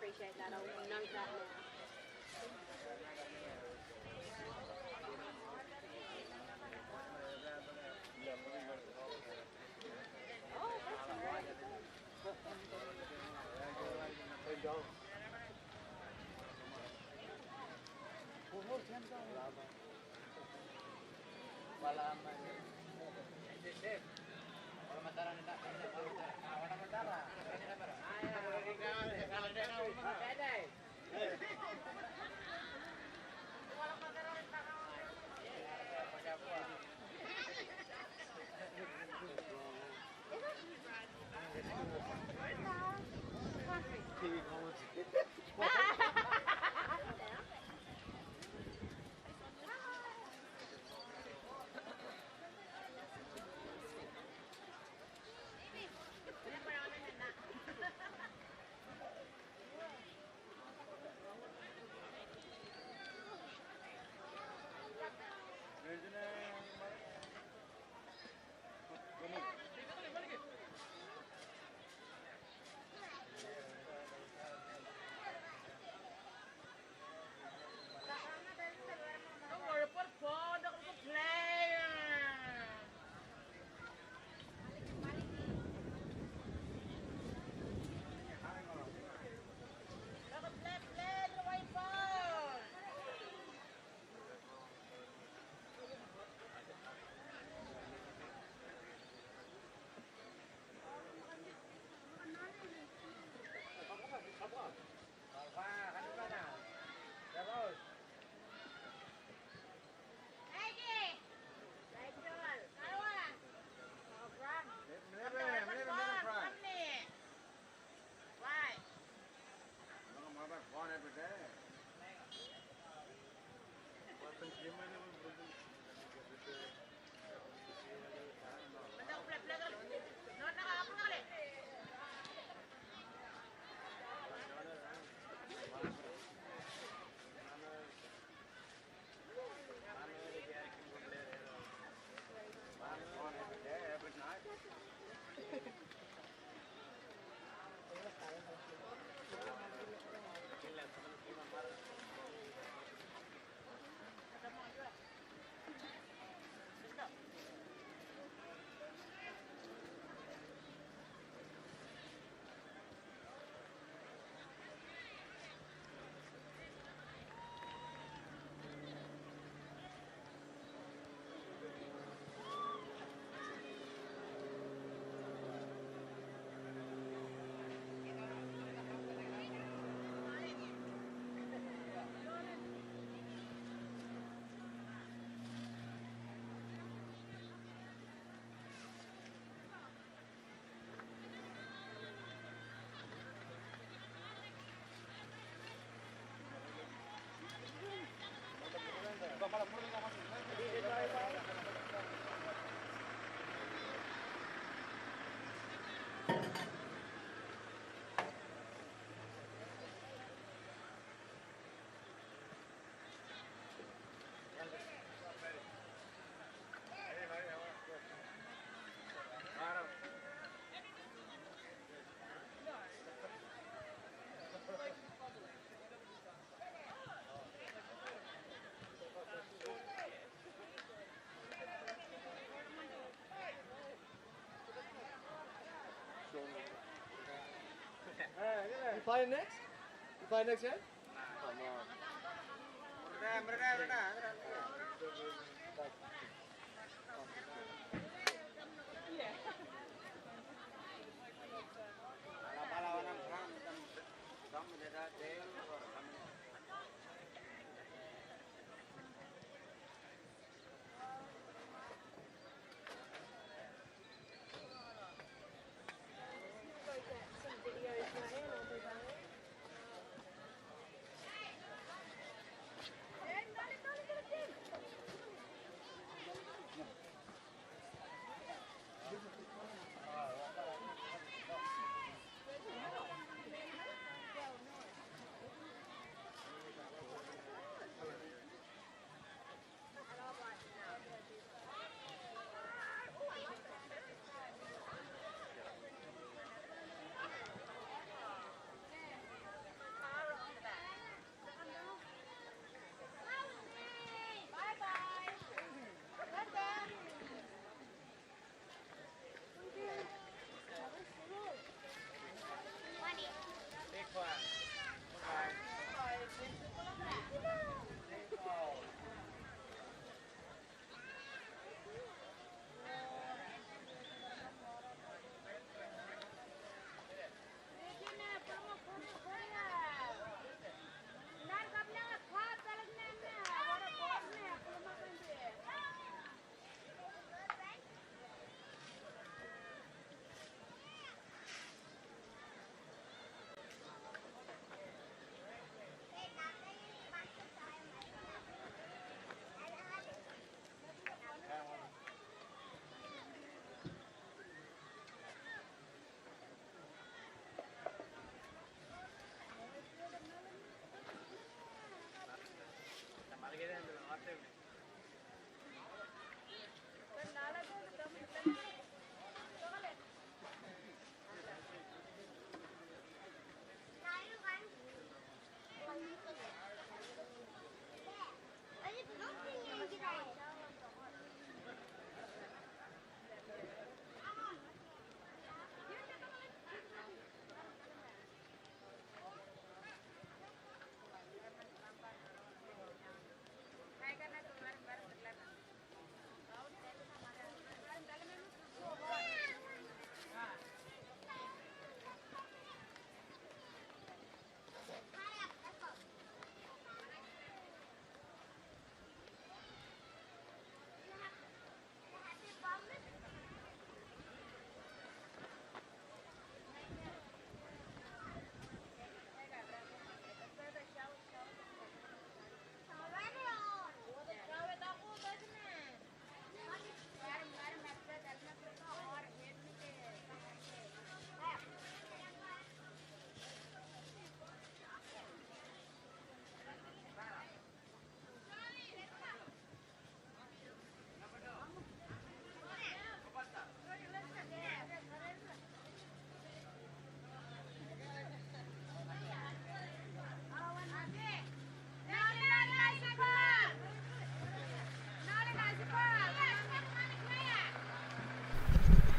appreciate that. I'll note that now. Oh, that's great. You flying next? You flying next yet?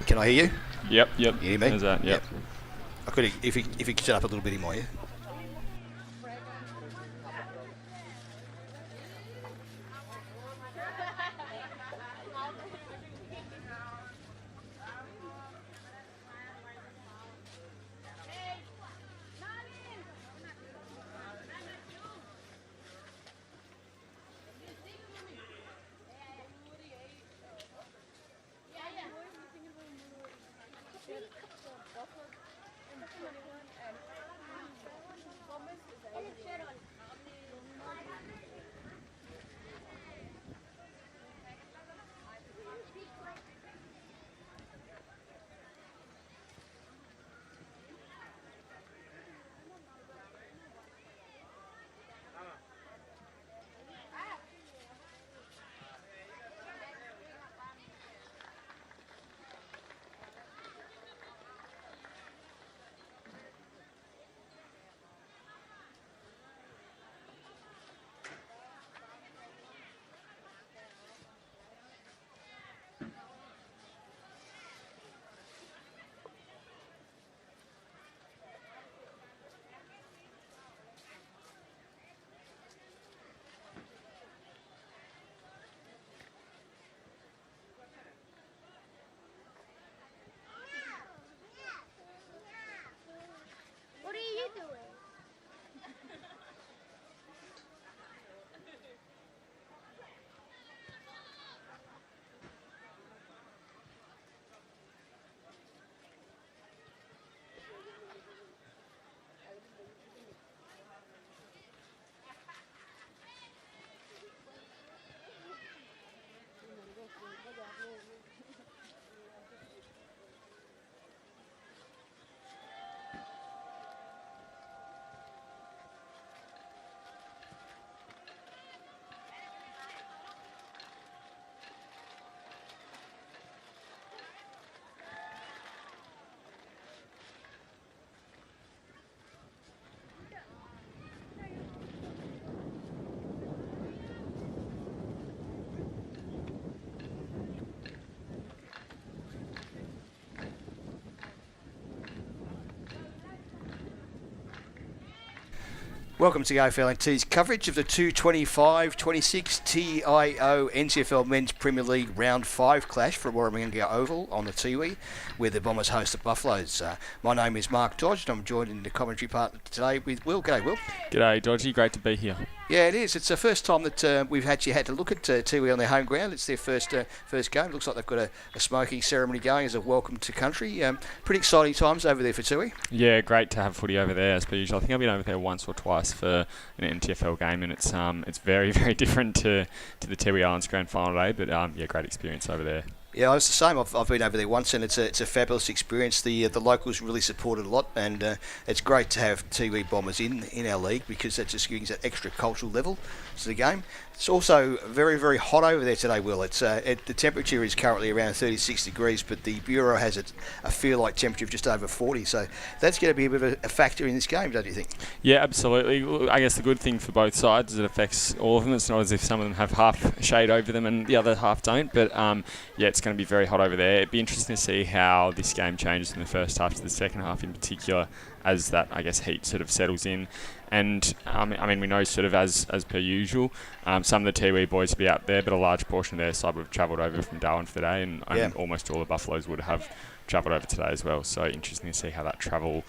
Can I hear you? Yep. You hear me? How's that? Yep. I could, if you could shut up a little bit more, yeah? What are you doing? Welcome to AFL&T's coverage of the 225-26 TIO NTFL Men's Premier League Round 5 clash for Wurrumiyanga Oval on the Tiwi, where the Bombers host the Buffaloes. My name is Mark Dodge, and I'm joined in the commentary part today with Will. G'day, Will. G'day, Dodgy. Great to be here. Yeah, it is. It's the first time that we've actually had to look at Tiwi on their home ground. It's their first game. Looks like they've got a smoking ceremony going as a welcome to country. Pretty exciting times over there for Tiwi. Yeah, great to have footy over there as per usual. I think I've been over there once or twice for an NTFL game, and it's very, very different to the Tiwi Islands Grand Final day. But yeah, great experience over there. Yeah, it's the same. I've been over there once, and it's a fabulous experience. The locals really supported a lot, and it's great to have Tiwi Bombers in our league because that just gives that extra cultural level to the game. It's also very, very hot over there today, Will. The temperature is currently around 36 degrees, but the Bureau has a feel-like temperature of just over 40, so that's going to be a bit of a factor in this game, don't you think? Yeah, absolutely. I guess the good thing for both sides is it affects all of them. It's not as if some of them have half shade over them and the other half don't, but yeah, it's going to be very hot over there. It'd be interesting to see how this game changes from the first half to the second half in particular, as that, I guess, heat sort of settles in. And, I mean, we know sort of as per usual, some of the Tiwi boys will be out there, but a large portion of their side would have travelled over from Darwin for the day, and almost all the Buffaloes would have travelled over today as well. So interesting to see how that travel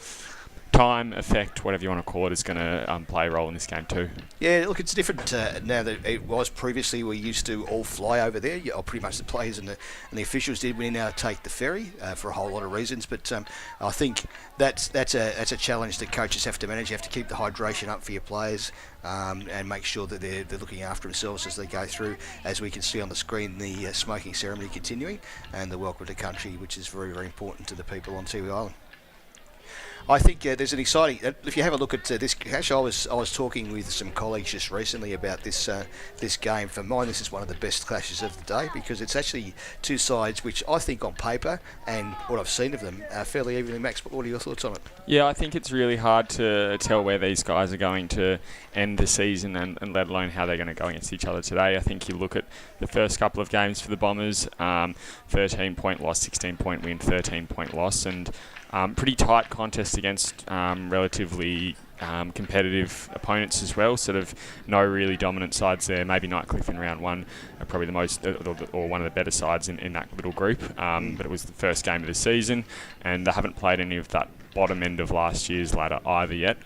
time, effect, whatever you want to call it, is going to play a role in this game too. Yeah, look, it's different now that it was previously. We used to all fly over there, or pretty much the players and the officials did. We now take the ferry for a whole lot of reasons, but I think that's a challenge that coaches have to manage. You have to keep the hydration up for your players and make sure that they're looking after themselves as they go through, as we can see on the screen, the smoking ceremony continuing and the welcome to country, which is very, very important to the people on Tiwi Island. I think there's an exciting. If you have a look at this cash, I was talking with some colleagues just recently about this game. For mine, this is one of the best clashes of the day because it's actually two sides which I think on paper and what I've seen of them are fairly evenly matched. But what are your thoughts on it? Yeah, I think it's really hard to tell where these guys are going to end the season and let alone how they're going to go against each other today. I think you look at the first couple of games for the Bombers, 13-point loss, 16-point win, 13-point loss, and pretty tight contest against relatively competitive opponents as well. Sort of no really dominant sides there. Maybe Nightcliff in round one are probably the most or one of the better sides in that little group. But it was the first game of the season, and they haven't played any of that bottom end of last year's ladder either yet.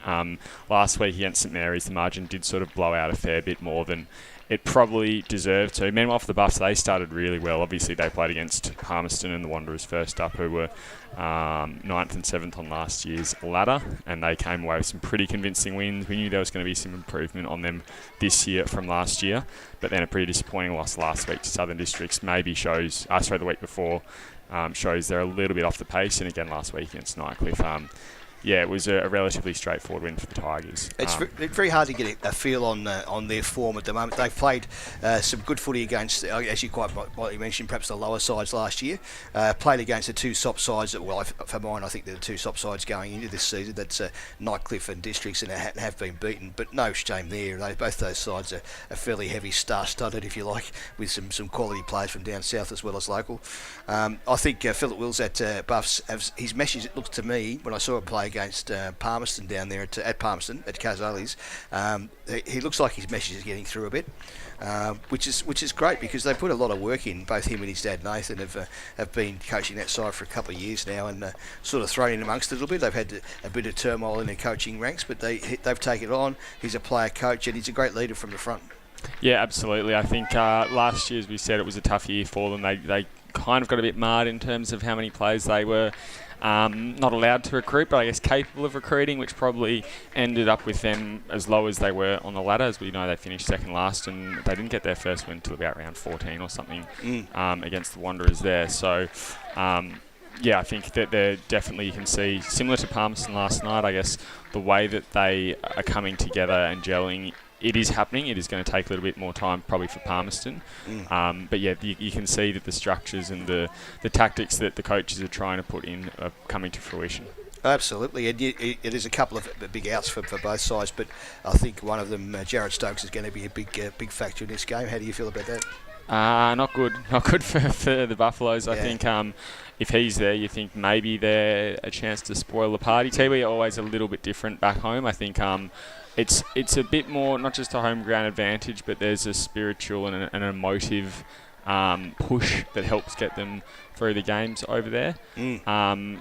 Last week against St Mary's, the margin did sort of blow out a fair bit more than it probably deserved to. Meanwhile, for the Buffs, they started really well. Obviously, they played against Palmerston and the Wanderers first up, who were 9th and 7th on last year's ladder, and they came away with some pretty convincing wins. We knew there was going to be some improvement on them this year from last year, but then a pretty disappointing loss last week to Southern Districts maybe shows, the week before, shows they're a little bit off the pace, and again last week against Nightcliff. It was a relatively straightforward win for the Tigers. It's very hard to get a feel on their form at the moment. They've played some good footy against, as you quite rightly mentioned, perhaps the lower sides last year. Played against the two top sides that, well, for mine, I think they're the two top sides going into this season. That's Nightcliff and Districts, and have been beaten. But no shame there. Both those sides are fairly heavy, star-studded, if you like, with some quality players from down south as well as local. I think Philip Wills at Buffs, his message, it looks to me, when I saw him play against Palmerston down there at Palmerston at Carzoli's, he looks like his message is getting through a bit, which is great because they put a lot of work in. Both him and his dad Nathan have been coaching that side for a couple of years now, and sort of thrown in amongst it a little bit. They've had a bit of turmoil in their coaching ranks, but they've taken it on. He's a player coach and he's a great leader from the front. Yeah, absolutely. I think last year, as we said, it was a tough year for them. They kind of got a bit marred in terms of how many players they were not allowed to recruit, but I guess capable of recruiting, which probably ended up with them as low as they were on the ladder. As we know, they finished second last, and they didn't get their first win until about round 14 or something against the Wanderers there. So, I think that they're definitely, you can see, similar to Palmerston last night, I guess, the way that they are coming together and gelling. It is happening. It is going to take a little bit more time probably for Palmerston. But you can see that the structures and the tactics that the coaches are trying to put in are coming to fruition. Absolutely, and it is a couple of big outs for both sides, but I think one of them, Jared Stokes, is going to be a big factor in this game. How do you feel about that? Not good for the Buffaloes. I think if he's there, you think maybe they're a chance to spoil the party. Tiwi are always a little bit different back home. I think it's a bit more, not just a home ground advantage, but there's a spiritual and an emotive push that helps get them through the games over there.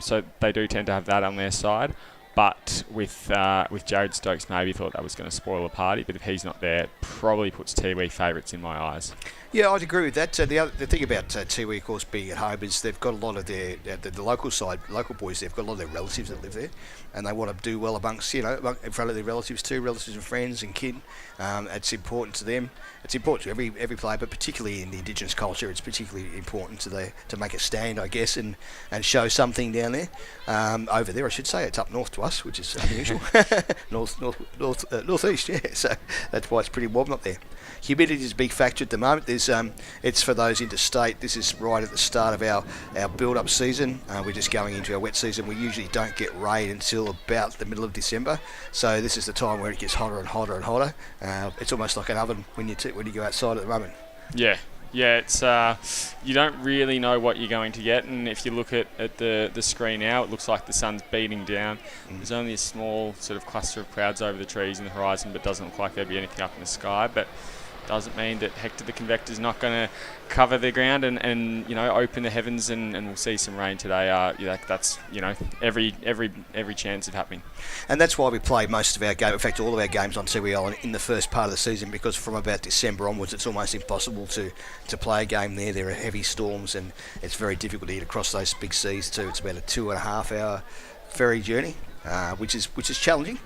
So they do tend to have that on their side. But with Jared Stokes, maybe thought that was going to spoil the party. But if he's not there, it probably puts Tiwi favourites in my eyes. Yeah, I'd agree with that. The thing about Tiwi, of course, being at home is they've got a lot of their the local boys. They've got a lot of their relatives that live there, and they want to do well amongst in front of their relatives too, relatives and friends and kin. It's important to them. It's important to every player, but particularly in the Indigenous culture, it's particularly important to make a stand, I guess, and show something down there. Over there, I should say, it's up north to us, which is unusual. Northeast, yeah. So that's why it's pretty warm up there. Humidity is a big factor at the moment. It's for those interstate. This is right at the start of our build-up season. We're just going into our wet season. We usually don't get rain until about the middle of December. So this is the time where it gets hotter and hotter and hotter. It's almost like an oven when you go outside at the moment. Yeah, it's you don't really know what you're going to get, and if you look at the screen now, it looks like the sun's beating down. There's only a small sort of cluster of clouds over the trees in the horizon, but doesn't look like there'll be anything up in the sky. But doesn't mean that Hector the Convector's not going to cover the ground and open the heavens and we'll see some rain today. That's every chance of happening. And that's why we play most of our game, in fact all of our games on Tiwi Island in the first part of the season, because from about December onwards it's almost impossible to play a game there. There are heavy storms and it's very difficult to get across those big seas too. It's about a 2.5 hour ferry journey. which is challenging.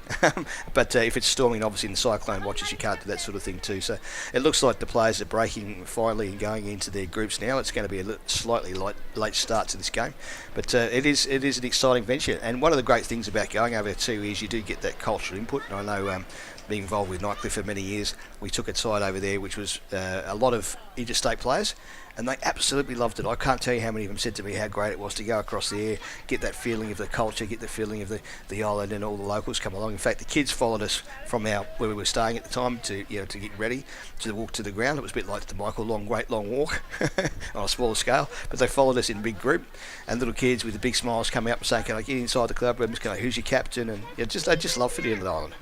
But if it's storming, obviously in the cyclone watches, you can't do that sort of thing too. So it looks like the players are breaking finally and going into their groups now. It's going to be a slightly late start to this game, but it is an exciting venture. And one of the great things about going over there too is you do get that cultural input. And I know, being involved with Nightcliff for many years, we took a side over there which was a lot of interstate players, and they absolutely loved it. I can't tell you how many of them said to me how great it was to go across there, get that feeling of the culture, get the feeling of the island, and all the locals come along. In fact, the kids followed us from where we were staying at the time to get ready to walk to the ground. It was a bit like the Michael Great Long Walk on a smaller scale, but they followed us in a big group, and little kids with the big smiles coming up and saying, "Can I get inside the club?" And going, "Who's your captain?" And they just love fitting in the island.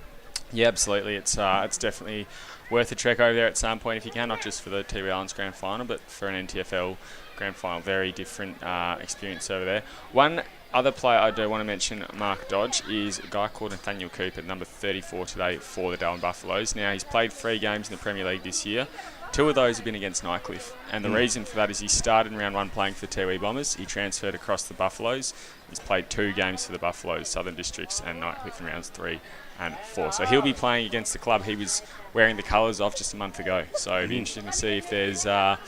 Yeah, absolutely. It's definitely worth a trek over there at some point if you can, not just for the Tiwi Islands Grand Final, but for an NTFL Grand Final. Very different experience over there. One other player I do want to mention, Mark Dodge, is a guy called Nathaniel Cooper, number 34 today for the Darwin Buffaloes. Now, he's played 3 games in the Premier League this year. 2 of those have been against Nightcliff, and the reason for that is he started in round 1 playing for the Tiwi Bombers. He transferred across the Buffaloes. He's played 2 games for the Buffaloes, Southern Districts and Nightcliff in rounds 3 and 4. So he'll be playing against the club he was wearing the colours of just a month ago. So it'll be interesting to see if there's a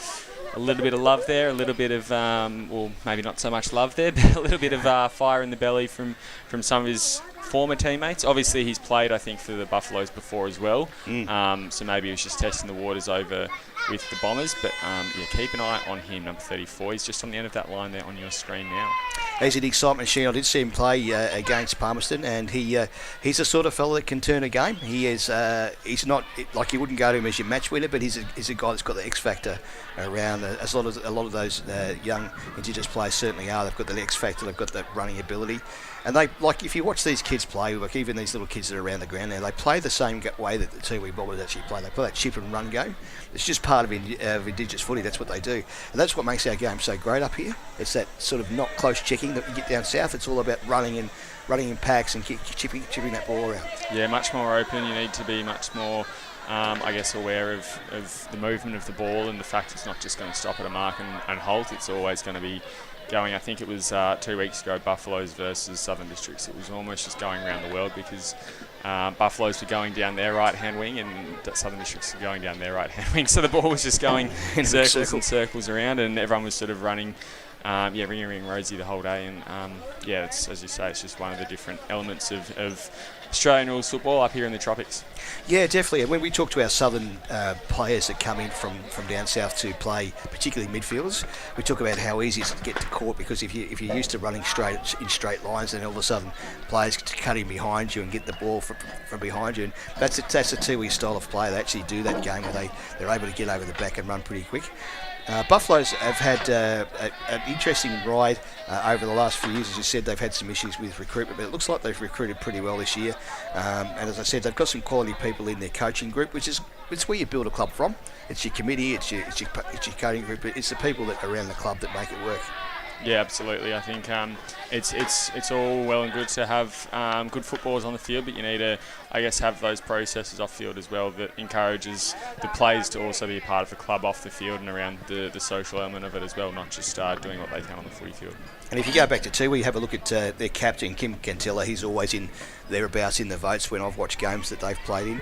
little bit of love there, a little bit of, well, maybe not so much love there, but a little bit of fire in the belly from some of his former teammates. Obviously, he's played, I think, for the Buffaloes before as well. So maybe he was just testing the waters over with the Bombers. But keep an eye on him, number 34. He's just on the end of that line there on your screen now. He's an excitement machine. I did see him play against Palmerston, and he's the sort of fellow that can turn a game. He's not like you wouldn't go to him as your match winner, but he's a guy that's got the X factor around. As a lot of those young Indigenous players certainly are. They've got the X factor. They've got that running ability. And they, like, if you watch these kids play, like even these little kids that are around the ground now, they play the same way that the Tiwi Bombers actually play. They play that chip and run game. It's just part of Indigenous footy. That's what they do. And that's what makes our game so great up here. It's that sort of not close checking that you get down south. It's all about running in packs and chipping that ball around. Yeah, much more open. You need to be much more, aware of the movement of the ball and the fact it's not just going to stop at a mark and halt. It's always going to be going. I think it was 2 weeks ago, Buffaloes versus Southern Districts. It was almost just going around the world because Buffaloes were going down their right-hand wing and Southern Districts were going down their right-hand wing. So the ball was just going in circles and circles around, and everyone was sort of running, ring rosy the whole day. And it's, as you say, it's just one of the different elements of Australian rules football up here in the tropics. Yeah, definitely. And when we talk to our southern players that come in from down south to play, particularly midfielders, we talk about how easy it is to get to court, because if you're used to running in straight lines, then all of a sudden players cut in behind you and get the ball from behind you. And that's a Tiwi style of play. They actually do that game where they're able to get over the back and run pretty quick. Buffaloes have had an interesting ride over the last few years. As you said, they've had some issues with recruitment, but it looks like they've recruited pretty well this year. And as I said, they've got some quality people in their coaching group, which is where you build a club from. It's your committee, it's your coaching group, it's the people that are around the club that make it work. Yeah, absolutely. I think it's all well and good to have good footballers on the field, but you need to, have those processes off field as well that encourages the players to also be a part of the club off the field and around the social element of it as well, not just doing what they can on the footy field. And if you go back to Tiwi, have a look at their captain, Kim Cantella. He's always thereabouts in the votes when I've watched games that they've played in.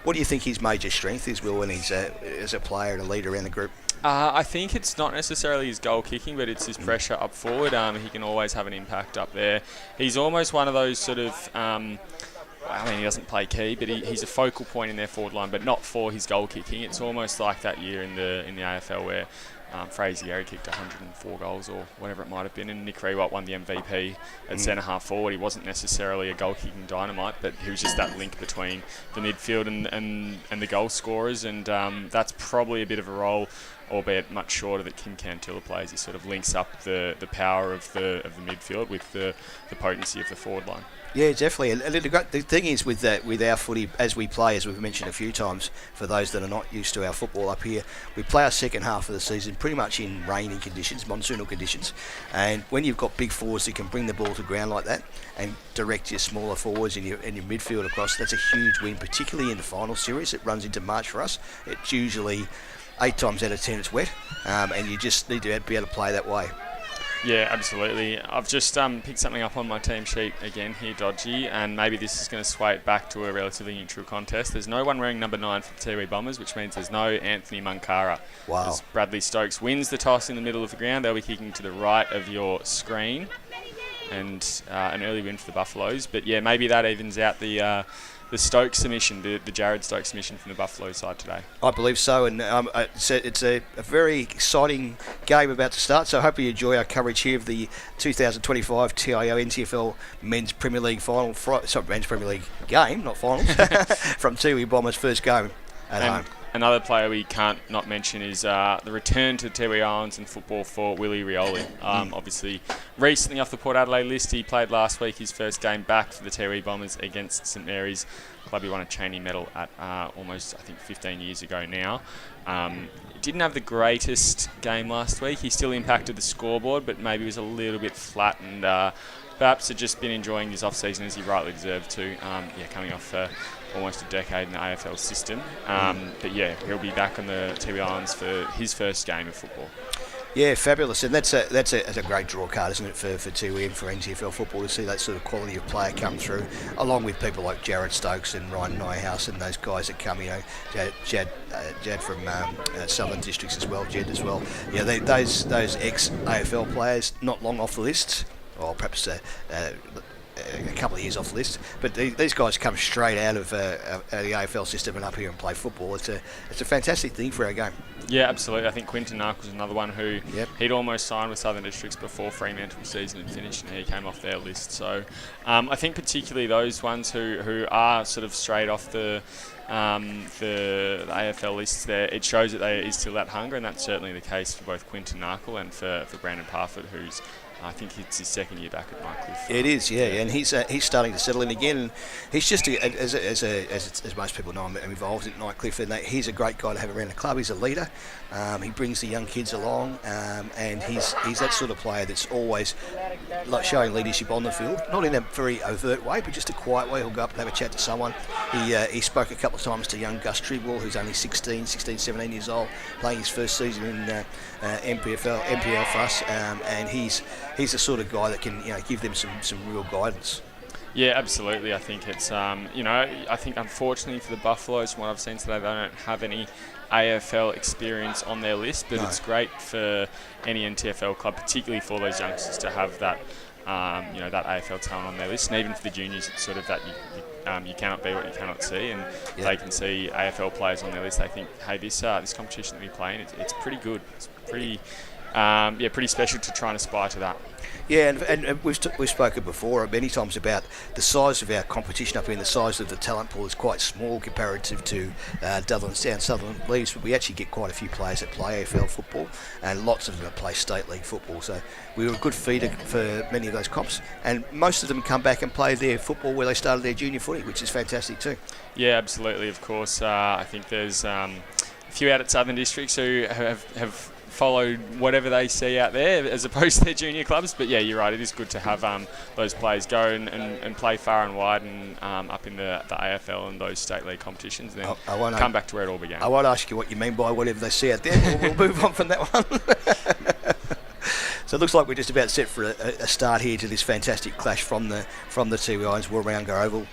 What do you think his major strength is, Will, when he's as a player and a leader around the group? I think it's not necessarily his goal kicking, but it's his pressure up forward. He can always have an impact up there. He's almost one of those sort of, he doesn't play key, but he's a focal point in their forward line, but not for his goal kicking. It's almost like that year in the AFL where Fraser Gary kicked 104 goals or whatever it might have been, and Nick Rewalt won the MVP at centre half forward. He wasn't necessarily a goal kicking dynamite, but he was just that link between the midfield and the goal scorers, and that's probably a bit of a role, albeit much shorter, that Kim Cantilla plays. He sort of links up the power of the midfield with the potency of the forward line. Yeah, definitely. And the thing is with our footy, as we play, as we've mentioned a few times, for those that are not used to our football up here, we play our second half of the season pretty much in rainy conditions, monsoonal conditions. And when you've got big forwards that can bring the ball to ground like that and direct your smaller forwards and your midfield across, that's a huge win, particularly in the final series. It runs into March for us. It's usually 8 times out of 10 it's wet, and you just need to be able to play that way. Yeah, absolutely. I've just picked something up on my team sheet again here, Dodgy, and maybe this is going to sway it back to a relatively neutral contest. There's no one wearing number 9 for the Tiwi Bombers, which means there's no Anthony Munkara. Wow. As Bradley Stokes wins the toss in the middle of the ground, they'll be kicking to the right of your screen, and an early win for the Buffaloes. But yeah, maybe that evens out the Stokes submission, the Jared Stokes submission from the Buffalo side today. I believe so, and it's a very exciting game about to start, so I hope you enjoy our coverage here of the 2025 TIO NTFL Men's Premier League Men's Premier League game, not finals, from Tiwi Bombers' first game at home. Another player we can't not mention is the return to Tiwi Islands in football for Willie Rioli. Obviously, recently off the Port Adelaide list, he played last week his first game back for the Tiwi Bombers against St Mary's. Club he won a Cheney medal at almost, I think, 15 years ago now. Didn't have the greatest game last week. He still impacted the scoreboard, but maybe was a little bit flat, and perhaps had just been enjoying his off-season as he rightly deserved to. Coming off almost a decade in the AFL system. But yeah, he'll be back on the Tiwi Islands for his first game of football. Yeah, fabulous, and that's a great draw card, isn't it, for Tiwi and for NTFL football, to see that sort of quality of player come through, along with people like Jared Stokes and Ryan Nyhouse and those guys that come, Jad from Southern Districts as well, Jed as well. Yeah, those ex-AFL players not long off the list, or perhaps a couple of years off the list, but these guys come straight out of the AFL system and up here and play football. It's a fantastic thing for our game. Yeah, absolutely. I think Quinton Nark was another one who he'd almost signed with Southern Districts before Fremantle's season had finished, and he came off their list. So I think particularly those ones who are sort of straight off the AFL lists there, it shows that there is still that hunger, and that's certainly the case for both Quinton Narkle and for Brandon Parford, who's I think it's his second year back at Nightcliff. It is, yeah, and he's starting to settle in again. And he's just, as most people know, I'm involved at Nightcliff, and he's a great guy to have around the club. He's a leader. He brings the young kids along, and he's that sort of player that's always like showing leadership on the field, not in a very overt way, but just a quiet way. He'll go up and have a chat to someone. He spoke a couple of times to young Gus Tribwell, who's only 16, 17 years old, playing his first season in MPL for us, and he's the sort of guy that can give them some real guidance. Yeah, absolutely. I think it's I think unfortunately for the Buffaloes, from what I've seen today, they don't have any AFL experience on their list, but It's great for any NTFL club, particularly for those youngsters, to have that that AFL talent on their list. And even for the juniors, it's sort of that you cannot be what you cannot see, and they can see AFL players on their list. They think, hey, this competition that we play in, it's pretty good. It's pretty pretty special to try and aspire to that. Yeah, and we've spoken before many times about the size of our competition up here, and the size of the talent pool is quite small comparative to Southern leagues, but we actually get quite a few players that play AFL football, and lots of them that play state league football. So we were a good feeder for many of those comps, and most of them come back and play their football where they started their junior footy, which is fantastic too. Yeah, absolutely. Of course, I think there's a few out at Southern Districts who have followed whatever they see out there as opposed to their junior clubs. But yeah, you're right, it is good to have those players go and play far and wide and up in the AFL and those state league competitions, and then come back to where it all began. I won't ask you what you mean by whatever they see out there. We'll move on from that one. So it looks like we're just about set for a start here to this fantastic clash from the Tiwi Islands Wurrumiyanga Oval.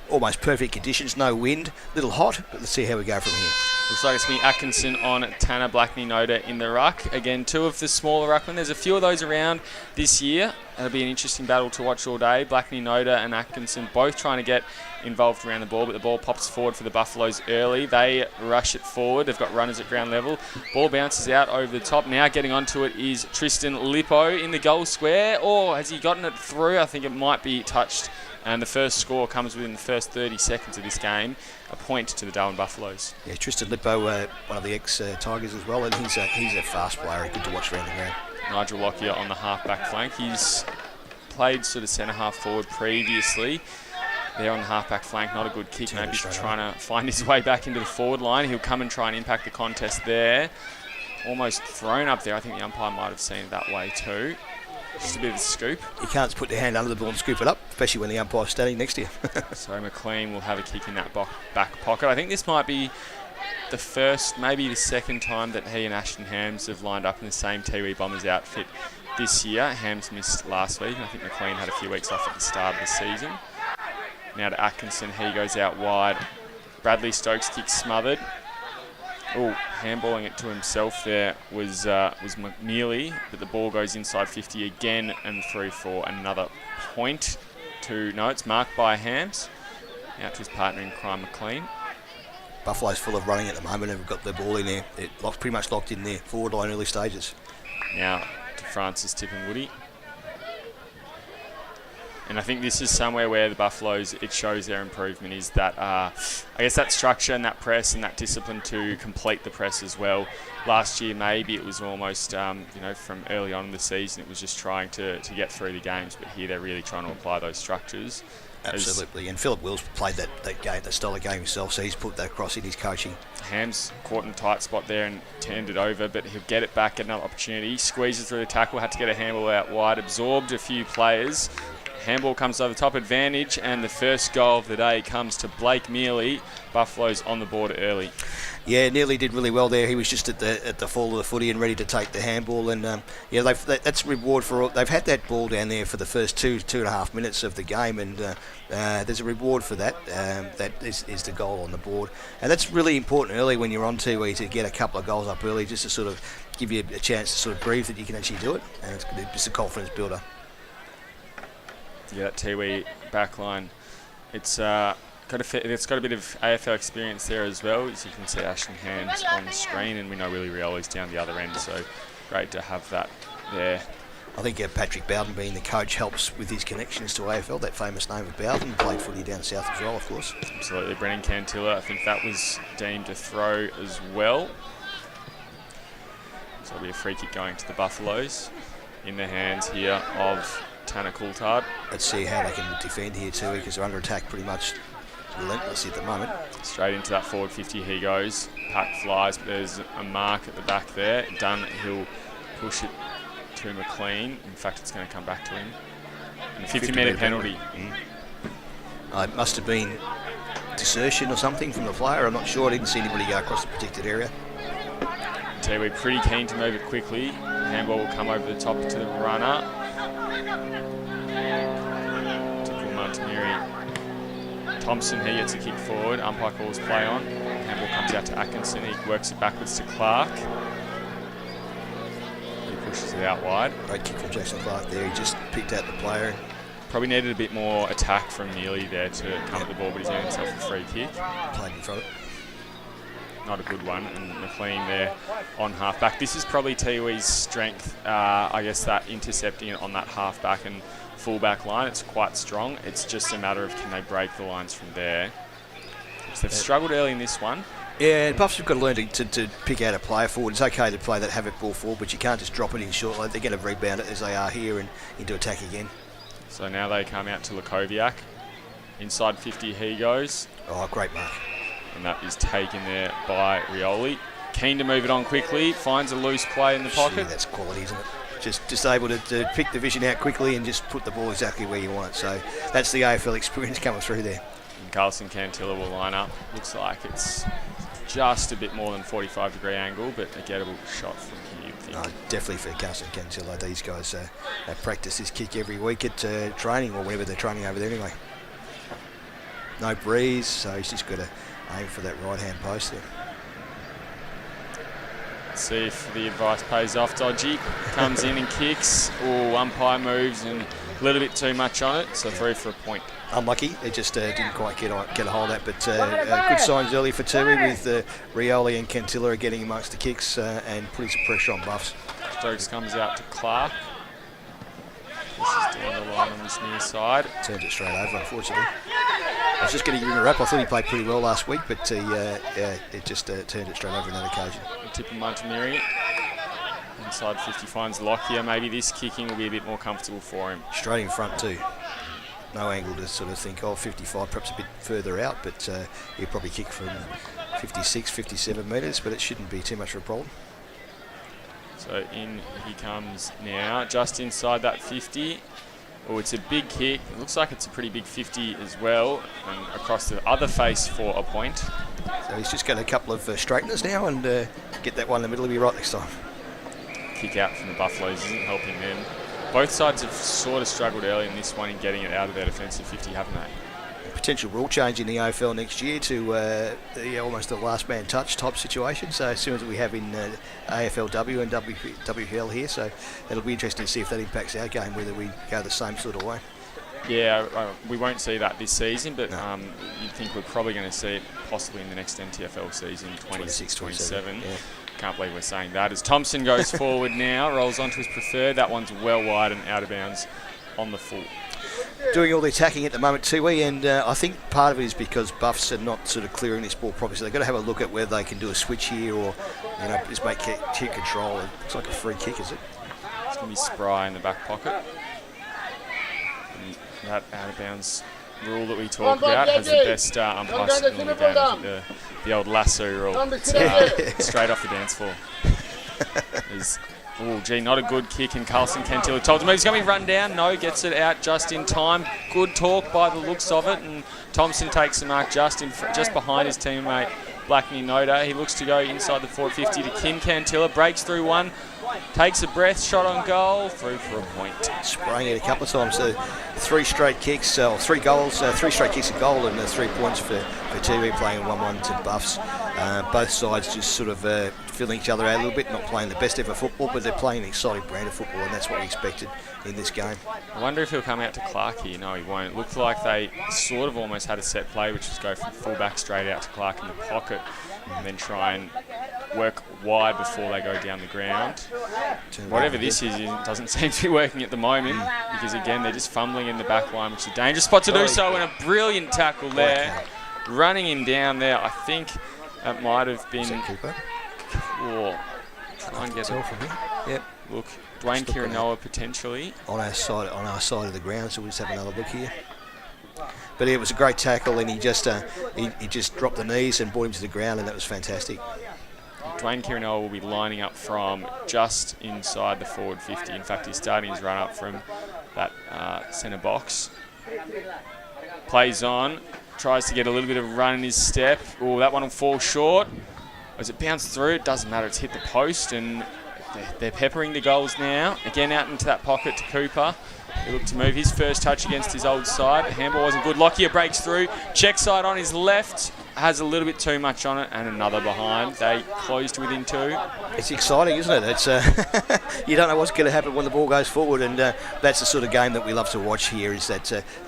Almost perfect conditions, no wind, little hot, but let's see how we go from here. Looks like it's going to be Atkinson on Tanner Blackney-Noda in the ruck. Again, two of the smaller ruckmen. There's a few of those around this year. It'll be an interesting battle to watch all day. Blackney-Noda and Atkinson both trying to get involved around the ball, but the ball pops forward for the Buffaloes early. They rush it forward. They've got runners at ground level. Ball bounces out over the top. Now getting onto it is Tristan Lippo in the goal square. Or has he gotten it through? I think it might be touched. And the first score comes within the first 30 seconds of this game. A point to the Darwin Buffaloes. Yeah, Tristan Lippo, one of the ex-Tigers as well, and he's a fast player, good to watch around the ground. Nigel Lockyer on the half-back flank. He's played sort of centre-half forward previously. There on the half-back flank, not a good kick. Maybe he's trying to find his way back into the forward line. He'll come and try and impact the contest there. Almost thrown up there. I think the umpire might have seen it that way too. Just a bit of a scoop. You can't put your hand under the ball and scoop it up, especially when the umpire's standing next to you. So McLean will have a kick in that back pocket. I think this might be the first, maybe the second time that he and Ashton Hams have lined up in the same Tiwi Bombers outfit this year. Hams missed last week, and I think McLean had a few weeks off at the start of the season. Now to Atkinson, he goes out wide. Bradley Stokes kick smothered. Oh, handballing it to himself there was McNeely, but the ball goes inside 50 again and through for another point. No, it's marked by Hams. Out to his partner in crime, McLean. Buffalo's full of running at the moment and have got the ball in there. It pretty much locked in there, forward line early stages. Now to Francis Tippenwoody. And I think this is somewhere where the Buffaloes, it shows their improvement, is that, I guess that structure and that press and that discipline to complete the press as well. Last year, maybe it was almost, from early on in the season, it was just trying to get through the games. But here they're really trying to apply those structures. Absolutely. And Philip Wills played that game, that style of game himself, so he's put that across in his coaching. Hams caught in a tight spot there and turned it over, but he'll get it back, get another opportunity. Squeezes through the tackle, had to get a handball out wide, absorbed a few players. Handball comes over the top, advantage, and the first goal of the day comes to Blake Mealy. Buffalo's on the board early. Yeah, Nearly did really well there. He was just at the fall of the footy and ready to take the handball. And that's reward for all. They've had that ball down there for the first two and a half minutes of the game, and there's a reward for that. That is the goal on the board, and that's really important early when you're on Tiwi to get a couple of goals up early, just to sort of give you a chance to sort of breathe that you can actually do it, and it's just a confidence builder. Yeah, that Tiwi backline, it's got a bit of AFL experience there as well. As you can see, Ashton Hams on the screen, and we know Willie Rioli's down the other end, so great to have that there. I think Patrick Bowden being the coach helps with his connections to AFL, that famous name of Bowden, played footy down south as well, of course. Absolutely. Brennan Cantilla, I think that was deemed a throw as well. So it'll be a free kick going to the Buffaloes in the hands here of Tanner Coulthard. Let's see how they can defend here too, because they're under attack pretty much relentlessly at the moment. Straight into that forward 50 he goes. Pack flies, but there's a mark at the back there. Dunn, he'll push it to McLean. In fact, it's going to come back to him. And a 50-metre penalty. It must have been desertion or something from the player. I'm not sure. I didn't see anybody go across the protected area. We're pretty keen to move it quickly. Handball will come over the top to the runner. Thompson, he gets a kick forward. Umpire calls play on. Handball comes out to Atkinson. He works it backwards to Clark. He pushes it out wide. Great kick from Jackson Clark there. He just picked out the player. Probably needed a bit more attack from Neely there to come at the ball, but he's earned himself a free kick. Played in front of it. Not a good one. And McLean there on half-back. This is probably Tiwi's strength, I guess, that intercepting on that half-back and full-back line. It's quite strong. It's just a matter of can they break the lines from there. So they've struggled early in this one. Yeah, and Buffs have got to learn to pick out a player forward. It's okay to play that havoc ball forward, but you can't just drop it in short. Like they're going to rebound it as they are here and into attack again. So now they come out to Lukoviak. Inside 50 he goes. Oh, great mark. And that is taken there by Rioli. Keen to move it on quickly. Finds a loose play in the pocket. That's quality, isn't it? Just able to pick the vision out quickly and just put the ball exactly where you want it. So that's the AFL experience coming through there. And Carlson Cantilla will line up. Looks like it's just a bit more than 45-degree angle, but a gettable shot from here. No, definitely for Carlson Cantilla. These guys they practice this kick every week at training or whenever they're training over there anyway. No breeze, so he's just got to aim for that right-hand post there. See if the advice pays off. Dodgy comes in and kicks. Oh, umpire moves and a little bit too much on it, so through for a point. Unlucky, they just didn't quite get a hold of that, but good signs early for Tiwi with Rioli and Cantilla are getting amongst the kicks and putting some pressure on Buffs. Stokes comes out to Clark. This is down the line on this near side. Turns it straight over, unfortunately. I was just going to give him a wrap. I thought he played pretty well last week, but it just turned it straight over on that occasion. Tip of Montemiri. Inside 50 finds Lockyer. Maybe this kicking will be a bit more comfortable for him. Straight in front too. No angle to sort of think, 55, perhaps a bit further out, but he'll probably kick from 56, 57 metres, but it shouldn't be too much of a problem. So in he comes now, just inside that 50. Oh, it's a big kick. It looks like it's a pretty big 50 as well, and across the other face for a point. So he's just got a couple of straighteners now and get that one in the middle. He'll be right next time. kick out from the Buffaloes isn't helping them. Both sides have sort of struggled early in this one in getting it out of their defensive 50, haven't they? Potential rule change in the AFL next year to almost a last man touch type situation. So as soon as we have in AFLW and WPL here, so it'll be interesting to see if that impacts our game, whether we go the same sort of way. Yeah, we won't see that this season, but you'd think we're probably going to see it possibly in the next NTFL season, 26-27. Yeah. Can't believe we're saying that. As Thompson goes forward now, rolls onto his preferred. That one's well wide and out of bounds on the full. Doing all the attacking at the moment, Tiwi, and I think part of it is because Buffs are not sort of clearing this ball properly, so they've got to have a look at whether they can do a switch here or, just make kick control. It looks like a free kick, is it? It's going to be Spry in the back pocket. And that out of bounds rule that we talk about has the best umpire signal in the game. I think the old lasso rule, straight off the dance floor. Not a good kick, and Carlson Cantilla told him he's going to be run down. No, gets it out just in time. Good talk by the looks of it, and Thompson takes the mark just behind his teammate Blackney Noda. He looks to go inside the 450 to Kim Cantilla, breaks through one, takes a breath, shot on goal, through for a point. Spraying it a couple of times. So 3 straight kicks, 3 goals, 3 straight kicks a goal, and 3 points for TV playing 1-1 to Buffs. Both sides just sort of filling each other out a little bit, not playing the best ever football, but they're playing an exciting brand of football, and that's what we expected in this game. I wonder if he'll come out to Clark here. No, he won't. Looked like they sort of almost had a set play, which was go from fullback straight out to Clark in the pocket, and then try and work wide before they go down the ground. Whatever this is, it doesn't seem to be working at the moment, because again, they're just fumbling in the back line, which is a dangerous spot to do so, and a brilliant tackle there. Running him down there, I think that might have been... Cooper? Try and get it from here. Yep. Look, Dwayne Kirinoa potentially. On our side of the ground, so we'll just have another look here. But it was a great tackle, and he just dropped the knees and brought him to the ground, and that was fantastic. Dwayne Kirinoa will be lining up from just inside the forward 50. In fact, he's starting his run up from that centre box. Plays on, tries to get a little bit of run in his step. Oh, that one will fall short. As it bounced through, it doesn't matter, it's hit the post, and they're peppering the goals now. Again, out into that pocket to Cooper. He looked to move his first touch against his old side. The handball wasn't good. Lockyer breaks through. Check side on his left. Has a little bit too much on it, and another behind. They closed within 2. It's exciting, isn't it? It's you don't know what's going to happen when the ball goes forward, and that's the sort of game that we love to watch here. Is that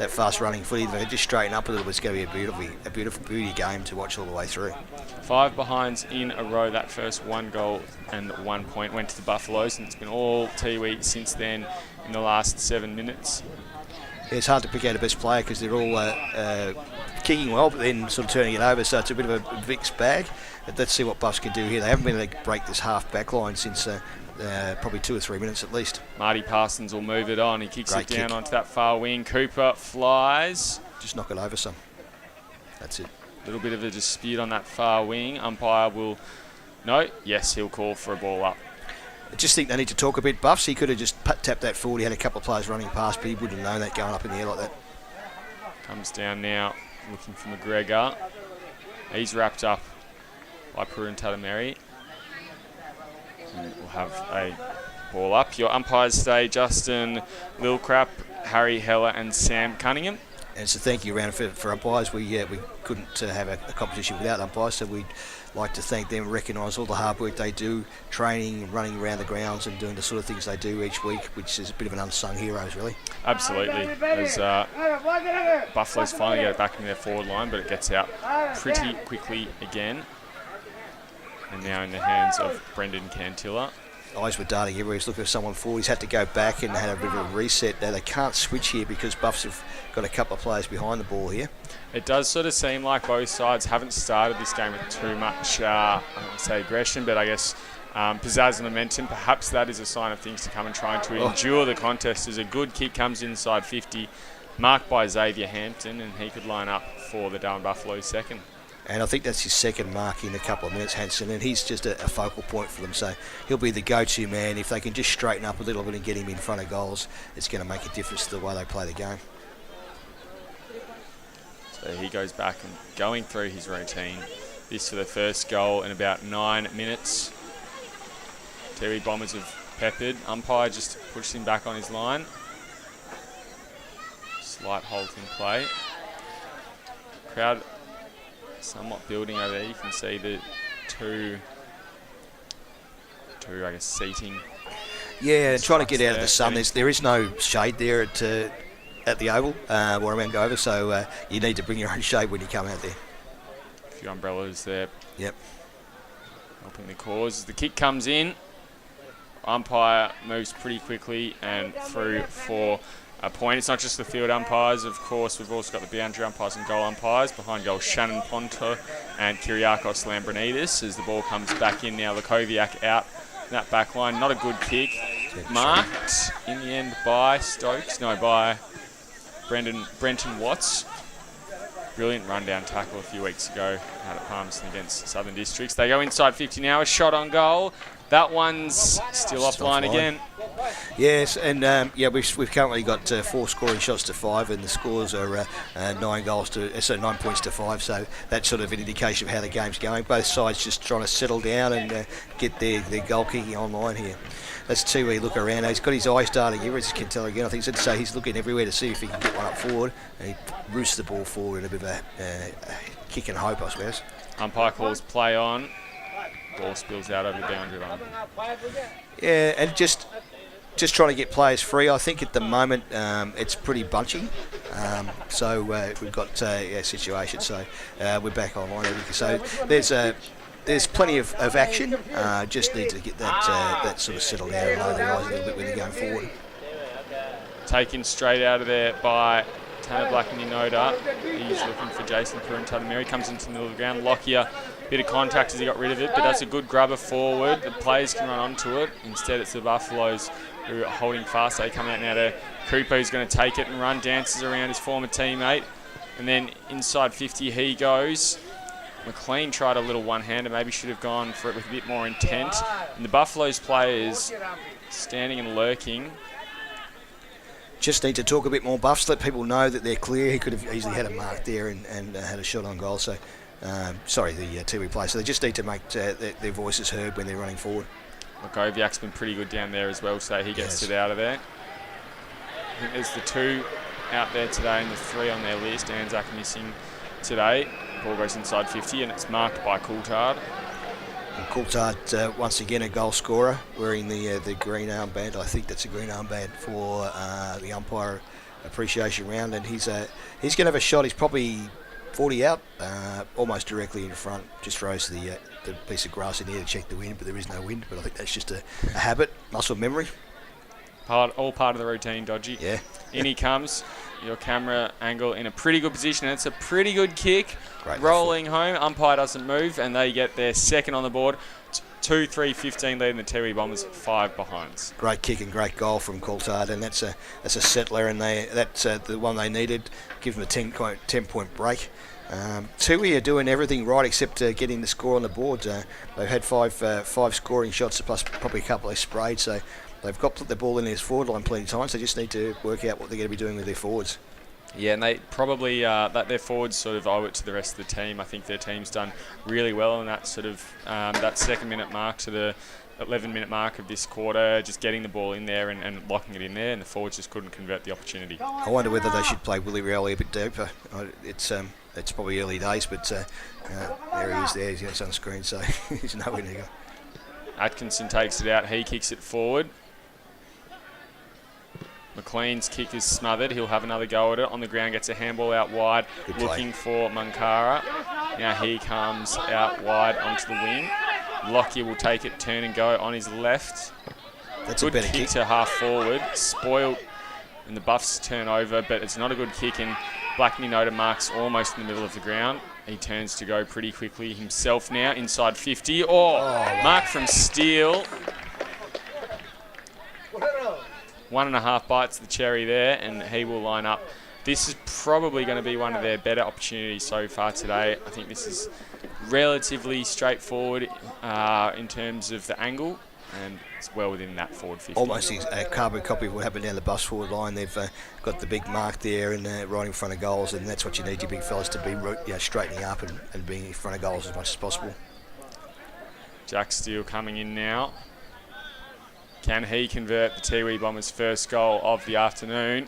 fast running footy? They just straighten up a little bit. It's going to be a beautiful beauty game to watch all the way through. 5 behinds in a row. That first 1 goal and 1 point went to the Buffaloes, and it's been all Tiwi since then in the last 7 minutes. It's hard to pick out a best player because they're all kicking well, but then sort of turning it over, so it's a bit of a mixed bag. But let's see what Buffs can do here. They haven't been able to break this half back line since probably 2 or 3 minutes at least. Marty Parsons will move it on. He kicks Great it down kick. onto that far wing. Cooper flies. Just knock it over some. That's it. A little bit of a dispute on that far wing. Umpire will... No, yes, he'll call for a ball up. I just think they need to talk a bit. Buffs, he could have just tapped that forward. He had a couple of players running past, but he wouldn't have known that going up in the air like that. Comes down now, looking for McGregor. He's wrapped up by Purun Tatameri. We'll have a ball up. Your umpires today, Justin Lilcrap, Harry Heller and Sam Cunningham. And it's a thank you round for umpires. We couldn't have a competition without umpires, so we'd like to thank them and recognise all the hard work they do, training and running around the grounds and doing the sort of things they do each week, which is a bit of an unsung heroes, really. Absolutely. As Buffaloes finally get it back into their forward line, but it gets out pretty quickly again. And now in the hands of Brendan Cantilla. Eyes were darting everywhere. He's looking for someone forward. He's had to go back and had a bit of a reset. Now they can't switch here because Buffs have got a couple of players behind the ball here. It does sort of seem like both sides haven't started this game with too much, I don't say aggression, but I guess pizzazz and momentum. Perhaps that is a sign of things to come and trying to endure the contest as a good kick comes inside 50, marked by Xavier Hampton, and he could line up for the Darwin Buffaloes second. And I think that's his second mark in a couple of minutes, Hanson, and he's just a focal point for them. So he'll be the go-to man. If they can just straighten up a little bit and get him in front of goals, it's going to make a difference to the way they play the game. So he goes back and going through his routine. This for the first goal in about 9 minutes. Tiwi Bombers have peppered. Umpire just pushes him back on his line. Slight halt in play. Crowd somewhat building over there. You can see the two I guess, seating. Yeah, and trying to get out of the sun. There is no shade there at the Oval, Wurrumiyanga over, so you need to bring your own shade when you come out there. A few umbrellas there. Yep. Helping the cause. The kick comes in. Umpire moves pretty quickly and through for a point. It's not just the field umpires, of course. We've also got the boundary umpires and goal umpires. Behind goal, Shannon Ponto and Kyriakos Lambrinidis. As the ball comes back in now, Lukoviak out in that back line. Not a good kick. Marked in the end by by Brenton Watts. Brilliant rundown tackle a few weeks ago out at Palmerston against Southern Districts. They go inside 50 now. A shot on goal. That one's still offline again. Yes, and we've currently got 4 scoring shots to 5, and the scores are 9 points to 5. So that's sort of an indication of how the game's going. Both sides just trying to settle down and get their goal kicking online here. That's Tiwi look around. He's got his eye starting here, as you can tell again. I think so. He's looking everywhere to see if he can get one up forward, and he roosts the ball forward in a bit of a kick and hope, I suppose. Umpire calls play on. Ball spills out over the boundary line. Yeah, and just trying to get players free. I think at the moment it's pretty bunchy. So we've got a situation. So we're back online. So there's plenty of action. Just need to get that sort of settled out and lower the eyes a little bit when they're going forward. Taken straight out of there by Tanner Blackney-Noda. He's looking for Jason Kurantadamiri. Comes into the middle of the ground. Lockyer. Bit of contact as he got rid of it, but that's a good grubber forward. The players can run onto it. Instead, it's the Buffaloes who are holding fast. They come out now to Cooper, who's going to take it and run, dances around his former teammate. And then inside 50 he goes. McLean tried a little one-hander, maybe should have gone for it with a bit more intent. And the Buffaloes players standing and lurking. Just need to talk a bit more, Buffs, let people know that they're clear. He could have easily had a mark there and had a shot on goal. So. The Tiwi play. So they just need to make their voices heard when they're running forward. Lukoviak's been pretty good down there as well, so he gets it out of there. I think there's the 2 out there today and the 3 on their list. Anzac missing today. Ball goes inside 50 and it's marked by Coulthard. And Coulthard, once again, a goal scorer, wearing the green armband. I think that's a green armband for the umpire appreciation round. And he's going to have a shot. He's probably 40 out, almost directly in front. Just throws the piece of grass in here to check the wind, but there is no wind. But I think that's just a habit, muscle memory. All part of the routine, Dodgy. Yeah. In he comes. Your camera angle in a pretty good position. It's a pretty good kick. Great rolling home. Umpire doesn't move, and they get their second on the board. 2-3-15 leading the Tiwi Bombers, 5 behinds. Great kick and great goal from Coulthard, and that's a settler, and that's the one they needed. Give them a 10-point break. Tiwi are doing everything right except getting the score on the board. They've had 5 scoring shots plus probably a couple they sprayed, so they've got to put the ball in their forward line plenty of times. They just need to work out what they're going to be doing with their forwards. Yeah, and they probably their forwards sort of owe it to the rest of the team. I think their team's done really well on that sort of that second minute mark to the 11-minute mark of this quarter, just getting the ball in there and locking it in there, and the forwards just couldn't convert the opportunity. I wonder whether they should play Willie Rowley a bit deeper. It's probably early days, but there he is there. He's on screen, so he's nowhere near. Atkinson takes it out. He kicks it forward. McLean's kick is smothered. He'll have another go at it. On the ground, gets a handball out wide, looking for Munkara. Now he comes out wide onto the wing. Lockyer will take it, turn and go on his left. That's good a better kick to half forward. Spoiled, and the Buffs turn over, but it's not a good kick, and Blackney-Noda marks almost in the middle of the ground. He turns to go pretty quickly himself now, inside 50. Mark from Steele. 1.5 bites of the cherry there, and he will line up. This is probably going to be one of their better opportunities so far today. I think this is relatively straightforward in terms of the angle, and it's well within that forward 50. Almost a carbon copy of what happened down the bus forward line. They've got the big mark there and right in front of goals, and that's what you need your big fellas to be straightening up and being in front of goals as much as possible. Jack Steele coming in now. Can he convert the Tiwi Bombers' first goal of the afternoon?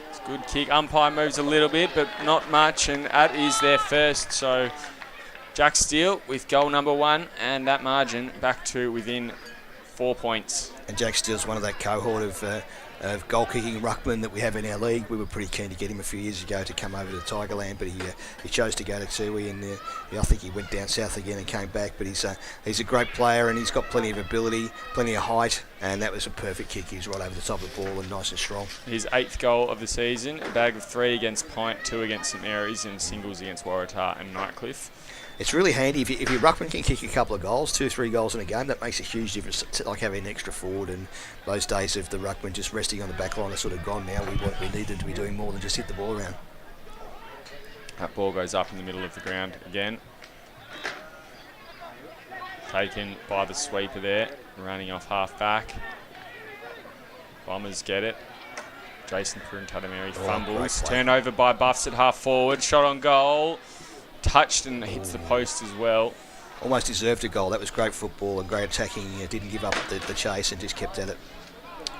It's a good kick. Umpire moves a little bit, but not much, and that is their first. So Jack Steele with goal number 1, and that margin back to within 4 points. And Jack Steele's one of that cohort of goal-kicking ruckmen that we have in our league. We were pretty keen to get him a few years ago to come over to Tigerland, but he chose to go to Tiwi, and I think he went down south again and came back. But he's a great player, and he's got plenty of ability, plenty of height, and that was a perfect kick. He was right over the top of the ball and nice and strong. His 8th goal of the season, a bag of 3 against Pint, 2 against St Mary's, and singles against Waratah and Nightcliff. It's really handy if your ruckman can kick a couple of goals, 2 or 3 goals in a game. That makes a huge difference. It's like having an extra forward, and those days of the ruckman just resting on the back line are sort of gone now. We needed to be doing more than just hit the ball around. That ball goes up in the middle of the ground again. Taken by the sweeper there, running off half back. Bombers get it. Jason Puruntatameri fumbles. Turnover by Buffs at half forward. Shot on goal. Touched and hits the post as well. Almost deserved a goal. That was great football and great attacking. Didn't give up the chase and just kept at it.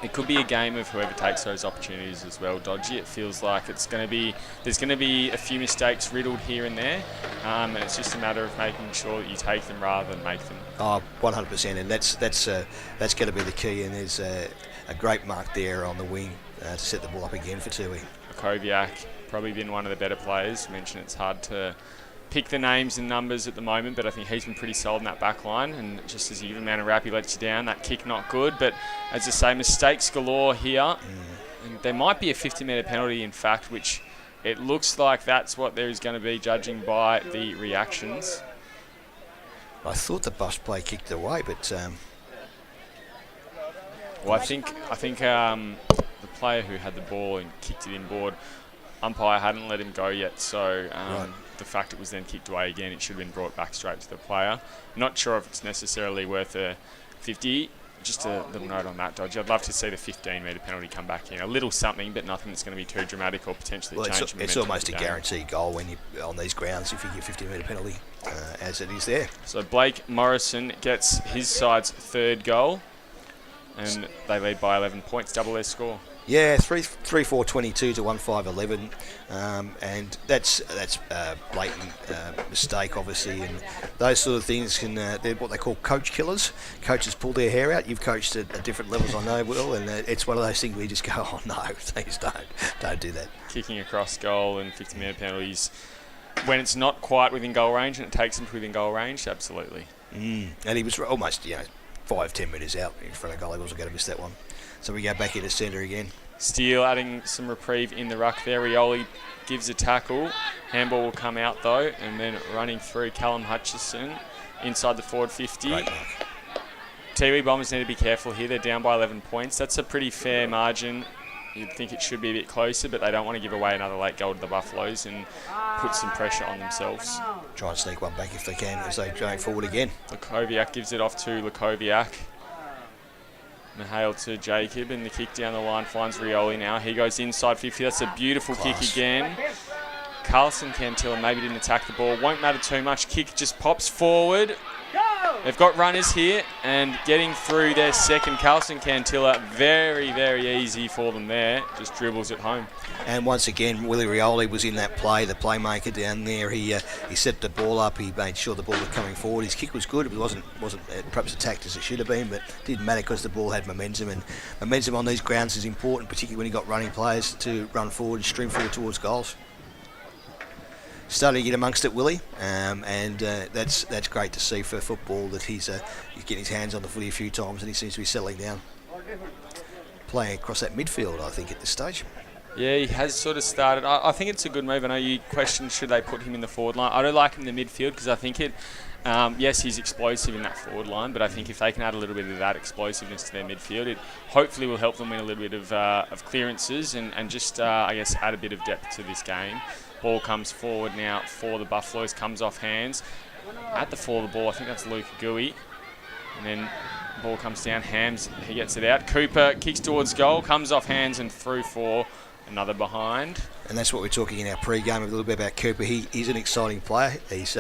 It could be a game of whoever takes those opportunities as well, Dodgy. It feels like there's going to be a few mistakes riddled here and there, and it's just a matter of making sure that you take them rather than make them. Oh, 100%, and that's going to be the key. And there's a great mark there on the wing to set the ball up again for Tiwi. Koviak, probably been one of the better players. Mentioned it's hard to pick the names and numbers at the moment, but I think he's been pretty solid in that back line, and just as you give a man a rap, he lets you down. That kick not good, but as I say, mistakes galore here. And there might be a 50-metre penalty, in fact, which it looks like that's what there is going to be, judging by the reactions. I thought the Buffs play kicked it away, but well, I think the player who had the ball and kicked it inboard, umpire hadn't let him go yet, so the fact it was then kicked away again, it should have been brought back straight to the player. Not sure if it's necessarily worth a 50. Just a little note on that, Dodge. I'd love to see the 15-metre penalty come back in. A little something, but nothing that's going to be too dramatic or potentially change. It's almost a guaranteed goal when you on these grounds if you get 50-metre penalty, as it is there. So Blake Morrison gets his side's 3rd goal, and they lead by 11 points, double their score. Yeah, 3-4-22 to 1-5-11, and that's blatant mistake, obviously, and those sort of things can they're what they call coach killers. Coaches pull their hair out. You've coached at different levels, I know, Will, and it's one of those things where you just go, oh no, please don't do that. Kicking across goal and 50-metre penalties when it's not quite within goal range and it takes them to within goal range, absolutely. And he was almost 5-10 metres out in front of goal. He wasn't going to miss that one. So we go back into centre again. Steele adding some reprieve in the ruck there. Rioli gives a tackle. Handball will come out though, and then running through Callum Hutchison inside the forward 50. Great mark. Tiwi Bombers need to be careful here. They're down by 11 points. That's a pretty fair margin. You'd think it should be a bit closer, but they don't want to give away another late goal to the Buffaloes and put some pressure on themselves. Try and sneak one back if they can as they go forward again. Lakoviak gives it off to Lakoviak. Mahale to Jacob, and the kick down the line finds Rioli now. He goes inside 50. That's a beautiful kick again. Carlson Cantilla maybe didn't attack the ball. Won't matter too much. Kick just pops forward. They've got runners here, and getting through their second. Carlson Cantilla, very, very easy for them there. Just dribbles it home. And once again, Willie Rioli was in that play, the playmaker down there. He set the ball up. He made sure the ball was coming forward. His kick was good. It wasn't perhaps attacked as it should have been, but it didn't matter because the ball had momentum. And momentum on these grounds is important, particularly when you've got running players to run forward and stream forward towards goals. Starting to get amongst it, Willie, and that's great to see for football that he's getting his hands on the footy a few times and he seems to be settling down. Playing across that midfield, I think, at this stage. Yeah, he has sort of started. I think it's a good move. I know you questioned should they put him in the forward line. I don't like him in the midfield because I think it, yes, he's explosive in that forward line, but I think if they can add a little bit of that explosiveness to their midfield, it hopefully will help them win a little bit of clearances and just, I guess, add a bit of depth to this game. Ball comes forward now for the Buffaloes, comes off hands. At the fall of the ball, I think that's Luke Gooey. And then the ball comes down, Hams, he gets it out. Cooper kicks towards goal, comes off hands and through for another behind. And that's what we're talking in our pre-game a little bit about Cooper. He's an exciting player. He's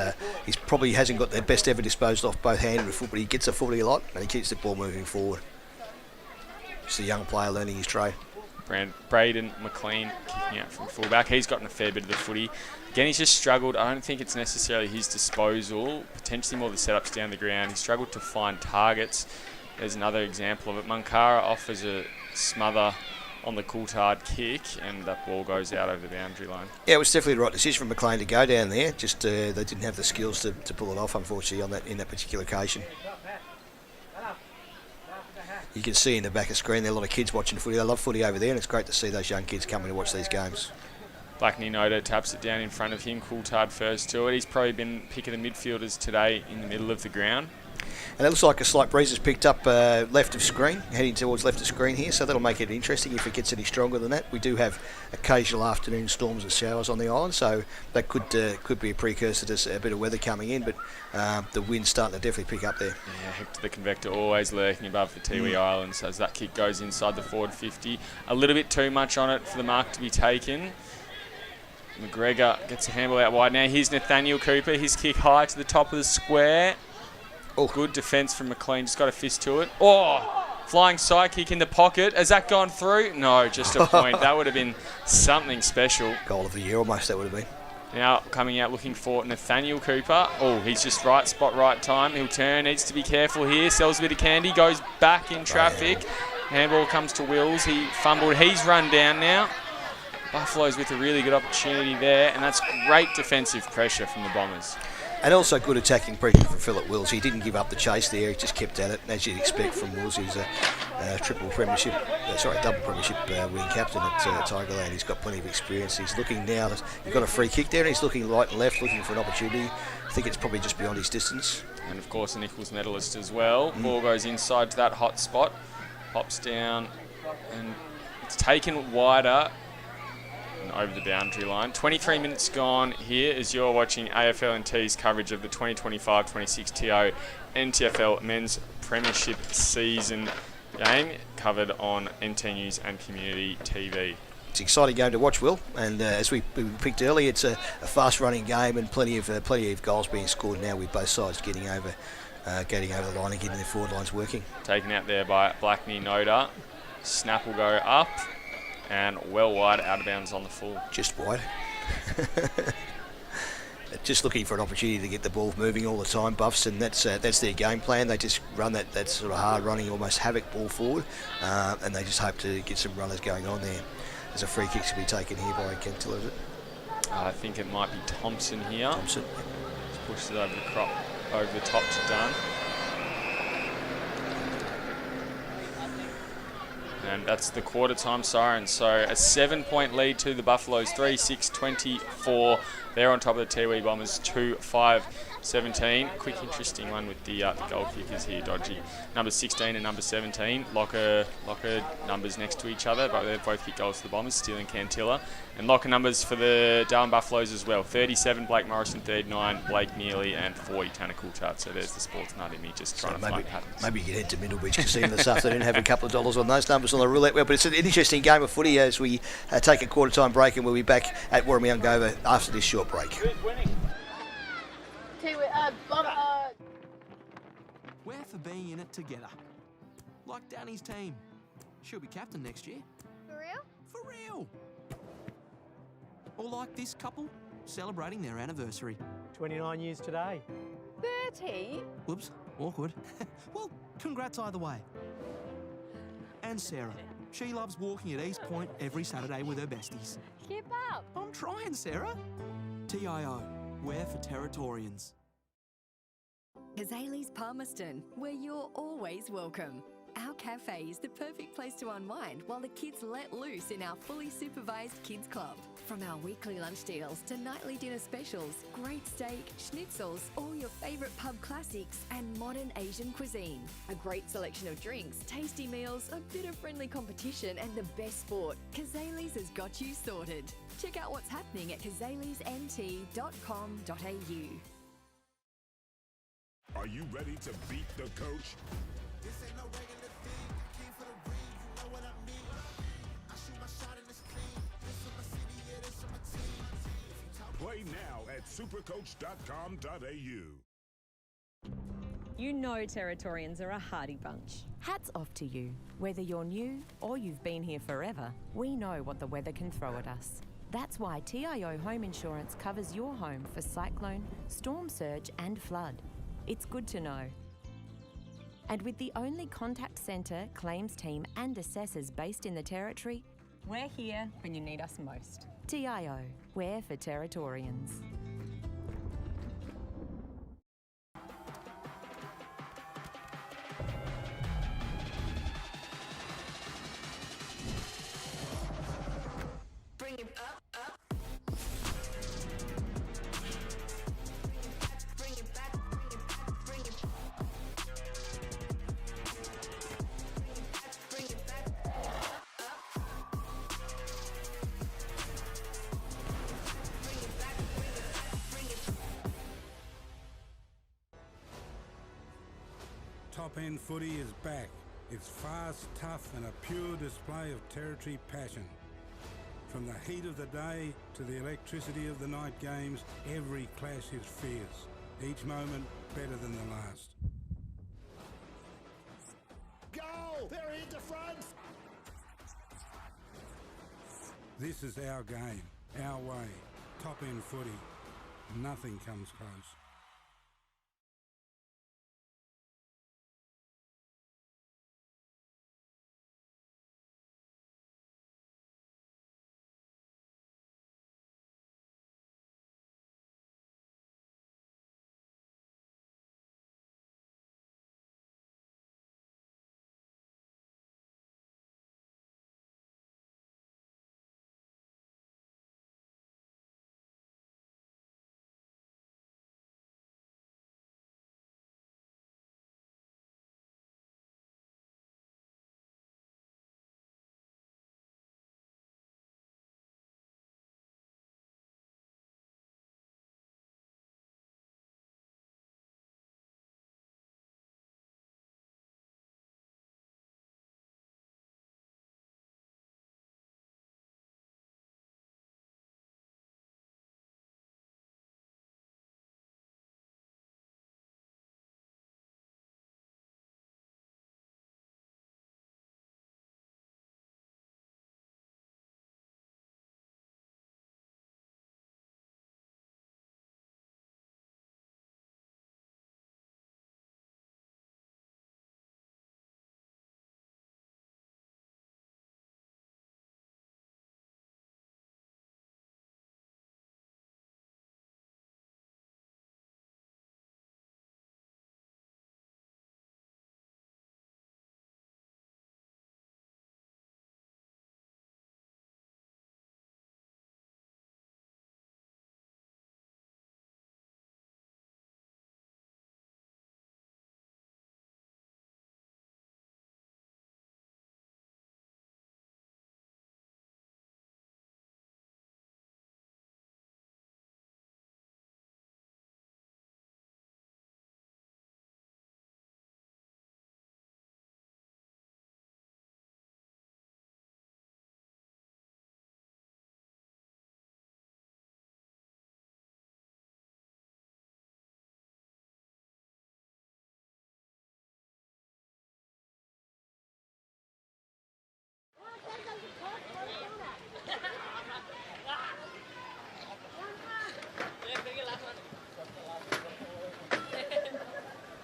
probably hasn't got the best ever disposed off both hand and foot, but he gets the footy a lot and he keeps the ball moving forward. Just a young player learning his trade. Braden McLean kicking out from fullback. He's gotten a fair bit of the footy. Again, he's just struggled. I don't think it's necessarily his disposal, potentially more the setups down the ground. He struggled to find targets. There's another example of it. Munkara offers a smother on the Coulthard kick, and that ball goes out over the boundary line. Yeah, it was definitely the right decision from McLean to go down there. Just they didn't have the skills to pull it off, unfortunately, in that particular occasion. You can see in the back of the screen there are a lot of kids watching footy. They love footy over there, and it's great to see those young kids coming to watch these games. Blackney Noda taps it down in front of him. Coulthard first to it. He's probably been pick of the midfielders today in the middle of the ground. And it looks like a slight breeze has picked up left of screen, heading towards left of screen here, so that'll make it interesting if it gets any stronger than that. We do have occasional afternoon storms and showers on the island, so that could be a precursor to a bit of weather coming in, but the wind's starting to definitely pick up there. Yeah, Hector the Convector always lurking above the Tiwi Islands as that kick goes inside the forward 50. A little bit too much on it for the mark to be taken. McGregor gets a handball out wide. Now here's Nathaniel Cooper. His kick high to the top of the square. Oh, good defence from McLean. Just got a fist to it. Oh, flying side kick in the pocket. Has that gone through? No, just a point. That would have been something special. Goal of the year almost, that would have been. Now coming out looking for Nathaniel Cooper. Oh, he's just right spot, right time. He'll turn. Needs to be careful here. Sells a bit of candy. Goes back in traffic. Handball comes to Wills. He fumbled. He's run down now. Buffalo's with a really good opportunity there, and that's great defensive pressure from the Bombers. And also good attacking pressure from Philip Wills. He didn't give up the chase there, he just kept at it, as you'd expect from Wills. He's a double premiership winning captain at Tigerland. He's got plenty of experience. He's looking now, he's got a free kick there, and he's looking right and left, looking for an opportunity. I think it's probably just beyond his distance. And of course a Nichols medalist as well. Ball goes inside to that hot spot, pops down, and it's taken wider and over the boundary line. 23 minutes gone here as you're watching AFL&T's coverage of the 2025-26 TIO NTFL Men's Premiership Season game, covered on NT News and Community TV. It's an exciting game to watch, Will, and as we picked earlier, it's a fast-running game and plenty of goals being scored now, with both sides getting over the line and getting their forward lines working. Taken out there by Blackney Noda. Snap will go up and well wide, out of bounds on the full. Just wide. Just looking for an opportunity to get the ball moving all the time, Buffs, and that's their game plan. They just run that sort of hard running, almost havoc ball forward, and they just hope to get some runners going on there. There's a free kick to be taken here by Kentilla, is it? I think it might be Thompson here. Thompson. Just pushes it over the top to Dunn. And that's the quarter time siren. So a 7-point lead to the Buffaloes, 3-6-24. They're on top of the Tiwi Bombers, 2-5-17. Quick, interesting one with the goal kickers here, Dodgy. Number 16 and number 17, locker numbers next to each other, but they both kick goals for the Bombers, Steele Cantilla. And locker numbers for the Darwin Buffaloes as well. 37, Blake Morrison, 39, Blake Neely, and 40, Tanner Coulthard. So there's the sports nut in me, just trying to find patterns. Maybe you can head to Middle Beach Casino this afternoon, have a couple of dollars on those numbers on the roulette wheel. But it's an interesting game of footy as we take a quarter-time break, and we'll be back at Wurrumiyanga after this short break. We're for being in it together. Like Danny's team. She'll be captain next year. For real? For real! Or like this couple, celebrating their anniversary. 29 years today. 30? Whoops, awkward. Well, congrats either way. And Sarah. She loves walking at East Point every Saturday with her besties. Keep up. I'm trying, Sarah. TIO, we're for Territorians. Kazali's Palmerston, where you're always welcome. Our cafe is the perfect place to unwind while the kids let loose in our fully supervised kids club. From our weekly lunch deals to nightly dinner specials, great steak, schnitzels, all your favourite pub classics and modern Asian cuisine. A great selection of drinks, tasty meals, a bit of friendly competition and the best sport. Kazali's has got you sorted. Check out what's happening at kazalisnt.com.au. Are you ready to beat the coach? This ain't no regular thing. Came for the ring, you know what I mean. I shoot my shot and it's clean. This is my city, yeah, this is my team. Play now at supercoach.com.au. You know Territorians are a hardy bunch. Hats off to you. Whether you're new or you've been here forever, we know what the weather can throw at us. That's why TIO Home Insurance covers your home for cyclone, storm surge and flood. It's good to know. And with the only contact centre, claims team and assessors based in the Territory, We're here when you need us most. TIO, we're for Territorians. Bring it up, up. Bring it back, bring it back, bring it back. Bring it back, up, up. Bring it back, bring it back, bring it back. Top End Footy is back. It's fast, tough and a pure display of Territory passion. From the heat of the day to the electricity of the night games, every clash is fierce. Each moment better than the last. Goal! They're into front! This is our game, our way. Top End Footy. Nothing comes close.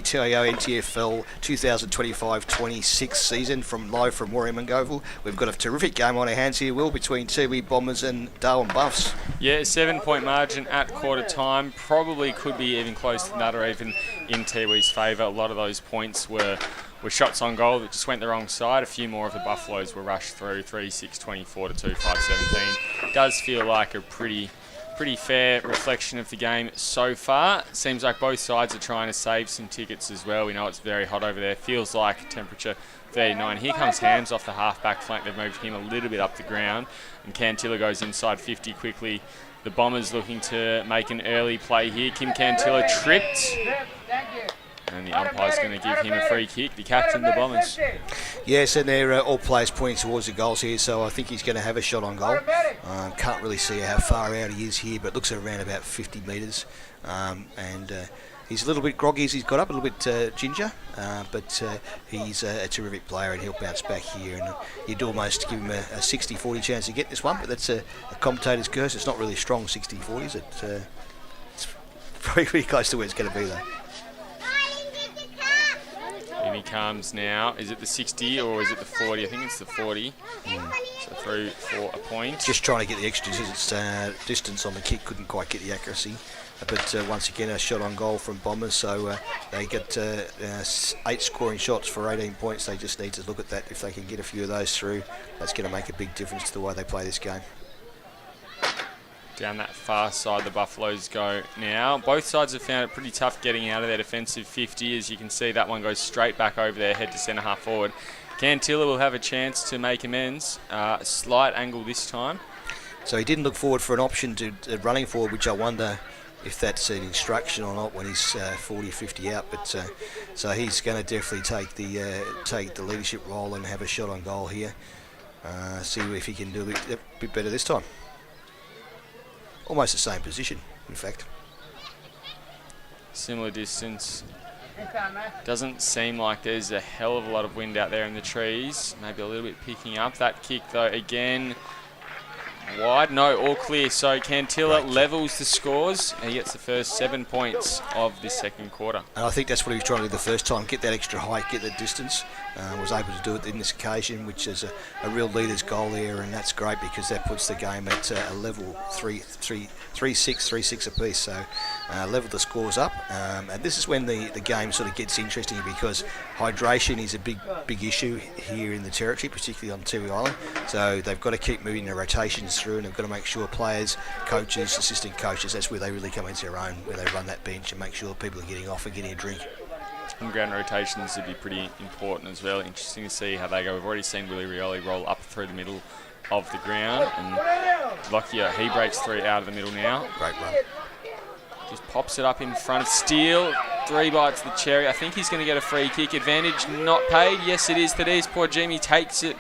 TIO NTFL 2025-26 season from live from Wurrumiyanga. We've got a terrific game on our hands here, Will, between Tiwi Bombers and Darwin Buffs. Yeah, 7-point margin at quarter time. Probably could be even close to that or even in Tiwi's favour. A lot of those points were shots on goal that just went the wrong side. A few more of the Buffaloes were rushed through, 3-6, 24 to 2-5, 17. Does feel like a pretty fair reflection of the game so far. Seems like both sides are trying to save some tickets as well. We know it's very hot over there. Feels like temperature 39. Here comes Hams off the half-back flank. They've moved him a little bit up the ground. And Cantilla goes inside 50 quickly. The Bombers looking to make an early play here. Kim Cantilla tripped. And the umpire's going to give him a free kick. The captain of the Bombers. Yes, and they're all players pointing towards the goals here, so I think he's going to have a shot on goal. Can't really see how far out he is here, but looks at around about 50 metres. He's a little bit groggy as he's got up, a little bit ginger, but he's a terrific player and he'll bounce back here. And you'd almost give him a 60-40 chance to get this one, but that's a commentator's curse. It's not really strong 60-40s. It's pretty close to where it's going to be, though. In he comes now. Is it the 60 or is it the 40? I think it's the 40. So through for a point. Just trying to get the extra distance on the kick, couldn't quite get the accuracy. But once again, a shot on goal from Bombers, so they get 8 scoring shots for 18 points. They just need to look at that. If they can get a few of those through, that's going to make a big difference to the way they play this game. Down that far side, the Buffaloes go now. Both sides have found it pretty tough getting out of their defensive 50. As you can see, that one goes straight back over their head to centre half forward. Cantilla will have a chance to make amends. Slight angle this time. So he didn't look forward for an option to running forward, which I wonder if that's an instruction or not when he's 40 or 50 out. But so he's going to definitely take the leadership role and have a shot on goal here. See if he can do a bit better this time. Almost the same position, in fact. Similar distance. Doesn't seem like there's a hell of a lot of wind out there in the trees. Maybe a little bit picking up. That kick, though, again, wide. No, all clear. So Cantilla levels the scores. And he gets the first 7 points of this second quarter. And I think that's what he was trying to do the first time, get that extra height, get that distance. Was able to do it in this occasion, which is a real leader's goal there, and that's great because that puts the game at a level 3-6 apiece. So level the scores up, and this is when the game sort of gets interesting because hydration is a big issue here in the territory, particularly on Tiwi Island. So they've got to keep moving their rotations through, and they've got to make sure players, coaches, assistant coaches, that's where they really come into their own, where they run that bench and make sure people are getting off and getting a drink. And ground rotations would be pretty important as well. Interesting to see how they go. We've already seen Willie Rioli roll up through the middle of the ground, and Lockyer, he breaks through out of the middle now. Great run. Just pops it up in front of Steele. 3 bites the cherry. I think he's going to get a free kick. Advantage not paid. Yes, it is. Thaddeus Poor Jimmy takes it,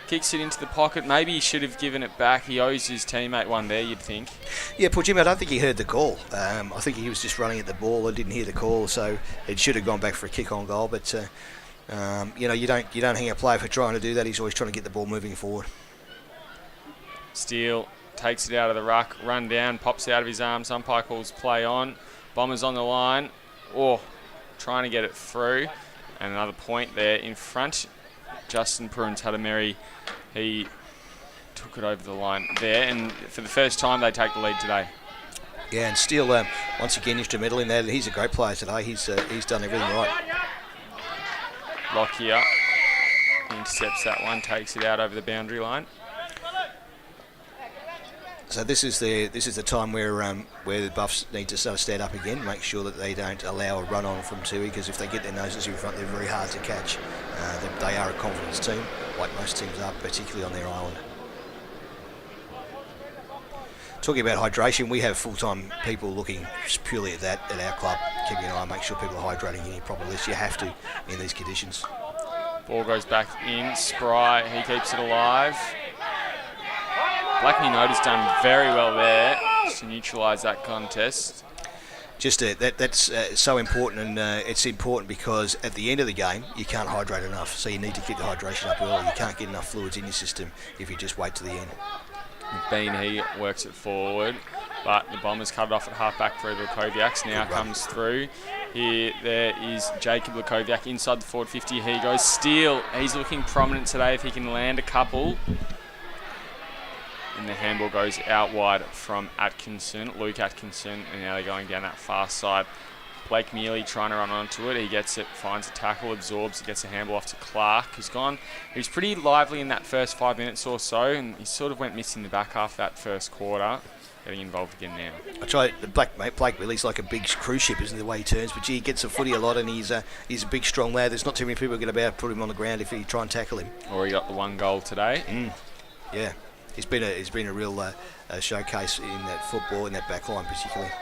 kicks it into the pocket. Maybe he should have given it back. He owes his teammate one there, you'd think. Yeah, poor Jimmy, I don't think he heard the call. I think he was just running at the ball and didn't hear the call, so it should have gone back for a kick on goal. But you know, you don't hang a player for trying to do that. He's always trying to get the ball moving forward. Steele takes it out of the ruck, run down, pops out of his arms. Umpire calls play on. Bombers on the line. Oh, trying to get it through. And another point there in front. Justin Purun-Tadameri, he took it over the line there, and for the first time they take the lead today. Yeah, and Steele once again instrumental in that. He's a great player today. He's done everything right. Lockyer intercepts that one, takes it out over the boundary line. So this is the time where the Buffs need to sort of stand up again, make sure that they don't allow a run on from Tiwi, because if they get their noses in front, they're very hard to catch. They are a confidence team, like most teams are, particularly on their island. Talking about hydration, we have full-time people looking purely at that at our club, keeping an eye on, make sure people are hydrating in your proper list. You have to in these conditions. Ball goes back in. Spry, he keeps it alive. Blackney Nota's done very well there to neutralise that contest. Just that's so important, and it's important because at the end of the game you can't hydrate enough, so you need to keep the hydration up early. You can't get enough fluids in your system if you just wait to the end. McBean, he works it forward, but the Bombers cut it off at half-back for the Lukoviaks. Now comes through. Here, there is Jacob Lukoviak inside the forward 50. Here he goes. Steele, he's looking prominent today if he can land a couple. And the handball goes out wide from Atkinson, Luke Atkinson, and now they're going down that far side. Blake Mealy trying to run onto it. He gets it, finds a tackle, absorbs, gets a handball off to Clark, who's gone. He was pretty lively in that first 5 minutes or so, and he sort of went missing the back half of that first quarter. Getting involved again now. I try Blake Mealy's like a big cruise ship, isn't it, the way he turns? But gee, he gets a footy a lot, and he's a big, strong lad. There's not too many people going to be able to put him on the ground if you try and tackle him. Or he got the 1 goal today. Yeah. He's been a real showcase in that football, in that back line particularly.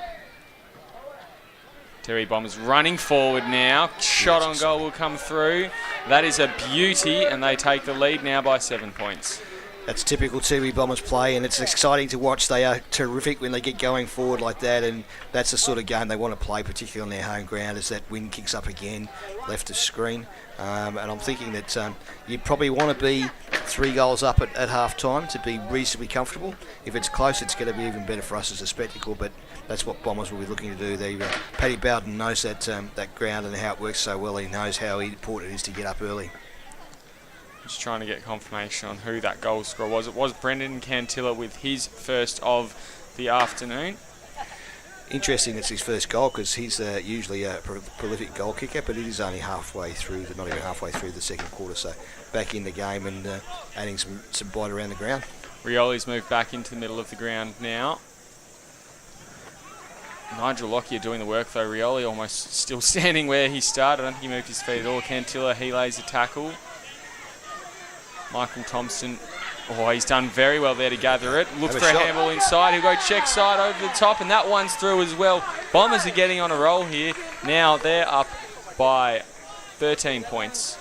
Terry Bombers running forward now. Shot on goal will come through. That is a beauty, and they take the lead now by 7 points. That's typical Tiwi Bombers play, and it's exciting to watch. They are terrific when they get going forward like that, and that's the sort of game they want to play, particularly on their home ground, as that wind kicks up again, left of screen. And I'm thinking that you probably want to be 3 goals up at half time to be reasonably comfortable. If it's close, it's going to be even better for us as a spectacle, but that's what Bombers will be looking to do. Paddy Bowden knows that ground and how it works so well. He knows how important it is to get up early. Just trying to get confirmation on who that goal scorer was. It was Brendan Cantilla with his first of the afternoon. Interesting, it's his first goal because he's usually a prolific goal kicker, but it is only halfway through, not even halfway through the second quarter, so back in the game and adding some bite around the ground. Rioli's moved back into the middle of the ground now. Nigel Lockyer doing the work though. Rioli almost still standing where he started. I don't think he moved his feet at all. Cantilla, he lays a tackle. Michael Thompson, he's done very well there to gather it. Looks for a handball inside. He'll go check side over the top, and that one's through as well. Bombers are getting on a roll here. Now they're up by 13 points.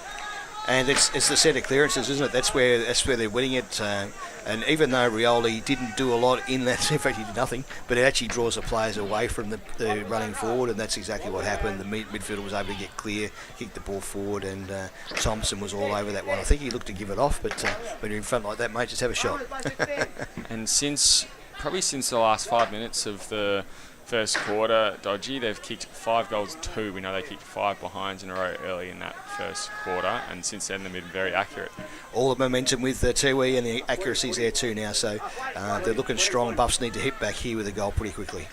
And it's the set of clearances, isn't it? That's where they're winning it. And even though Rioli didn't do a lot in that, in fact he did nothing, but it actually draws the players away from the running forward, and that's exactly what happened. The midfielder was able to get clear, kick the ball forward, and Thompson was all over that one. I think he looked to give it off, but when you're in front like that, mate, just have a shot. And probably since the last 5 minutes of the first quarter, Dodgy, they've kicked 5 goals, 2. We know they kicked 5 behinds in a row early in that first quarter, and since then they've been very accurate. All the momentum with Tiwi, and the accuracy's there too now, so they're looking strong. Buffs need to hit back here with a goal pretty quickly.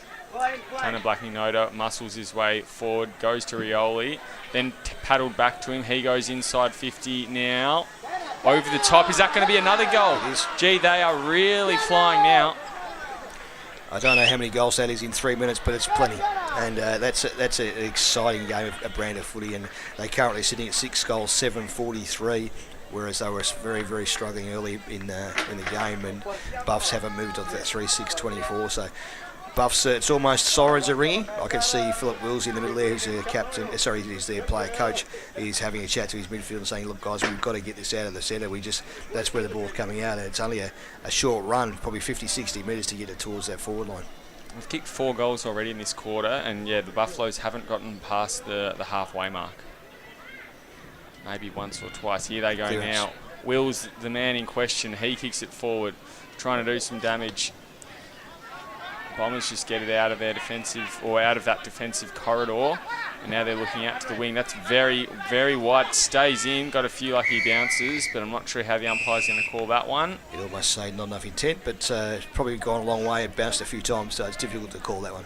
Tanner Blackney-Noda muscles his way forward, goes to Rioli, then paddled back to him. He goes inside 50 now. Over the top, is that going to be another goal? It is. Gee, they are really flying now. I don't know how many goals that is in 3 minutes, but it's plenty. And that's an exciting game of brand of footy, and they're currently sitting at 6 goals, 7:43, whereas they were very, very struggling early in the game, and Buffs haven't moved on to that 3-6-24. So Buffs, it's almost sirens are ringing. I can see Philip Wills in the middle there, who's their captain. He's their player coach. He's having a chat to his midfield and saying, "Look, guys, we've got to get this out of the centre. That's where the ball's coming out, and it's only a short run, probably 50-60 metres to get it towards that forward line." We've kicked 4 goals already in this quarter, and the Buffaloes haven't gotten past the halfway mark. Maybe once or twice. Here they go now. Wills, the man in question, he kicks it forward, trying to do some damage. Bombers just get it out of their out of that defensive corridor, and now they're looking out to the wing. That's very, very wide. Stays in. Got a few lucky bounces, but I'm not sure how the umpire's going to call that one. You'd almost say not enough intent, but it's probably gone a long way. It bounced a few times, so it's difficult to call that one.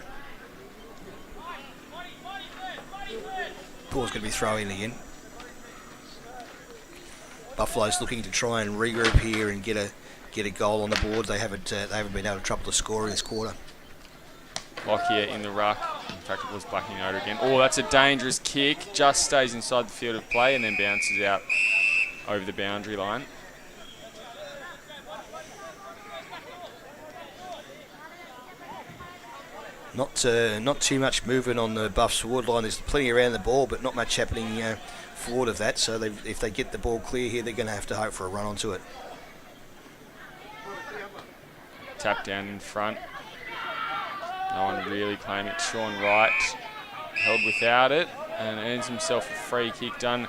Ball's going to be throw-in again. Buffalo's looking to try and regroup here and get a goal on the board. They haven't been able to trouble the score in this quarter. Lockyer in the ruck. In fact, it was Blackney-Noda again. That's a dangerous kick. Just stays inside the field of play and then bounces out over the boundary line. Not too much movement on the Buffs forward line. There's plenty around the ball, but not much happening forward of that. So if they get the ball clear here, they're going to have to hope for a run onto it. Tap down in front. No one really claiming it. Sean Wright held without it and earns himself a free kick done.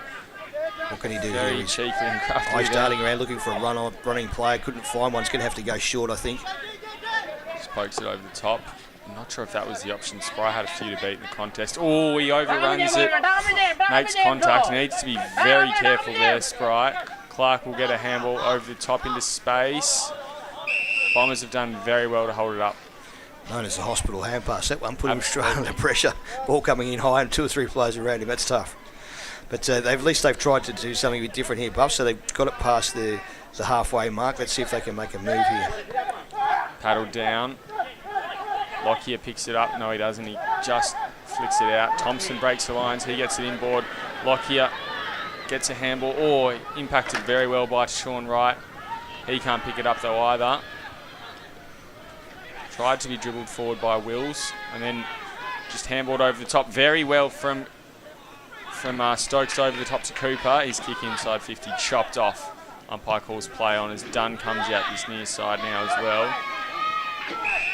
What can he do Very here? cheeky and crafty. He's darting around looking for a running player. Couldn't find one. He's going to have to go short, I think. Just pokes it over the top. I'm not sure if that was the option. Spry had a few to beat in the contest. He overruns it. Makes contact. Needs to be very careful there, Spry. Clark will get a handball over the top into space. Bombers have done very well to hold it up. Known as the hospital hand pass. That one put him straight under pressure. Ball coming in high and 2 or 3 players around him. That's tough. But at least they've tried to do something a bit different here, Buff. So they've got it past the halfway mark. Let's see if they can make a move here. Paddled down. Lockyer picks it up. No, he doesn't. He just flicks it out. Thompson breaks the lines. He gets it inboard. Lockyer gets a handball. Impacted very well by Sean Wright. He can't pick it up though either. Tried to be dribbled forward by Wills and then just handballed over the top very well from Stokes over the top to Cooper. His kick inside 50 chopped off Umpire calls play on as Dunn comes out this near side now as well.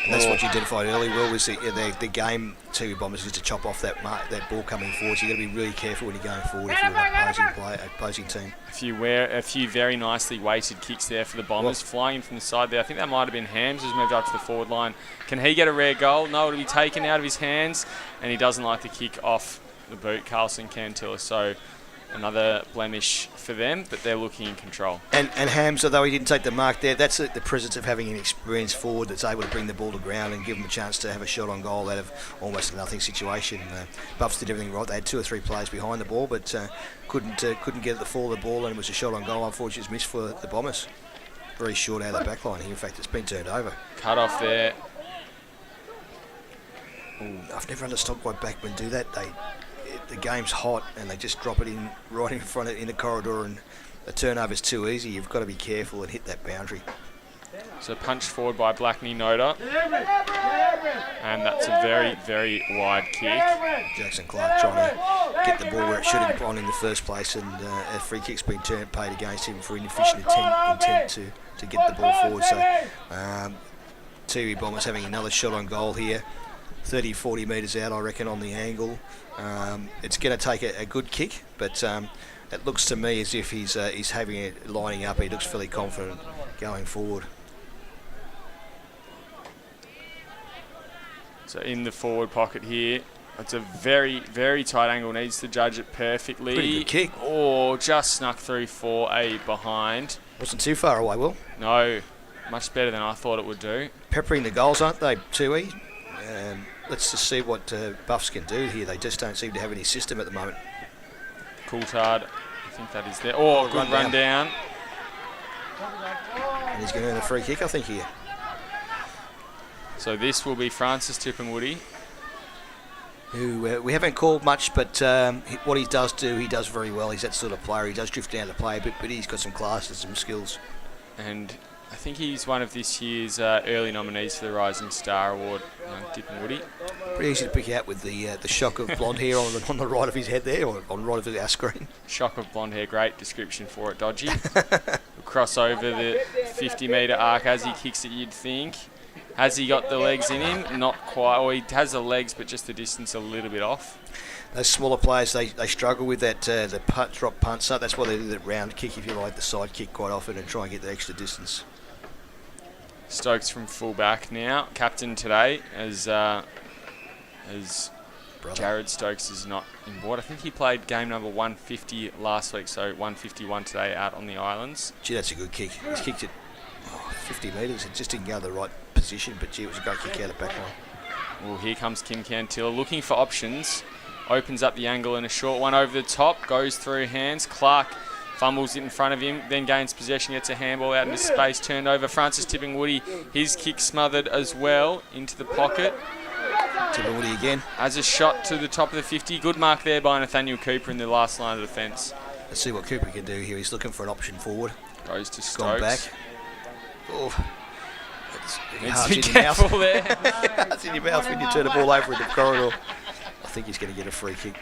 And that's what you identified earlier, Will, was the game Tiwi Bombers is to chop off that ball coming forward. So you've got to be really careful when you're going forward if you're an opposing team. A few very nicely weighted kicks there for the Bombers, flying in from the side there. I think that might have been Hams who's moved up to the forward line. Can he get a rare goal? No, it'll be taken out of his hands, and he doesn't like to kick off the boot. Carlson Cantilla, so another blemish for them, but they're looking in control. And Hams, although he didn't take the mark there, that's the presence of having an experienced forward that's able to bring the ball to ground and give them a chance to have a shot on goal out of almost a nothing situation. Buffs did everything right. They had 2 or 3 players behind the ball, but couldn't get at the fall of the ball, and it was a shot on goal. Unfortunately, it's missed for the Bombers. Very short out of the back line here. In fact, it's been turned over. Cut off there. Ooh, I've never understood why backmen do that. The game's hot and they just drop it in right in front in the corridor, and the turnover's too easy. You've got to be careful and hit that boundary. So punched forward by Blackney Noda, and that's a very, very wide kick. Jackson Clark trying to get the ball where it should have gone in the first place, and a free kick's been paid against him for inefficient intent to get the ball forward. So Tiwi Bombers having another shot on goal here. 30-40 metres out, I reckon, on the angle. It's going to take a good kick, but it looks to me as if he's having it lining up. He looks fairly confident going forward. So in the forward pocket here, it's a very, very tight angle. Needs to judge it perfectly. Pretty good kick. Or just snuck through for a behind. Wasn't too far away, Will. No, much better than I thought it would do. Peppering the goals, aren't they, Tiwi? Let's just see what Buffs can do here. They just don't seem to have any system at the moment. Coulthard, I think that is there. Oh, good run down. And he's going to earn a free kick, I think, here. So this will be Francis Tipungwuti, who we haven't called much, but what he does do, he does very well. He's that sort of player. He does drift down to play a bit, but he's got some class and some skills. And I think he's one of this year's early nominees for the Rising Star Award, Tipungwuti. Pretty easy to pick out with the shock of blonde hair on the right of his head there, or on the right of our screen. Shock of blonde hair, great description for it, Dodgy. Cross over the 50-metre arc as he kicks it, you'd think. Has he got the legs in him? Not quite. Or he has the legs, but just the distance a little bit off. Those smaller players, they struggle with that the drop punt. So that's why they do that round kick, if you like, the side kick quite often, and try and get the extra distance. Stokes from full-back now, captain today, as Jared Stokes is not in board. I think he played game number 150 last week, so 151 today out on the islands. Gee, that's a good kick. He's kicked it 50 metres. It just didn't go to the right position, but gee, it was a great kick out of the back line. Well, here comes Kim Cantilla looking for options. Opens up the angle and a short one over the top. Goes through hands. Clark fumbles it in front of him, then gains possession, gets a handball out into space, turned over. Francis Tipungwuti, his kick smothered as well into the pocket. Tipungwuti again. As a shot to the top of the 50. Good mark there by Nathaniel Cooper in the last line of defence. Let's see what Cooper can do here. He's looking for an option forward. Goes to Stokes. Gone back. Oh. Needs to be careful there. It's in your mouth when you turn the ball over in the corridor. I think he's going to get a free kick.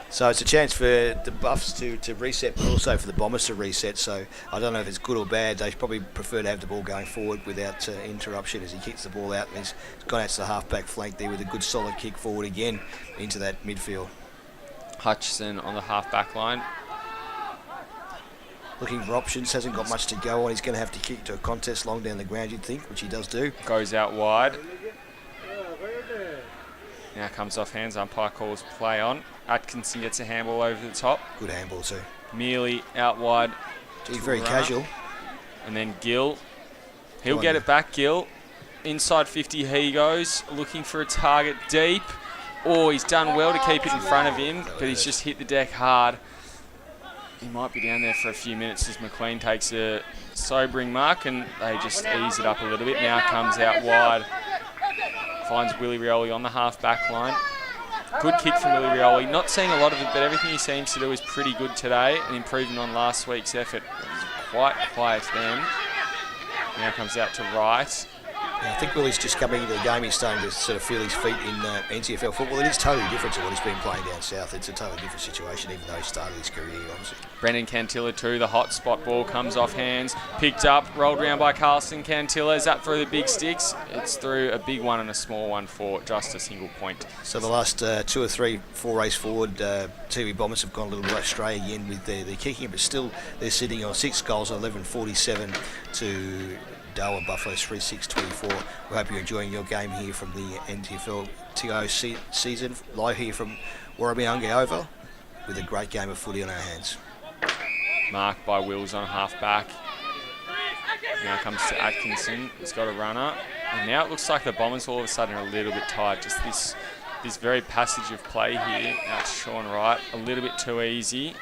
So it's a chance for the Buffs to reset, but also for the Bombers to reset. So I don't know if it's good or bad. They probably prefer to have the ball going forward without interruption as he kicks the ball out. And he's gone out to the half-back flank there with a good solid kick forward again into that midfield. Hutchison on the half-back line. Looking for options, hasn't got much to go on. He's going to have to kick to a contest long down the ground, you'd think, which he does do. Goes out wide. Now comes off hands, umpire calls play on. Atkinson gets a handball over the top. Good handball too. Merely out wide. He's very casual. And then Gill. He'll get it back, Gill. Inside 50 he goes, looking for a target deep. Oh, he's done well to keep it in front of him, but he's just hit the deck hard. He might be down there for a few minutes as McLean takes a sobering mark, and they just ease it up a little bit. Now comes out wide. Finds Willie Rioli on the half-back line. Good kick from Willie Rioli. Not seeing a lot of it, but everything he seems to do is pretty good today. An improvement on last week's effort. It was quite quiet then. Now comes out to right. I think Willie's just coming into the game. He's starting to sort of feel his feet in NTFL football. It is totally different to what he's been playing down south. It's a totally different situation, even though he started his career here, obviously. Brendan Cantilla too, the hot spot ball comes off hands, picked up, rolled around by Carlson Cantilla. Is that through the big sticks? It's through a big one and a small one for just a single point. So the last 2 or 3 forays forward, Tiwi Bombers have gone a little bit astray again with their kicking, but still they're sitting on 6 goals, 11-47 to Darwin Buffaloes 3-6-24. We hope you're enjoying your game here from the NTFL TIO season, live here from Wurrumiyanga Oval, with a great game of footy on our hands. Marked by Wills on half back. Now comes to Atkinson. He's got a runner. And now it looks like the Bombers all of a sudden are a little bit tired. Just this very passage of play here. That's Sean Wright. A little bit too easy.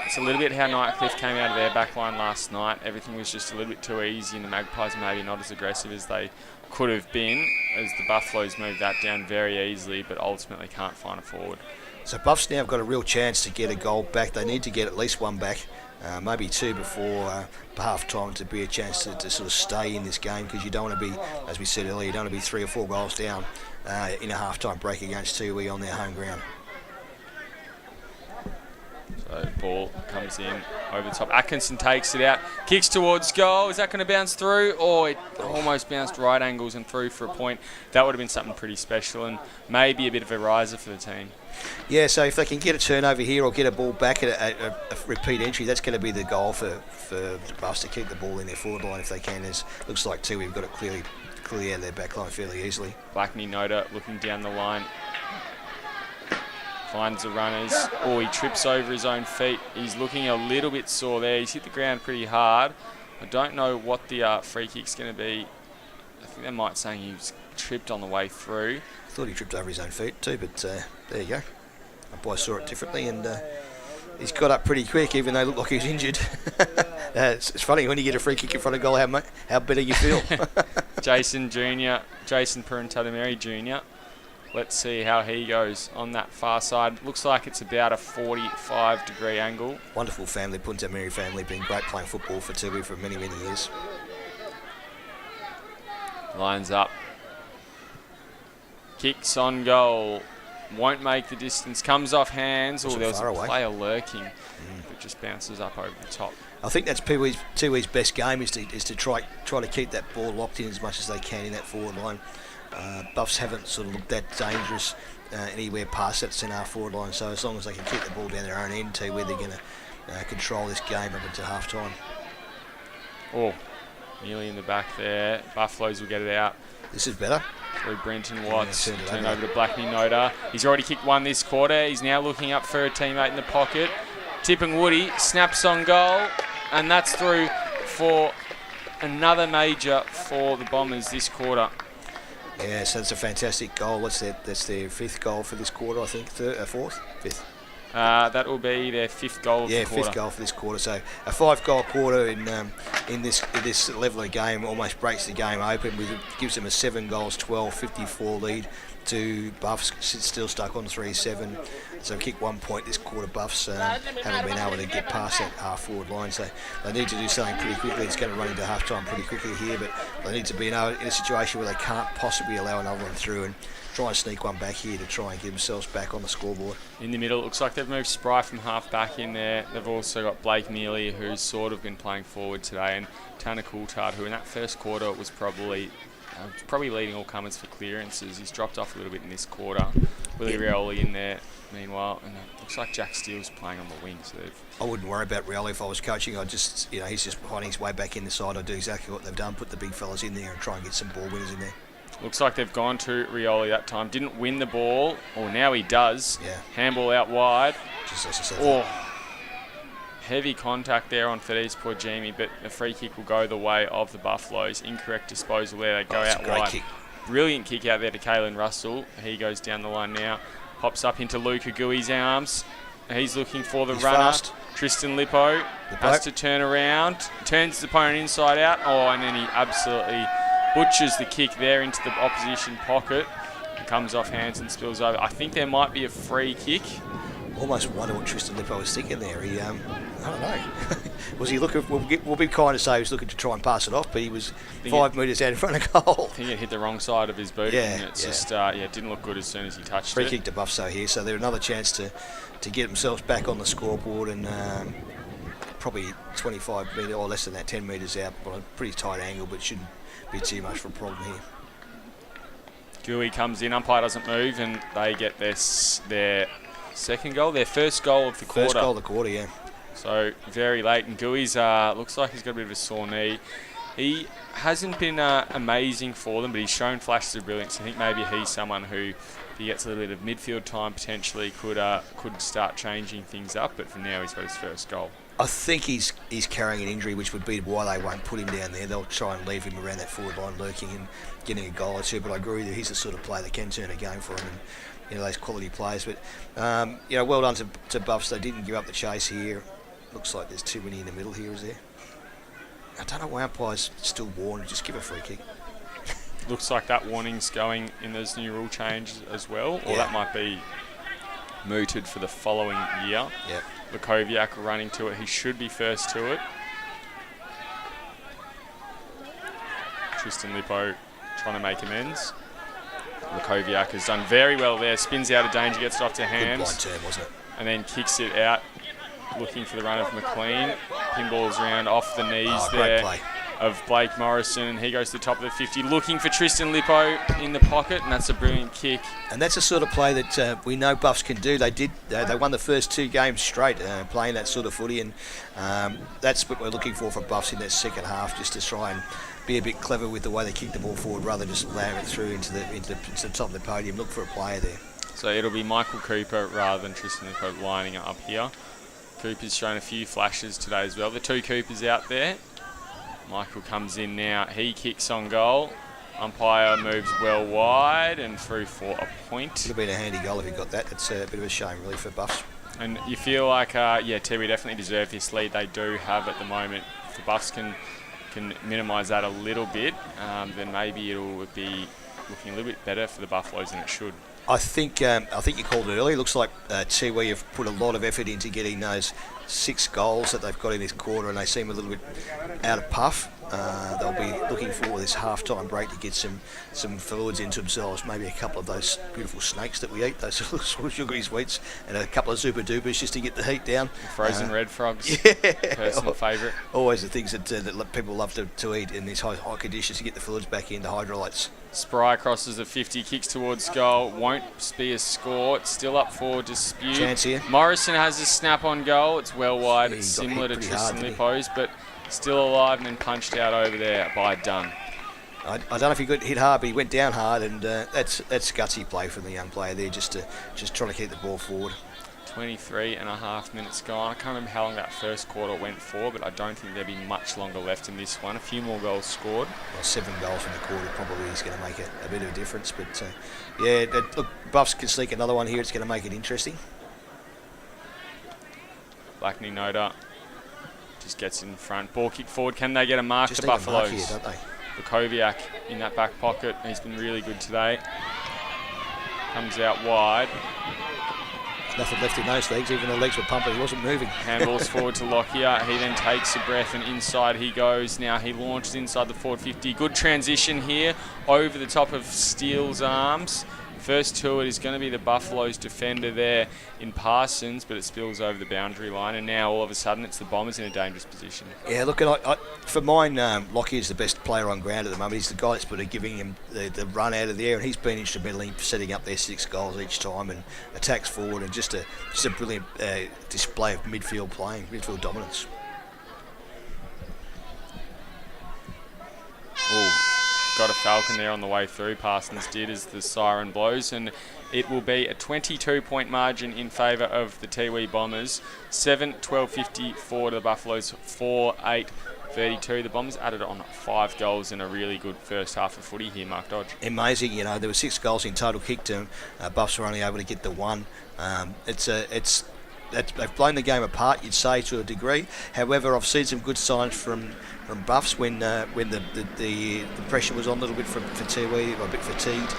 It's a little bit how Nightcliff came out of their back line last night. Everything was just a little bit too easy and the Magpies maybe not as aggressive as they could have been, as the Buffaloes moved that down very easily but ultimately can't find a forward. So Buffs now have got a real chance to get a goal back. They need to get at least 1 back, maybe 2 before half time to be a chance to sort of stay in this game, because you don't want to be, as we said earlier, you don't want to be 3 or 4 goals down in a half time break against Tiwi on their home ground. So ball comes in over the top. Atkinson takes it out, kicks towards goal. Is that going to bounce through? Oh, it almost bounced right angles and through for a point. That would have been something pretty special and maybe a bit of a riser for the team. Yeah, so if they can get a turnover here or get a ball back at a repeat entry, that's going to be the goal for the Buffs, to keep the ball in their forward line if they can. It looks like Tiwi have got it clearly out of their back line fairly easily. Blackney Noda looking down the line. Finds the runners. Oh, he trips over his own feet. He's looking a little bit sore there. He's hit the ground pretty hard. I don't know what the free kick's going to be. I think they might say he was tripped on the way through. I thought he tripped over his own feet too, but there you go. Umpire saw it differently, and he's got up pretty quick, even though it looked like he was injured. It's funny when you get a free kick in front of goal, how better you feel. Jason Parentadameri Jr. Let's see how he goes on that far side. Looks like it's about a 45-degree angle. Wonderful family, Puntameri family, been great playing football for Tiwi for many, many years. Lines up. Kicks on goal. Won't make the distance. Comes off hands. Oh, there was a player lurking. But just bounces up over the top. I think that's Tiwi's best game is to try to keep that ball locked in as much as they can in that forward line. Buffs haven't sort of looked that dangerous anywhere past that centre forward line, so as long as they can keep the ball down their own end to where they're going to control this game up until half time. Oh, nearly in the back there. Buffaloes will get it out. This is better. Through Brenton Watts, turn over to Blackney Noda. He's already kicked 1 this quarter. He's now looking up for a teammate in the pocket. Tipping Woody, snaps on goal, and that's through for another major for the Bombers this quarter. Yeah, so that's a fantastic goal. That's their 5th goal for this quarter, I think. 4th? 5th? That will be their 5th goal of the quarter. Yeah, 5th goal for this quarter. So a 5-goal quarter in this level of game almost breaks the game open. Gives them a 7 goals, 12-54 lead to Buffs, still stuck on 3-7. So kick 1 point this quarter. Buffs haven't been able to get past that half-forward line. So they need to do something pretty quickly. It's going to run into half-time pretty quickly here, but they need to be in a situation where they can't possibly allow another one through and try and sneak one back here to try and get themselves back on the scoreboard. In the middle, it looks like they've moved Spry from half back in there. They've also got Blake Neely, who's sort of been playing forward today, and Tanner Coulthard, who in that first quarter was probably leading all comers for clearances. He's dropped off a little bit in this quarter. Willie Rioli in there, meanwhile, and it looks like Jack Steele's playing on the wing. So I wouldn't worry about Rioli if I was coaching. He's just finding his way back in the side. I'd do exactly what they've done, put the big fellas in there and try and get some ball winners in there. Looks like they've gone to Rioli that time. Didn't win the ball. Or now he does. Yeah. Handball out wide. Just as I said. Oh, heavy contact there on Fidesz Porjimi, but the free kick will go the way of the Buffaloes. Incorrect disposal there. They go out wide. Kick. Brilliant kick out there to Kalen Russell. He goes down the line now. Pops up into Luca Gui's arms. He's looking for the runner. Fast. Tristan Lippo has to turn around. Turns the opponent inside out. Oh, and then he absolutely butchers the kick there into the opposition pocket. It comes off hands and spills over. I think there might be a free kick. almost wonder what Tristan Lippo was thinking there. He, I don't know. Was he looking? We'll be kind to say he was looking to try and pass it off, but he was 5 metres out in front of goal. I think it hit the wrong side of his boot, Yeah, and it's yeah. just it didn't look good as soon as he touched Free it. kick to Buffso here, so they're another chance to get themselves back on the scoreboard and probably 25 metres or less than that, 10 metres out on a pretty tight angle, but shouldn't be too much of a problem here. Gooey comes in, umpire doesn't move, and they get their second goal, their first goal of the quarter. First goal of the quarter, yeah. So very late, and Gooey's looks like he's got a bit of a sore knee. He hasn't been amazing for them, but he's shown flashes of brilliance. I think maybe he's someone who, if he gets a little bit of midfield time, potentially could start changing things up. But for now, he's got his first goal. I think he's carrying an injury, which would be why they won't put him down there. They'll try and leave him around that forward line, lurking and getting a goal or two. But I agree that he's the sort of player that can turn a game for him, and those quality players. But well done to Buffs. They didn't give up the chase here. Looks like there's too many in the middle here, is there? I don't know why umpire's still warned. Just give a free kick. Looks like that warning's going in those new rule changes as well, or Yeah. that might be mooted for the following year. Yeah. Lukoviak running to it. He should be first to it. Tristan Lippo trying to make amends. Lukoviak has done very well there. Spins out of danger, gets it off to Good hands. blind turn, wasn't it? And then kicks it out, looking for the run of McLean. Pinballs around off the knees Great there play. of Blake Morrison, and he goes to the top of the 50, looking for Tristan Lippo in the pocket, and that's a brilliant kick. And that's the sort of play that we know Buffs can do. They won the first 2 games straight playing that sort of footy, and that's what we're looking for Buffs in that second half, just to try and be a bit clever with the way they kick the ball forward rather than just laying it through into the top of the podium. Look for a player there. So it'll be Michael Cooper rather than Tristan Lippo lining up here. Cooper's shown a few flashes today as well. The 2 Coopers out there. Michael comes in now. He kicks on goal. Umpire moves well wide and through for a point. Would have been a handy goal if he got that. It's a bit of a shame really for Buffs. And you feel like, Tiwi definitely deserve this lead they do have at the moment. If the Buffs can minimise that a little bit, then maybe it'll be looking a little bit better for the Buffaloes than it should. I think you called it early. It looks like Tiwi have put a lot of effort into getting those 6 goals that they've got in this quarter, and they seem a little bit out of puff. They'll be looking for this half-time break to get some fluids into themselves, maybe a couple of those beautiful snakes that we eat, those little sugary sweets, and a couple of super dupers just to get the heat down. Frozen red frogs, yeah. personal favourite. Always the things that people love to eat in these high conditions to get the fluids back in, the hydrolytes. Spry crosses the 50, kicks towards goal, won't be a score. It's still up for dispute. Chance here. Morrison has a snap on goal. It's well wide. Yeah, It's he got similar to hit pretty Tristan hard, didn't he? Lippo's, but still alive and then punched out over there by Dunn. I don't know if he got hit hard, but he went down hard, and that's gutsy play from the young player there, just trying to keep the ball forward. 23.5 minutes gone. I can't remember how long that first quarter went for, but I don't think there'll be much longer left in this one. A few more goals scored. Well, 7 goals from the quarter probably is going to make a bit of a difference, but look, Buffs can sneak another one here. It's going to make it interesting. Blackney Noda just gets in front. Ball kick forward. Can they get a mark? Just The need a mark Buffaloes. here, don't they? Lukoviak in that back pocket. He's been really good today. Comes out wide. Nothing left in those legs. Even the legs were pumping. He wasn't moving. Handballs forward to Lockyer. He then takes a breath and inside he goes. Now he launches inside the forward 50. Good transition here over the top of Steele's arms. First to it is going to be the Buffaloes defender there in Parsons, but it spills over the boundary line, and now all of a sudden it's the Bombers in a dangerous position. Yeah, look, and for mine, Lockyer's the best player on ground at the moment. He's the guy that's sort of giving him the run out of the air, and he's been instrumental in setting up their 6 goals each time and attacks forward, and just a brilliant display of midfield playing, midfield dominance. Oh, got a Falcon there on the way through. Parsons did as the siren blows, and it will be a 22-point margin in favour of the Tiwi Bombers. 7-12-54 to the Buffaloes, 4-8-32. The Bombers added on 5 goals in a really good first half of footy here, Mark Dodge. Amazing, there were 6 goals in total kicked. Buffs were only able to get the 1. It's they've blown the game apart, you'd say, to a degree. However, I've seen some good signs from Buffs when the pressure was on a little bit for Tiwi, a bit fatigued.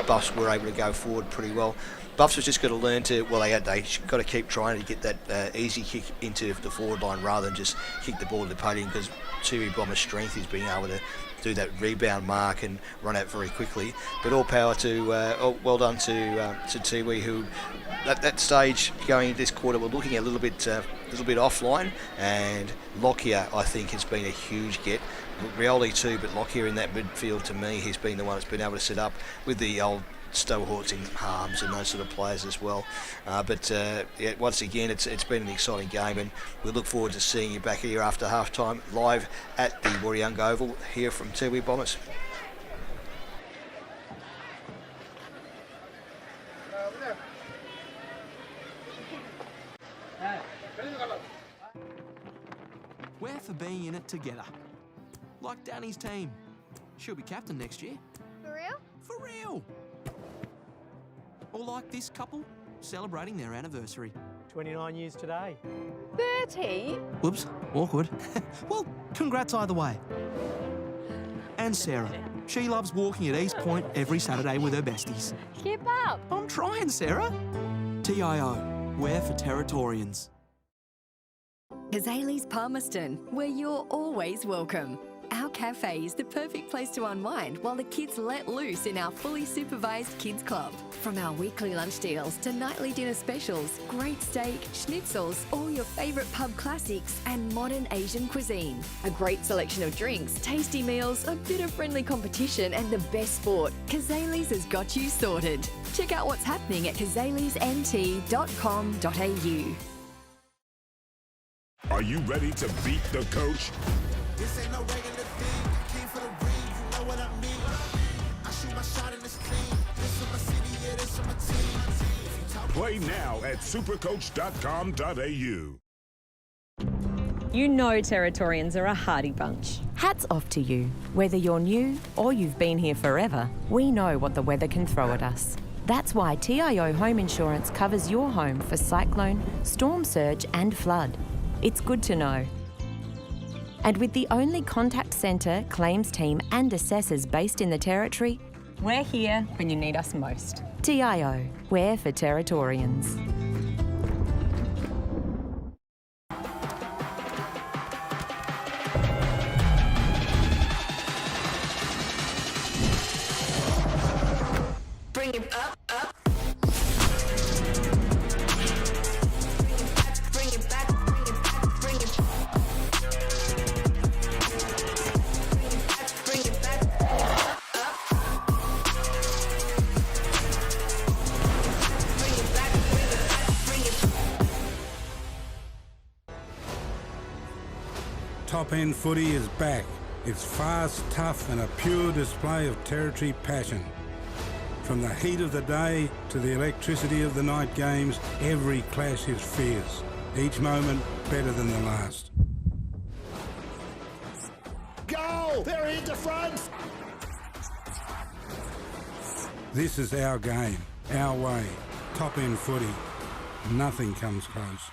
Buffs were able to go forward pretty well. Buffs was just got to learn to, they got to keep trying to get that easy kick into the forward line rather than just kick the ball to the podium, because Tiwi Bombers' strength is being able to do that rebound mark and run out very quickly. But all power to, well done to Tiwi, who at that stage going into this quarter were looking a little bit offline, and Lockyer I think has been a huge get. Rioli too, but Lockyer in that midfield to me, he's been the one that's been able to set up with the old Stohorts in Harms and those sort of players as well. Once again, it's been an exciting game, and we look forward to seeing you back here after half-time live at the Wurrumiyanga Oval here from Tiwi Bombers. We're for being in it together. Like Danny's team. She'll be captain next year. For real? For real! Or like this couple, celebrating their anniversary. 29 years today. 30? Whoops, awkward. Well, congrats either way. And Sarah. She loves walking at East Point every Saturday with her besties. Keep up. I'm trying, Sarah. TIO, we're for Territorians. Kazali's Palmerston, where you're always welcome. Our cafe is the perfect place to unwind while the kids let loose in our fully supervised kids club. From our weekly lunch deals to nightly dinner specials, great steak, schnitzels, all your favourite pub classics and modern Asian cuisine. A great selection of drinks, tasty meals, a bit of friendly competition and the best sport. Kazali's has got you sorted. Check out what's happening at kazalisnt.com.au. Are you ready to beat the coach? This ain't no regular thing. Came for the ring, you know what I mean. I shoot my shot and it's clean. This is my city, yeah, this is my team. Play now at supercoach.com.au. You know Territorians are a hardy bunch. Hats off to you. Whether you're new or you've been here forever, we know what the weather can throw at us. That's why TIO Home Insurance covers your home for cyclone, storm surge and flood. It's good to know. And with the only contact centre, claims team and assessors based in the Territory, We're here when you need us most. TIO, we're for Territorians. Bring it up, up. Bring it back, bring it back, bring it back. Bring it back, up. Bring it back, bring it back. Top End Footy is back. It's fast, tough and a pure display of Territory passion. From the heat of the day to the electricity of the night games, every clash is fierce. Each moment better than the last. Goal! They're into front! This is our game, our way. Top End Footy. Nothing comes close.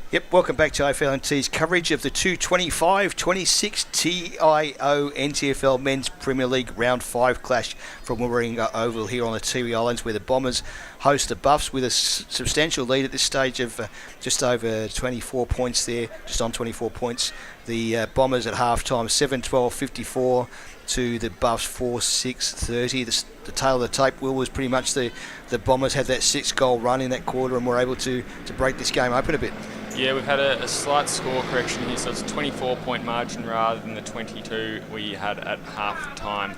Yep, welcome back to AFL&T's coverage of the 225-26 TIO NTFL Men's Premier League Round 5 clash from Wurrumiyanga Oval here on the Tiwi Islands, where the Bombers host the Buffs with a substantial lead at this stage of just over 24 points there, just on 24 points. The Bombers at half-time 7-12-54 to the Buffs 4-6-30. The tail of the tape, Will, was pretty much the Bombers had that 6-goal run in that quarter and were able to break this game open a bit. Yeah, we've had a slight score correction here, so it's a 24-point margin rather than the 22 we had at half-time.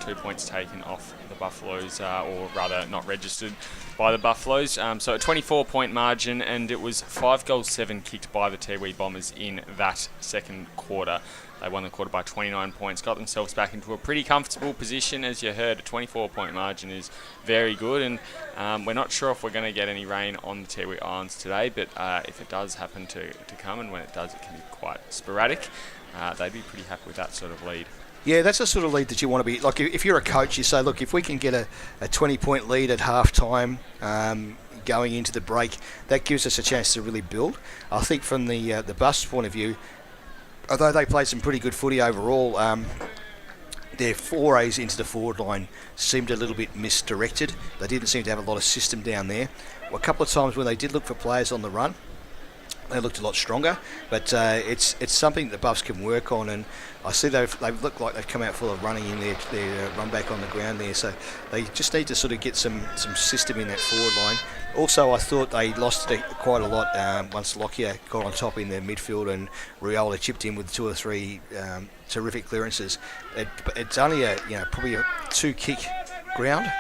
2 points taken off the Buffaloes, or rather not registered by the Buffaloes. So a 24-point margin, and it was 5 goals, 7 kicked by the Tiwi Bombers in that second quarter. They won the quarter by 29 points, got themselves back into a pretty comfortable position. As you heard, a 24-point margin is very good, and we're not sure if we're going to get any rain on the Tiwi Islands today, but if it does happen to come, and when it does, it can be quite sporadic, they'd be pretty happy with that sort of lead. Yeah, that's the sort of lead that you want to be. Like, if you're a coach, you say, look, if we can get a 20-point lead at half-time going into the break, that gives us a chance to really build. I think from the Buffs' point of view, although they played some pretty good footy overall, their forays into the forward line seemed a little bit misdirected. They didn't seem to have a lot of system down there. Well, a couple of times when they did look for players on the run, they looked a lot stronger, but it's something the Buffs can work on, and I see they've looked like they've come out full of running in their run back on the ground there, so they just need to sort of get some system in that forward line. Also, I thought they lost it quite a lot once Lockyer got on top in their midfield and Riola chipped in with 2 or 3 terrific clearances. It's only probably a 2-kick ground.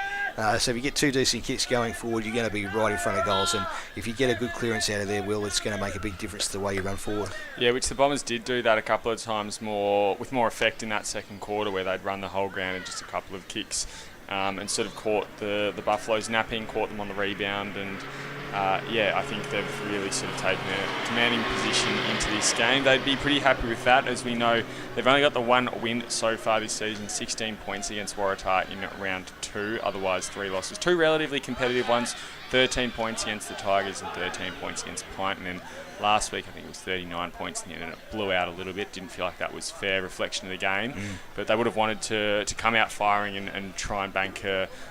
So if you get 2 decent kicks going forward, you're going to be right in front of goals, and if you get a good clearance out of there, Will, it's going to make a big difference to the way you run forward. Yeah, which the Bombers did do that a couple of times with more effect in that second quarter, where they'd run the whole ground in just a couple of kicks, and sort of caught the Buffaloes napping, caught them on the rebound, and I think they've really sort of taken a commanding position into this game. They'd be pretty happy with that, as we know they've only got the 1 win so far this season, 16 points against Waratah in round 2, otherwise 3 losses. 2 relatively competitive ones, 13 points against the Tigers and 13 points against Pint, and then last week I think it was 39 points in the end, and it blew out a little bit. Didn't feel like that was fair reflection of the game, but they would have wanted to come out firing and try and bank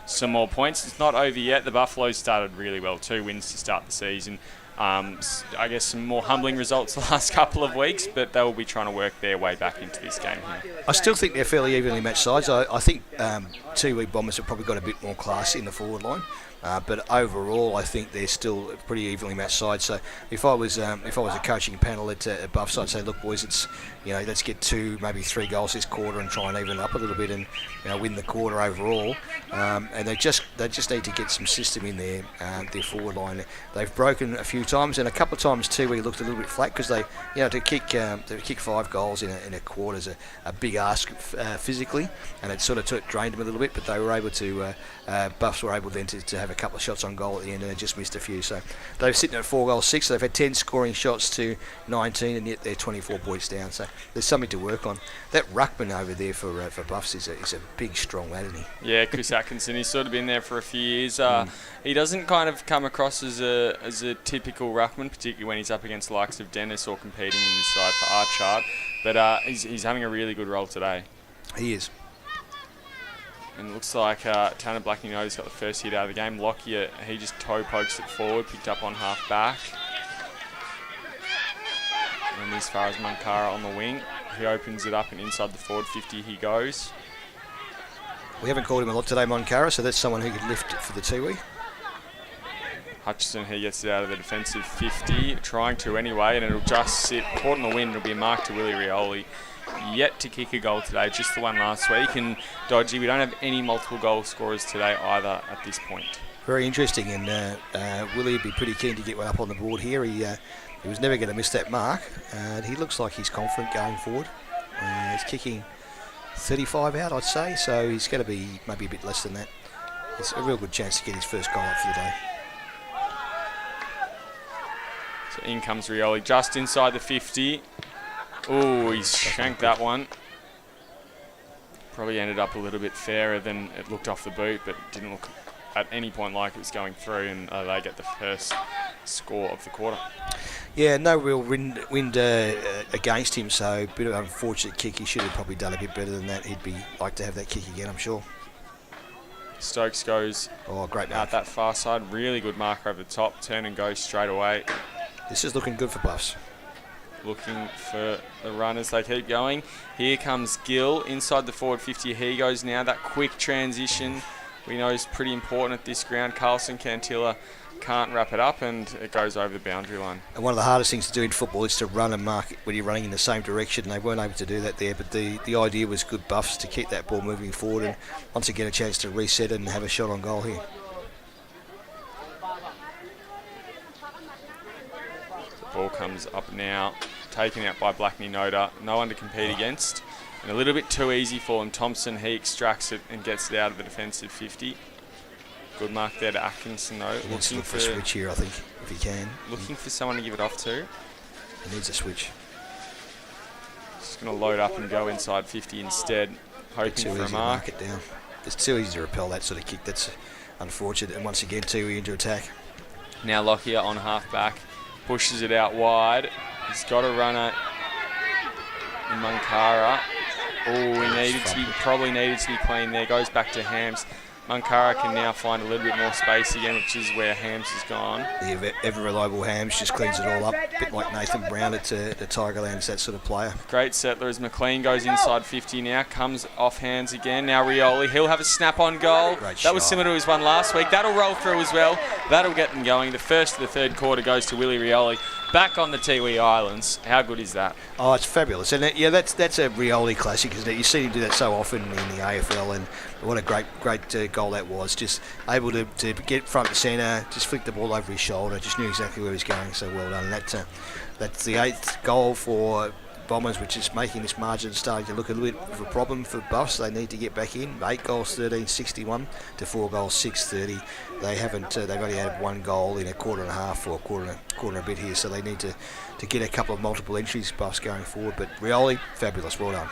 some more points. It's not over yet. The Buffaloes started really well, 2 wins to start the season. I guess some more humbling results the last couple of weeks, but they will be trying to work their way back into this game here. I still think they're fairly evenly matched sides. I think Tiwi Bombers have probably got a bit more class in the forward line. But overall, I think they're still pretty evenly matched sides. So if I was a coaching panel at Buffs, I'd say, look, boys, it's let's get 2, maybe 3 goals this quarter and try and even up a little bit and win the quarter overall. And they just need to get some system in their forward line. They've broken a few times, and a couple of times too we looked a little bit flat because they to kick 5 goals in a quarter is a big ask physically, and it sort of drained them a little bit. But they were able to Buffs were able then to have a couple of shots on goal at the end, and they just missed a few. So they're sitting at 4 goals 6. So they've had 10 scoring shots to 19, and yet they're 24 points down. So there's something to work on. That ruckman over there for Buffs is a big, strong lad, isn't he? Yeah, Chris Atkinson. He's sort of been there for a few years. He doesn't kind of come across as a typical ruckman, particularly when he's up against the likes of Dennis or competing in his side for Archard. But he's having a really good role today. He is. And it looks like Tanner Blackney-Noty's got the first hit out of the game. Lockyer, he just toe pokes it forward, picked up on half back. And as far as Munkara on the wing, he opens it up and inside the forward 50 he goes. We haven't called him a lot today, Munkara, so that's someone who could lift for the Tiwi. Hutchison, he gets it out of the defensive 50, trying to anyway, and it'll just sit caught in the wind. It'll be a mark to Willie Rioli. Yet to kick a goal today, just the one last week. And Dodgy, we don't have any multiple goal scorers today either at this point. Very interesting, and Willie would be pretty keen to get one up on the board here. He was never going to miss that mark. He looks like he's confident going forward. He's kicking 35 out, I'd say, so he's going to be maybe a bit less than that. It's a real good chance to get his first goal up for the day. So in comes Rioli, just inside the 50. Oh, he's shanked that one. Probably ended up a little bit fairer than it looked off the boot, but didn't look at any point like it was going through, and they get the first score of the quarter. Yeah, no real wind against him, so a bit of an unfortunate kick. He should have probably done a bit better than that. He'd be like to have that kick again, I'm sure. Stokes goes great mark. out that far side. Really good marker over the top. Turn and go straight away. This is looking good for Buffs. Looking for the runners. They keep going. Here comes Gill inside the forward 50. He goes now. That quick transition we know is pretty important at this ground. Carlson Cantilla can't wrap it up, and it goes over the boundary line. And one of the hardest things to do in football is to run and mark when you're running in the same direction. They weren't able to do that there, but the idea was good Buffs to keep that ball moving forward and once again a chance to reset it and have a shot on goal here. Ball comes up now, taken out by Blackney Noda. No one to compete against, and a little bit too easy for him. Thompson, he extracts it and gets it out of the defensive 50. Good mark there to Atkinson though. He needs to look for a switch here, I think, if he can. Looking for someone to give it off to. He needs a switch. Just going to load up and go inside 50 instead, hoping for a mark. It down. It's too easy to repel that sort of kick. That's unfortunate. And once again, Tiwi into attack. Now Lockyer on half back, pushes it out wide. He's got a runner in Munkara. Oh, probably needed to be clean there. Goes back to Hams. Munkara can now find a little bit more space again, which is where Hams has gone. The ever-reliable Hams just cleans it all up, a bit like Nathan Brown at the Tigerlands, that sort of player. Great settler as McLean goes inside 50 now, comes off hands again. Now Rioli, he'll have a snap-on goal. That was similar to his one last week. That'll roll through as well. That'll get them going. The first of the third quarter goes to Willie Rioli. Back on the Tiwi Islands. How good is that? Oh, it's fabulous. And that's a Rioli classic, isn't it? You see him do that so often in the AFL, and what a great goal that was. Just able to get front and centre, just flick the ball over his shoulder, just knew exactly where he was going, so well done. And that's the 8th goal for Bombers, which is making this margin starting to look a little bit of a problem for Buffs. They need to get back in. 8 goals, 13-61 to 4 goals, 6-30. They haven't. They've only had 1 goal in a quarter and a half or a quarter and a bit here, so they need to get a couple of multiple entries, Buffs, going forward. But Rioli, fabulous. Well done.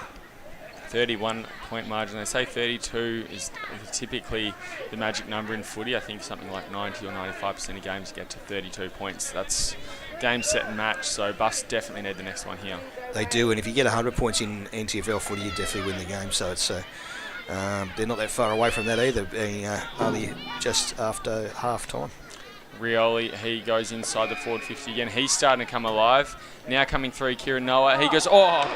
31-point margin. They say 32 is typically the magic number in footy. I think something like 90 or 95% of games get to 32 points. That's game, set and match, so Buffs definitely need the next one here. They do, and if you get 100 points in NTFL footy, you definitely win the game. So it's they're not that far away from that either, being only just after half-time. Rioli, he goes inside the forward 50 again. He's starting to come alive. Now coming through, Kieran Noah. He goes,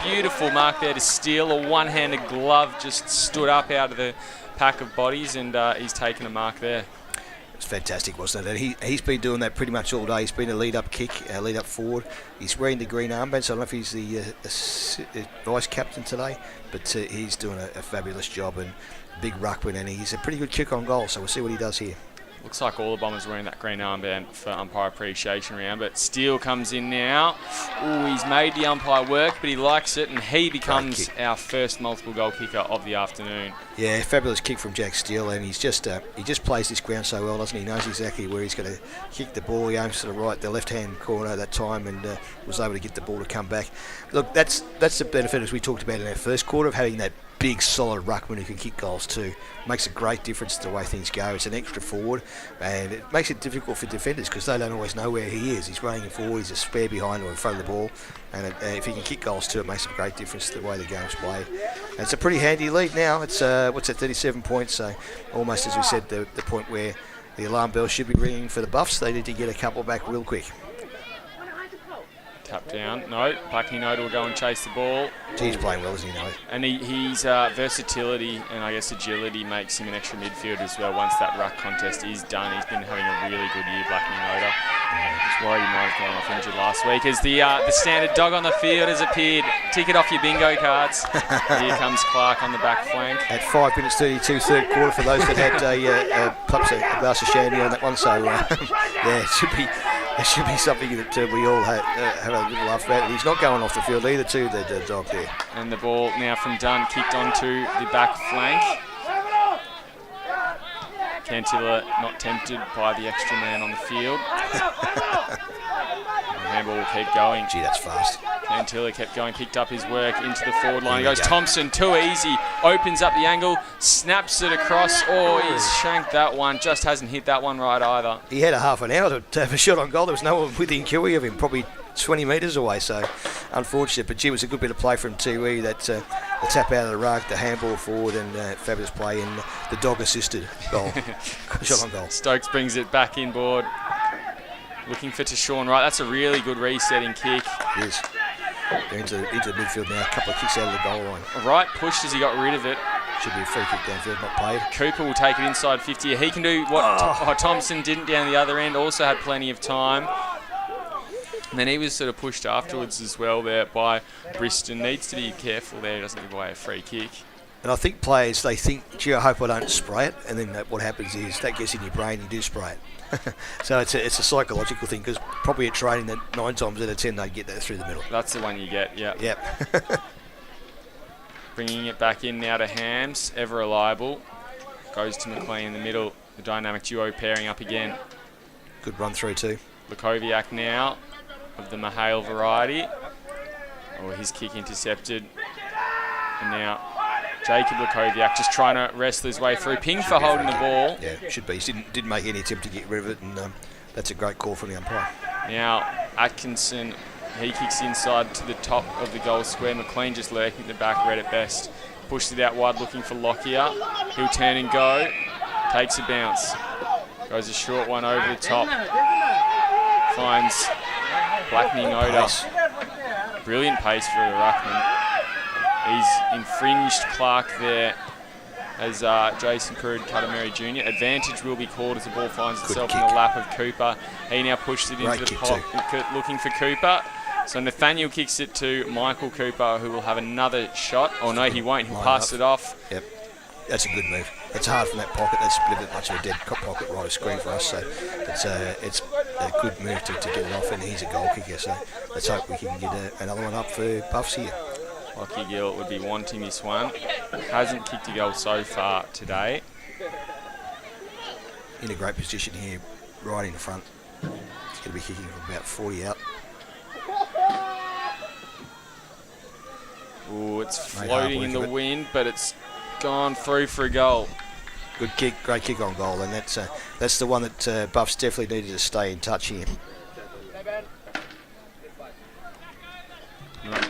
beautiful mark there to steal. A one-handed glove just stood up out of the pack of bodies, and he's taken a mark there. It's fantastic, wasn't it? And he's been doing that pretty much all day. He's been a lead-up kick, lead-up forward. He's wearing the green armband, so I don't know if he's the vice-captain today, but he's doing a fabulous job, and big ruckman, and he's a pretty good kick on goal, so we'll see what he does here. Looks like all the Bombers wearing that green armband for umpire appreciation round, but Steele comes in now. Ooh, he's made the umpire work, but he likes it, and he becomes our first multiple goal kicker of the afternoon. Yeah, fabulous kick from Jack Steele, and he just plays this ground so well, doesn't he? He knows exactly where he's going to kick the ball. He aims to the left-hand corner at that time, and was able to get the ball to come back. Look, that's the benefit, as we talked about in our first quarter, of having that big, solid ruckman who can kick goals too. Makes a great difference to the way things go. It's an extra forward, and it makes it difficult for defenders because they don't always know where he is. He's running forward, he's a spare behind or in front of the ball, and if he can kick goals too, it makes a great difference to the way the game's played. And it's a pretty handy lead now. It's 37 points, so almost, as we said, the point where the alarm bell should be ringing for the Buffs. They need to get a couple back real quick. Tap down. No, Blackney Noda will go and chase the ball. He's playing well, isn't he, Noda? And his versatility and I guess agility makes him an extra midfield as well once that ruck contest is done. He's been having a really good year, Blackney Noda. Just worried he might have gone off injured last week as the standard dog on the field has appeared. Tick it off your bingo cards. Here comes Clark on the back flank. At 5 minutes 32, third quarter for those that had perhaps a glass of shandy on that one. So, yeah, it should be something that we all have a little laugh about. He's not going off the field either, too, the dog there. And the ball now from Dunn kicked onto the back flank. Cantilla not tempted by the extra man on the field. Handball will keep going. Gee, that's fast. Cantilla kept going, picked up his work into the forward line. He goes Thompson, too easy. Opens up the angle, snaps it across. He's shanked that one. Just hasn't hit that one right either. He had a half an hour to have a shot on goal. There was no one within QE of him. Probably 20 metres away, so unfortunate. But gee, it was a good bit of play from Tiwi. That the tap out of the ruck, the handball forward, and fabulous play in the dog-assisted goal. Shot on goal. Stokes brings it back inboard. Looking for Tashawn Wright. That's a really good resetting kick. It is. They're into the midfield now. A couple of kicks out of the goal line. Wright pushed as he got rid of it. Should be a free kick downfield, not played. Cooper will take it inside 50. He can do what Thompson didn't down the other end. Also had plenty of time. And then he was sort of pushed afterwards as well there by Briston. Needs to be careful there. He doesn't give away a free kick. And I think players, they think, gee, I hope I don't spray it. And then what happens is that gets in your brain, you do spray it. So it's a psychological thing, because probably at training that 9 times out of 10 they'd get that through the middle. That's the one you get, yeah. Yep. Bringing it back in now to Hams, ever reliable. Goes to McLean in the middle. The dynamic duo pairing up again. Good run through too. Lukoviak now of the Mahale variety. Oh, his kick intercepted. And now Jacob Lukoviak just trying to wrestle his way through. Ping for holding the ball. Yeah, should be. He didn't make any attempt to get rid of it, and that's a great call from the umpire. Now Atkinson, he kicks inside to the top of the goal square. McLean just lurking at the back, read it best. Pushed it out wide looking for Lockyer. He'll turn and go. Takes a bounce. Goes a short one over the top. Finds Blackney Noda. Brilliant pace for the ruckman. He's infringed Clark there as Jason Currid-Cutameri Jr. Advantage will be called as the ball finds itself in the lap of Cooper. He now pushed it into the pot, looking for Cooper. So Nathaniel kicks it to Michael Cooper, who will have another shot. Oh no, he won't. He'll pass it off. Yep, that's a good move. It's hard from that pocket. That's a bit much of a dead pocket right of screen for us. So it's a good move to get it off, and he's a goal kicker. So let's hope we can get another one up for Buffs here. Lockie Gill would be wanting this one. Hasn't kicked a goal so far today. In a great position here, right in front. He's going to be kicking from about 40 out. Ooh, it's floating in the wind, but it's gone through for a goal. Good kick, great kick on goal, and that's the one that Buffs definitely needed to stay in touch here.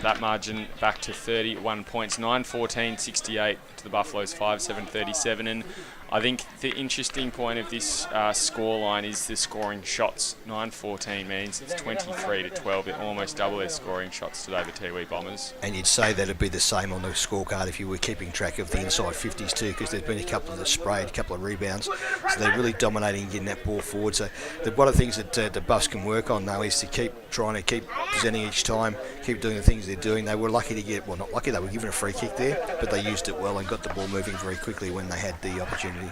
That margin back to 31 points, 9-14-68 to the Buffaloes, 5-7-37. And I think the interesting point of this scoreline is the scoring shots. 9-14 means it's 23-12. They're almost double their scoring shots today, the Tiwi Bombers. And you'd say that'd be the same on the scorecard if you were keeping track of the inside 50s too, because there's been a couple that sprayed, a couple of rebounds. So they're really dominating getting that ball forward. So one of the things that the Buffs can work on though is to keep presenting each time, keep doing the things they're doing. They were lucky to get, well, not lucky, they were given a free kick there, but they used it well and got the ball moving very quickly when they had the opportunity.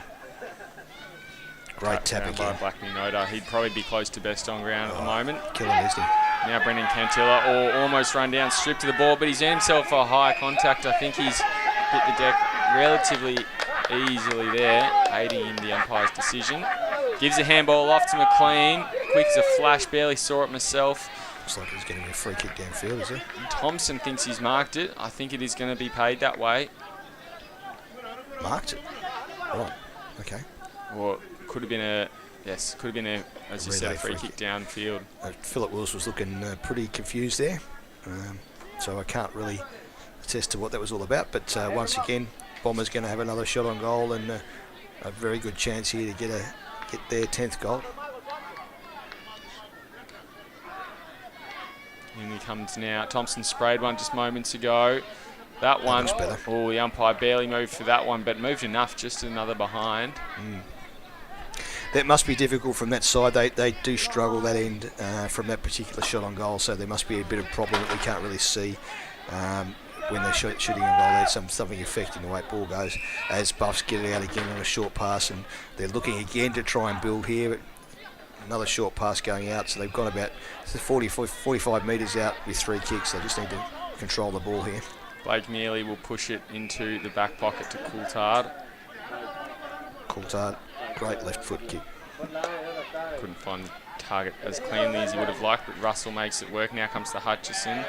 Great tap again. By Blackney Noda. He'd probably be close to best on ground at the moment. Killing, isn't he? Now Brendan Cantilla almost run down, stripped to the ball, but he's earned himself a high contact. I think he's hit the deck relatively easily there, aiding in the umpire's decision. Gives a handball off to McLean. Quick as a flash, barely saw it myself. Looks like he's getting a free kick downfield, is he? Thompson thinks he's marked it. I think it is going to be paid that way. Marked it? Right, okay. Well, could have been as you said, a free kick downfield. Philip Wills was looking pretty confused there, so I can't really attest to what that was all about. But once again, Bombers going to have another shot on goal and a very good chance here to get their 10th goal. In he comes now. Thompson sprayed one just moments ago. That one, oh, the umpire barely moved for that one, but moved enough, just another behind. That must be difficult from that side. They do struggle that end from that particular shot on goal, so there must be a bit of problem that we can't really see when they're shooting on goal. There's something affecting the way ball goes as Buffs get it out again on a short pass, and they're looking again to try and build here. Another short pass going out, so they've got about 45 metres out with 3 kicks. They just need to control the ball here. Blake Neely will push it into the back pocket to Coulthard. Coulthard, great left foot kick. Couldn't find target as cleanly as he would have liked, but Russell makes it work. Now comes to Hutchison.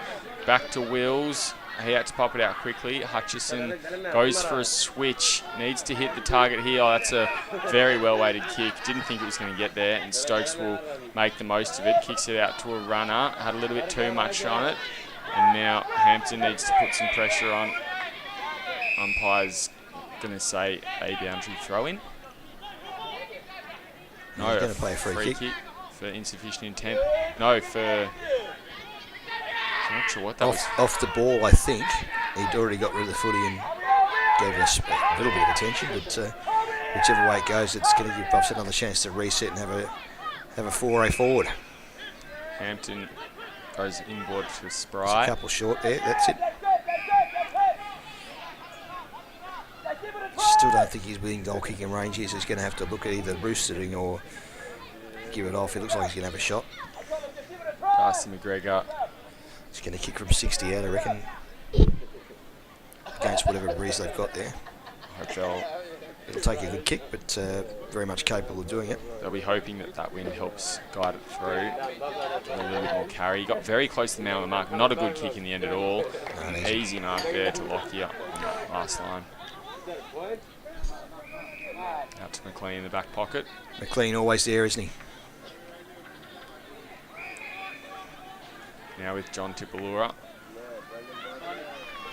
Back to Wills. He had to pop it out quickly. Hutchison goes for a switch. Needs to hit the target here. Oh, that's a very well-weighted kick. Didn't think it was going to get there, and Stokes will make the most of it. Kicks it out to a runner. Had a little bit too much on it. And now Hampton needs to put some pressure on. Umpire's going to say a boundary throw-in. No, he's going to play a free kick for insufficient intent. No, for... I'm not sure what that was. Off the ball, I think. He'd already got rid of the footy and gave us a little bit of attention, but whichever way it goes, it's going to give Buffs another chance to reset and have a foray forward. Hampton goes inboard for Spry. It's a couple short there, that's it. Still don't think he's within goal kicking range here, so he's going to have to look at either roostering or give it off. It looks like he's going to have a shot. Darcy McGregor. He's going to kick from 60 out, I reckon, against whatever breeze they've got there. It'll take a good kick, but very much capable of doing it. They'll be hoping that wind helps guide it through. A little bit more carry. He got very close to the man on the mark. Not a good kick in the end at all. An easy mark there to Lockyer on that last line. Out to McLean in the back pocket. McLean always there, isn't he? Now with John Tipalura.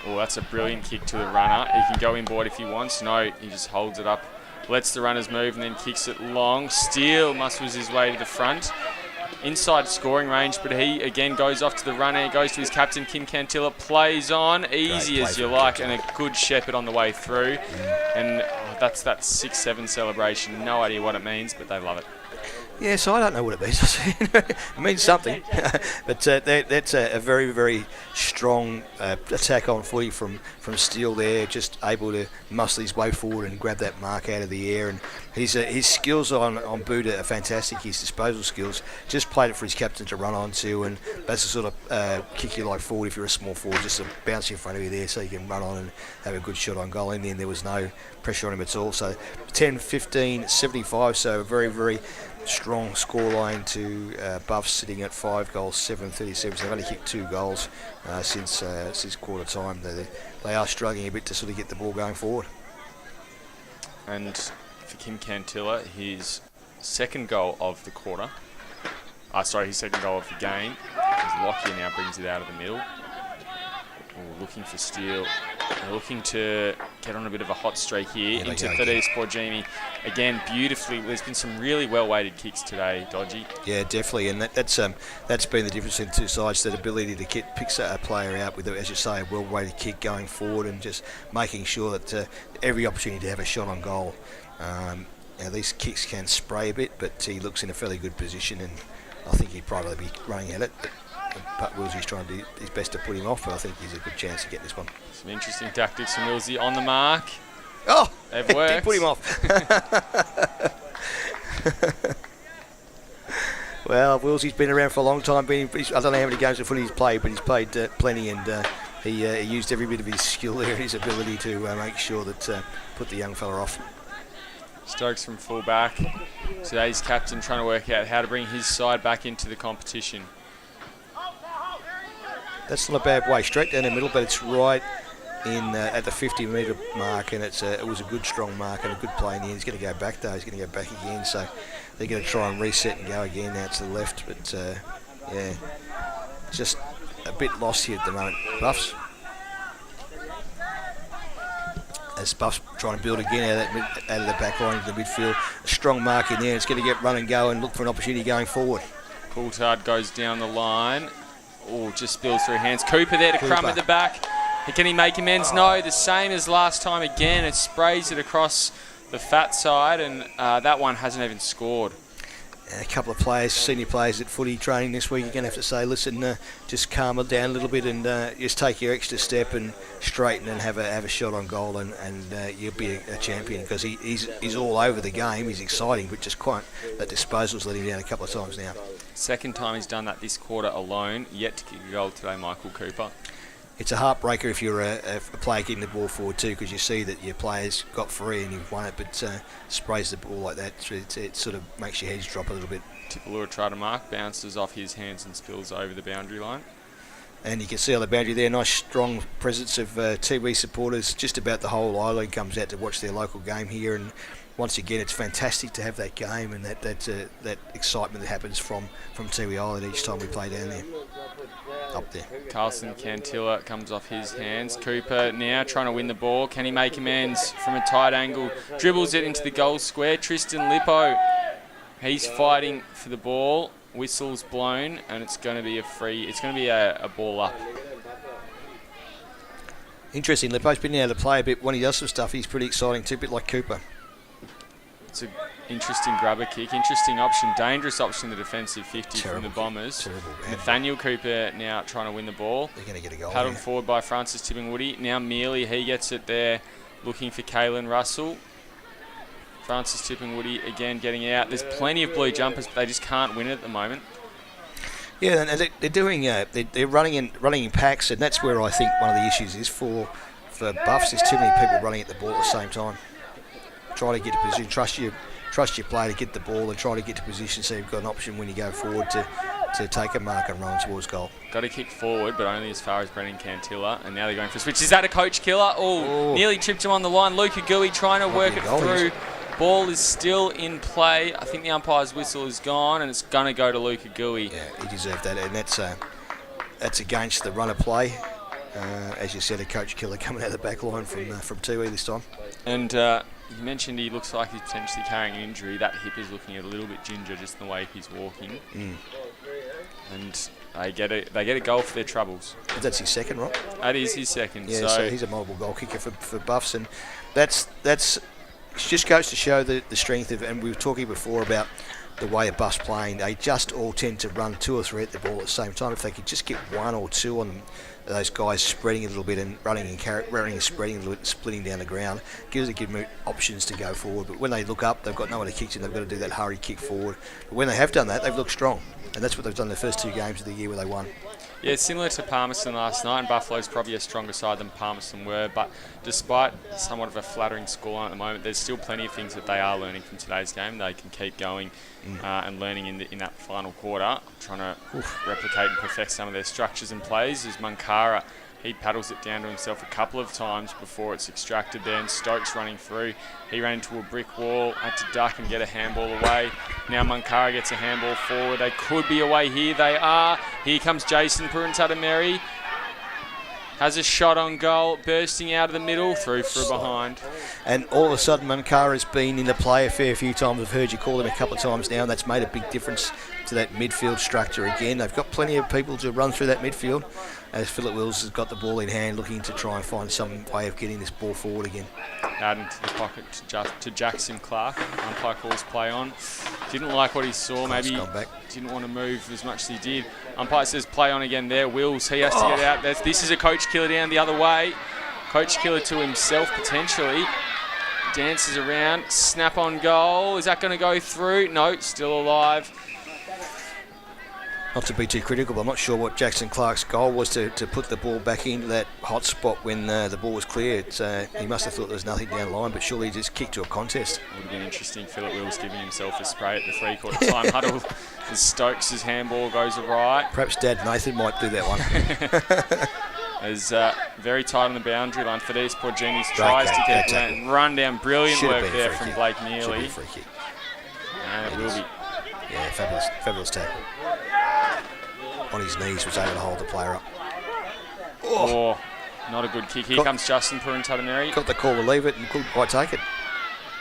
Oh, that's a brilliant kick to the runner. He can go inboard if he wants. No, he just holds it up, lets the runners move, and then kicks it long. Steele muscles his way to the front. Inside scoring range, but he again goes off to the runner. He goes to his captain, Kim Cantilla, plays on, easy as you like, and a good shepherd on the way through. And that's that 6-7 celebration. No idea what it means, but they love it. Yeah, so I don't know what it means. It means something. But that's a very, very strong attack on footy from Steele there, just able to muscle his way forward and grab that mark out of the air. And his skills on boot are fantastic, his disposal skills. Just played it for his captain to run onto, and that's the sort of kick you like forward if you're a small forward, just to bounce in front of you there so you can run on and have a good shot on goal. In the end, there was no pressure on him at all. So 10-15, 75, so very, very strong scoreline to Buffs, sitting at 5 goals, 7-37. So they've only kicked 2 goals since quarter time. They are struggling a bit to sort of get the ball going forward. And for Kim Cantilla, his second goal of the quarter. His second goal of the game. As Lockyer now brings it out of the middle. Looking for Steele. They're looking to get on a bit of a hot streak here into Thaddeus Porgini. Again, beautifully. There's been some really well-weighted kicks today, Dodgy. Yeah, definitely, and that's been the difference in the two sides, that ability to pick a player out with, as you say, a well-weighted kick going forward and just making sure that every opportunity to have a shot on goal. These kicks can spray a bit, but he looks in a fairly good position, and I think he'd probably be running at it. But Willsie's trying to do his best to put him off, but I think he's a good chance to get this one. Some interesting tactics from Willsie on the mark. Oh, they've worked. Did put him off. Well, Willsie's been around for a long time. I don't know how many games of footy he's played, but he's played plenty, and he used every bit of his skill there and his ability to make sure that put the young fella off. Stokes from full back. Today's captain trying to work out how to bring his side back into the competition. That's not a bad way, straight down the middle, but it's right in at the 50-metre mark, and it was a good, strong mark and a good play in the end. He's going to go back, though. He's going to go back again, so they're going to try and reset and go again now to the left. But, yeah, just a bit lost here at the moment, Buffs. As Buffs trying to build again out of the back line into the midfield. A strong mark in there. It's going to get run and go and look for an opportunity going forward. Coulthard goes down the line. Oh, just spills through hands. Cooper there to Crum at the back. Can he make amends? No, the same as last time again. It sprays it across the fat side, and that one hasn't even scored. A couple of players, senior players at footy training this week, you're going to have to say, listen, just calm it down a little bit and just take your extra step and straighten and have a shot on goal, and you'll be a champion, because he's all over the game. He's exciting, but just quite that disposal's let him down a couple of times now. Second time he's done that this quarter alone. Yet to kick a goal today, Michael Cooper. it's a heartbreaker if you're a player getting the ball forward too, because you see that your players got free and you've won it, but sprays the ball like that, it sort of makes your heads drop a little bit. Tipalua try to mark, bounces off his hands and spills over the boundary line. And you can see on the boundary there, nice strong presence of Tiwi supporters. Just about the whole island comes out to watch their local game here, and once again, it's fantastic to have that game and that excitement that happens from Tiwi Island each time we play down there, up there. Carlson Cantilla comes off his hands. Cooper now trying to win the ball. Can he make amends from a tight angle? Dribbles it into the goal square. Tristan Lippo, he's fighting for the ball. Whistle's blown, and it's going to be a free. It's going to be a ball up. Interesting, Lippo's been able to play a bit. When he does some stuff, he's pretty exciting too, a bit like Cooper. It's an interesting grabber kick, interesting option, dangerous option in the defensive 50 Terrible from the Bombers. Terrible. Nathaniel Cooper now trying to win the ball. They're going to get a goal. Paddled forward by Francis Tipping-Woody. Now Mealy, he gets it there, looking for Kalen Russell. Francis Tipping-Woody again getting out. There's plenty of blue jumpers, but they just can't win it at the moment. Yeah, and they're doing they're running in packs, and that's where I think one of the issues is for Buffs. There's too many people running at the ball at the same time. Try to get to position. Trust your player to get the ball and try to get to position so you've got an option when you go forward to take a mark and run towards goal. Got to kick forward, but only as far as Brennan Cantilla, and now they're going for a switch. Is that a coach killer? Oh, nearly tripped him on the line. Luca Gui trying to work it through. Ball is still in play. I think the umpire's whistle is gone, and it's going to go to Luca Gui. Yeah, he deserved that, and that's against the run of play. As you said, a coach killer coming out of the back line from Tiwi this time. And you mentioned he looks like he's potentially carrying an injury. That hip is looking a little bit ginger just in the way he's walking. And they get a goal for their troubles. But that's his second, right? That is his second. Yeah, so he's a multiple goal kicker for Buffs, and that's just goes to show the strength of. And we were talking before about the way a Buffs playing. They just all tend to run two or three at the ball at the same time. If they could just get one or two on them, those guys spreading a little bit and running and spreading a little bit and splitting down the ground, gives them options to go forward. But when they look up, they've got no one to kick to, and they've got to do that hurry kick forward. But when they have done that, they've looked strong, and that's what they've done the first two games of the year where they won. Yeah, it's similar to Palmerston last night, and Buffalo's probably a stronger side than Palmerston were, but despite somewhat of a flattering scoreline at the moment, there's still plenty of things that they are learning from today's game. They can keep going and learning in that final quarter, trying to replicate and perfect some of their structures and plays. As Munkara, he paddles it down to himself a couple of times before it's extracted there, and Stokes running through. He ran into a brick wall, had to duck and get a handball away. Now Munkara gets a handball forward. They could be away here. They are. Here comes Jason Puruntatameri. Has a shot on goal, bursting out of the middle, through for a behind. And all of a sudden, Munkara's been in the play a fair few times. I've heard you call him a couple of times now, and that's made a big difference to that midfield structure again. They've got plenty of people to run through that midfield, as Philip Wills has got the ball in hand, looking to try and find some way of getting this ball forward again. Out into the pocket to Jackson Clark. Umpire calls play on. Didn't like what he saw. Maybe didn't want to move as much as he did. Umpire says play on again there. Wills, he has to get out. This is a coach killer down the other way. Coach killer to himself potentially. Dances around. Snap on goal. Is that going to go through? No, still alive. Not to be too critical, but I'm not sure what Jackson Clark's goal was to put the ball back into that hot spot when the ball was cleared. He must have thought there was nothing down the line, but surely he just kicked to a contest. Would have been interesting. Philip Wills giving himself a spray at the three-quarter time huddle as Stokes' handball goes awry. Perhaps Dad Nathan might do that one. As very tight on the boundary line. Fidesz Porginis tries to get that run down. Brilliant work there from Blake Neely. And it will be. Yeah, fabulous tackle. On his knees, was able to hold the player up. Oh, not a good kick. Here comes Justin Puruntatameri. Got the call to leave it and couldn't quite take it.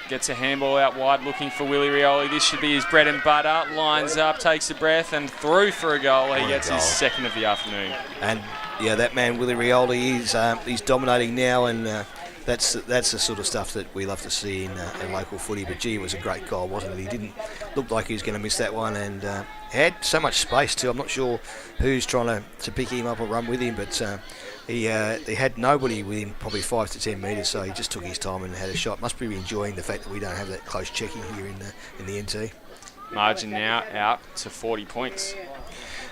Gets a handball out wide, looking for Willie Rioli. This should be his bread and butter. Lines up, takes a breath, and through for a goal. He gets his second of the afternoon. And yeah, that man Willie Rioli, he's dominating now, and that's the sort of stuff that we love to see in local footy. But gee, it was a great goal, wasn't it? He didn't look like he was going to miss that one, and had so much space too. I'm not sure who's trying to pick him up or run with him, but he had nobody within probably 5 to 10 metres, so he just took his time and had a shot. Must be enjoying the fact that we don't have that close checking here in the NT. Margin now out to 40 points.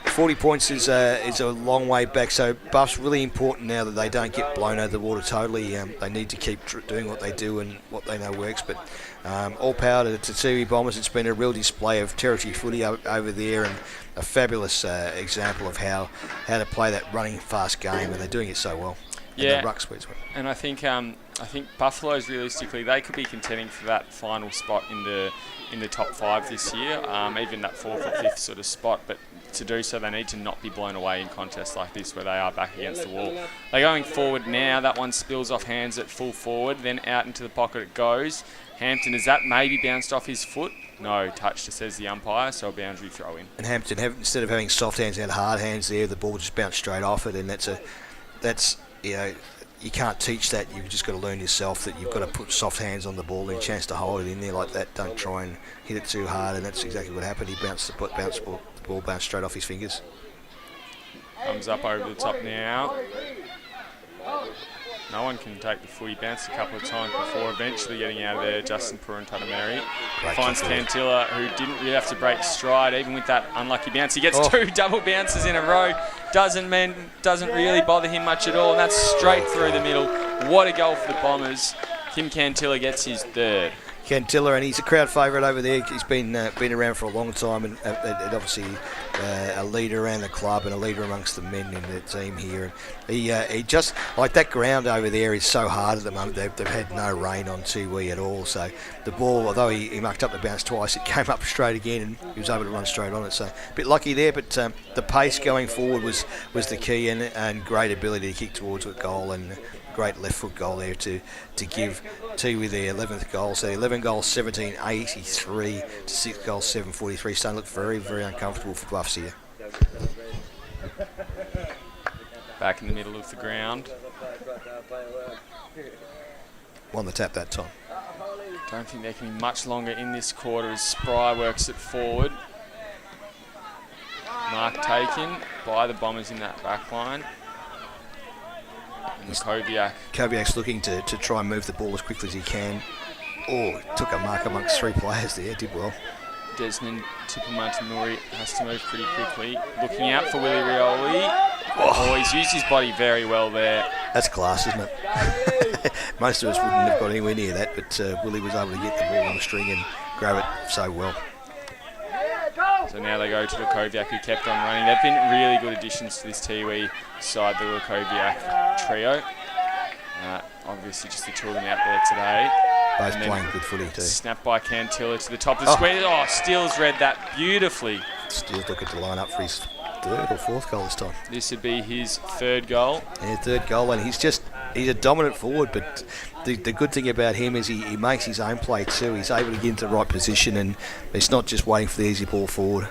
40 points is a long way back, so Buff's really important now that they don't get blown out of the water totally. They need to keep doing what they do and what they know works, but all power to Tiwi Bombers. It's been a real display of territory footy over there, and a fabulous example of how to play that running fast game, and they're doing it so well. Yeah, the ruck sweets. And I think Buffalo's realistically they could be contending for that final spot in the top 5 this year, even that 4th or 5th sort of spot. But to do so, they need to not be blown away in contests like this where they are back against the wall. They're going forward now. That one spills off hands at full forward, then out into the pocket it goes. Hampton, has that maybe bounced off his foot? No, touched, says the umpire, so a boundary throw in. And Hampton, instead of having soft hands, had hard hands there. The ball just bounced straight off it, and that's you can't teach that. You've just got to learn yourself that you've got to put soft hands on the ball and a chance to hold it in there like that. Don't try and hit it too hard, and that's exactly what happened. He the ball bounced straight off his fingers. Comes up over the top now. No one can take the footy. Bounced a couple of times before eventually getting out of there. Justin Purantatameri finds Cantilla, who didn't really have to break stride even with that unlucky bounce. He gets 2 double bounces in a row. Doesn't really bother him much at all, and that's straight through the middle. What a goal for the Bombers. Kim Cantilla gets his 3rd. Cantilla, and he's a crowd favourite over there. He's been around for a long time, and obviously a leader around the club and a leader amongst the men in the team here. He just, like, that ground over there is so hard at the moment. They've had no rain on Tiwi at all, so the ball, although he mucked up the bounce twice, it came up straight again, and he was able to run straight on it. So a bit lucky there, but the pace going forward was the key, and great ability to kick towards a goal, and great left foot goal there to give Tiwi their 11th goal. So 11 goals, 1783 to 6 goals, 743. Starting to look very, very uncomfortable for Buffs here. Back in the middle of the ground. Won the tap that time. Don't think there can be much longer in this quarter as Spry works it forward. Mark taken by the Bombers in that back line. And Koviak's looking to try and move the ball as quickly as he can. Oh, took a mark amongst 3 players there, did well. Desmond Tupumatanuri has to move pretty quickly. Looking out for Willie Rioli. Oh, he's used his body very well there. That's class, isn't it? Most of us wouldn't have got anywhere near that, but Willie was able to get the ball on the string and grab it so well. So now they go to Lukoviak, who kept on running. They've been really good additions to this Tiwi side, the Lukoviak trio. Obviously just the 2 of them out there today. Both playing good footy too. Snap by Cantilla to the top of the square. Oh, Steele's read that beautifully. Steele's looking to line up for his 3rd or 4th goal this time. This would be his 3rd goal. Yeah, 3rd goal, and he's a dominant forward, but the good thing about him is he makes his own play too. He's able to get into the right position, and it's not just waiting for the easy ball forward.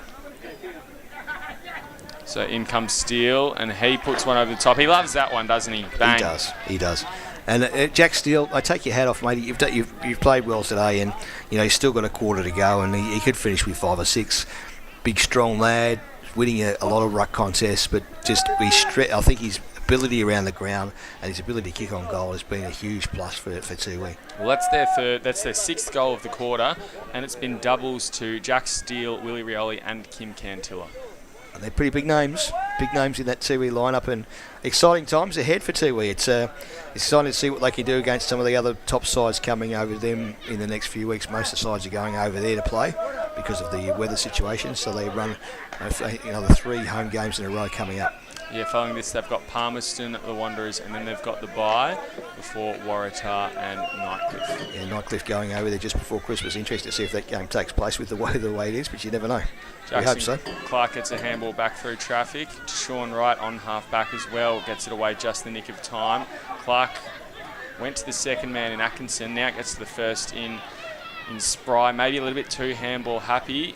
So in comes Steele, and he puts one over the top. He loves that one, doesn't he? Bang. He does. And Jack Steele, I take your hat off, mate. You've played well today, and he's still got a quarter to go, and he could finish with 5 or 6. Big, strong lad, winning a lot of ruck contests, but I think his ability around the ground and his ability to kick on goal has been a huge plus for Tiwi. Well, that's their 6th goal of the quarter, and it's been doubles to Jack Steele, Willie Rioli, and Kim Cantilla. And they're pretty big names in that Tiwi lineup, and exciting times ahead for Tiwi. It's exciting to see what they can do against some of the other top sides coming over them in the next few weeks. Most of the sides are going over there to play because of the weather situation, so they run the 3 home games in a row coming up. Yeah, following this, they've got Palmerston, the Wanderers, and then they've got the bye before Waratah and Nightcliff. Yeah, Nightcliff going over there just before Christmas. Interesting to see if that game takes place with the way it is, but you never know. Jackson we hope so. Clark gets a handball back through traffic. Sean Wright on half back as well, gets it away just in the nick of time. Clark went to the 2nd man in Atkinson, now gets to the 1st in Spry. Maybe a little bit too handball happy.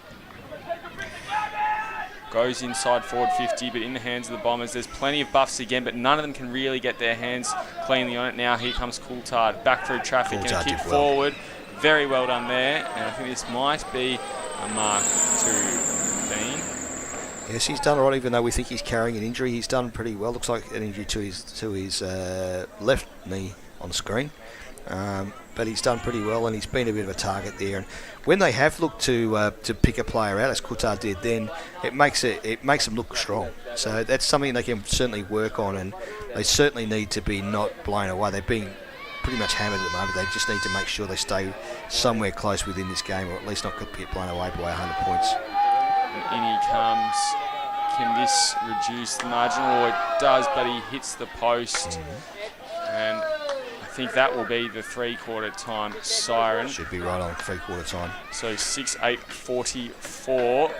Goes inside forward 50, but in the hands of the Bombers. There's plenty of buffs again, but none of them can really get their hands cleanly on it. Now here comes Coulthard, back through traffic and a kick forward. Very well done there, and I think this might be a mark to Bean. Yes, he's done all right, even though we think he's carrying an injury. He's done pretty well. Looks like an injury to his left knee on screen. But he's done pretty well, and he's been a bit of a target there. And when they have looked to pick a player out, as Qatar did, then it makes them look strong. So that's something they can certainly work on, and they certainly need to be not blown away. They're being pretty much hammered at the moment. They just need to make sure they stay somewhere close within this game, or at least not get blown away by 100 points. And in he comes. Can this reduce the margin? Or it does, but he hits the post. And I think that will be the three-quarter time siren. Should be right on three-quarter time. So 6-8-44.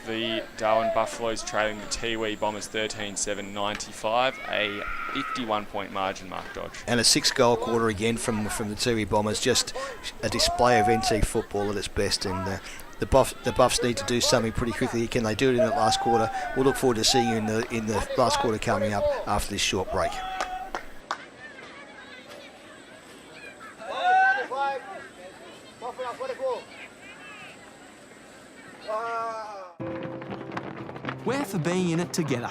The Darwin Buffaloes trailing the Tiwi Bombers 13-7-95. A 51-point margin, Mark Dodge. And a 6-goal quarter again from the Tiwi Bombers. Just a display of NT football at its best. And the Buffs need to do something pretty quickly. Can they do it in the last quarter? We'll look forward to seeing you in the last quarter coming up after this short break. We're for being in it together.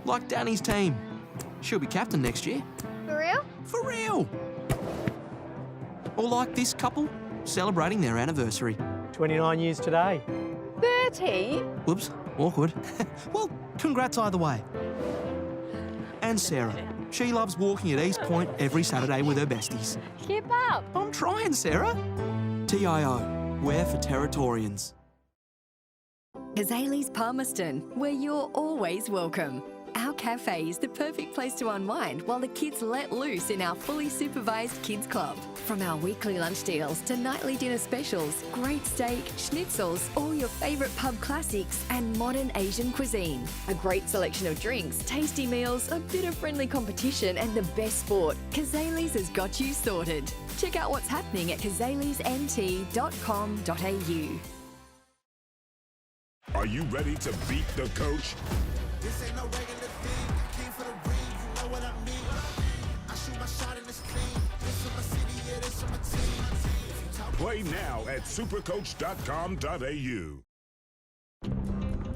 Like Danny's team. She'll be captain next year. For real? For real! Or like this couple, celebrating their anniversary. 29 years today. 30? Whoops, awkward. Well, congrats either way. And Sarah. She loves walking at East Point every Saturday with her besties. Keep up. I'm trying, Sarah. TIO, we're for Territorians. Kazali's Palmerston, where you're always welcome. Our cafe is the perfect place to unwind while the kids let loose in our fully supervised kids club. From our weekly lunch deals to nightly dinner specials, great steak, schnitzels, all your favourite pub classics and modern Asian cuisine. A great selection of drinks, tasty meals, a bit of friendly competition and the best sport. Kazali's has got you sorted. Check out what's happening at kazalisnt.com.au. Are you ready to beat the coach? This ain't no regular thing. Came for the ring, you know what I mean. I shoot my shot and it's clean. This is my city, yeah, this is my team. If you talk Play now at supercoach.com.au.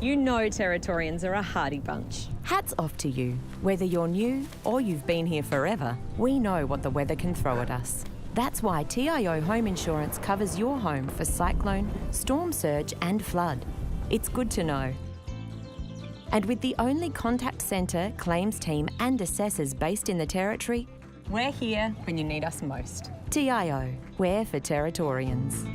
You know Territorians are a hardy bunch. Hats off to you. Whether you're new or you've been here forever, we know what the weather can throw at us. That's why TIO Home Insurance covers your home for cyclone, storm surge and flood. It's good to know. And with the only contact centre, claims team and assessors based in the Territory, We're here when you need us most. TIO, we're for Territorians.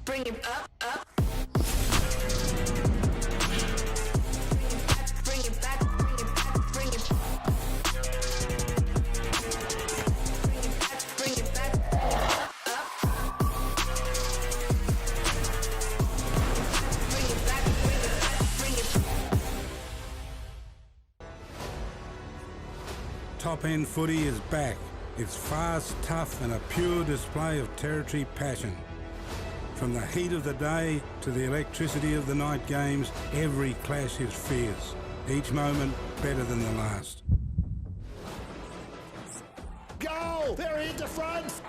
Bring it up, up. Bring it back, bring it back, bring it back. Bring it back, up, up. Bring it back, bring it back. Top End Footy is back. It's fast, tough and a pure display of Territory passion. From the heat of the day to the electricity of the night games, every clash is fierce. Each moment better than the last. Goal! They're into front!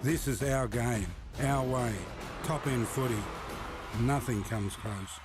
This is our game, our way. Top End Footy. Nothing comes close.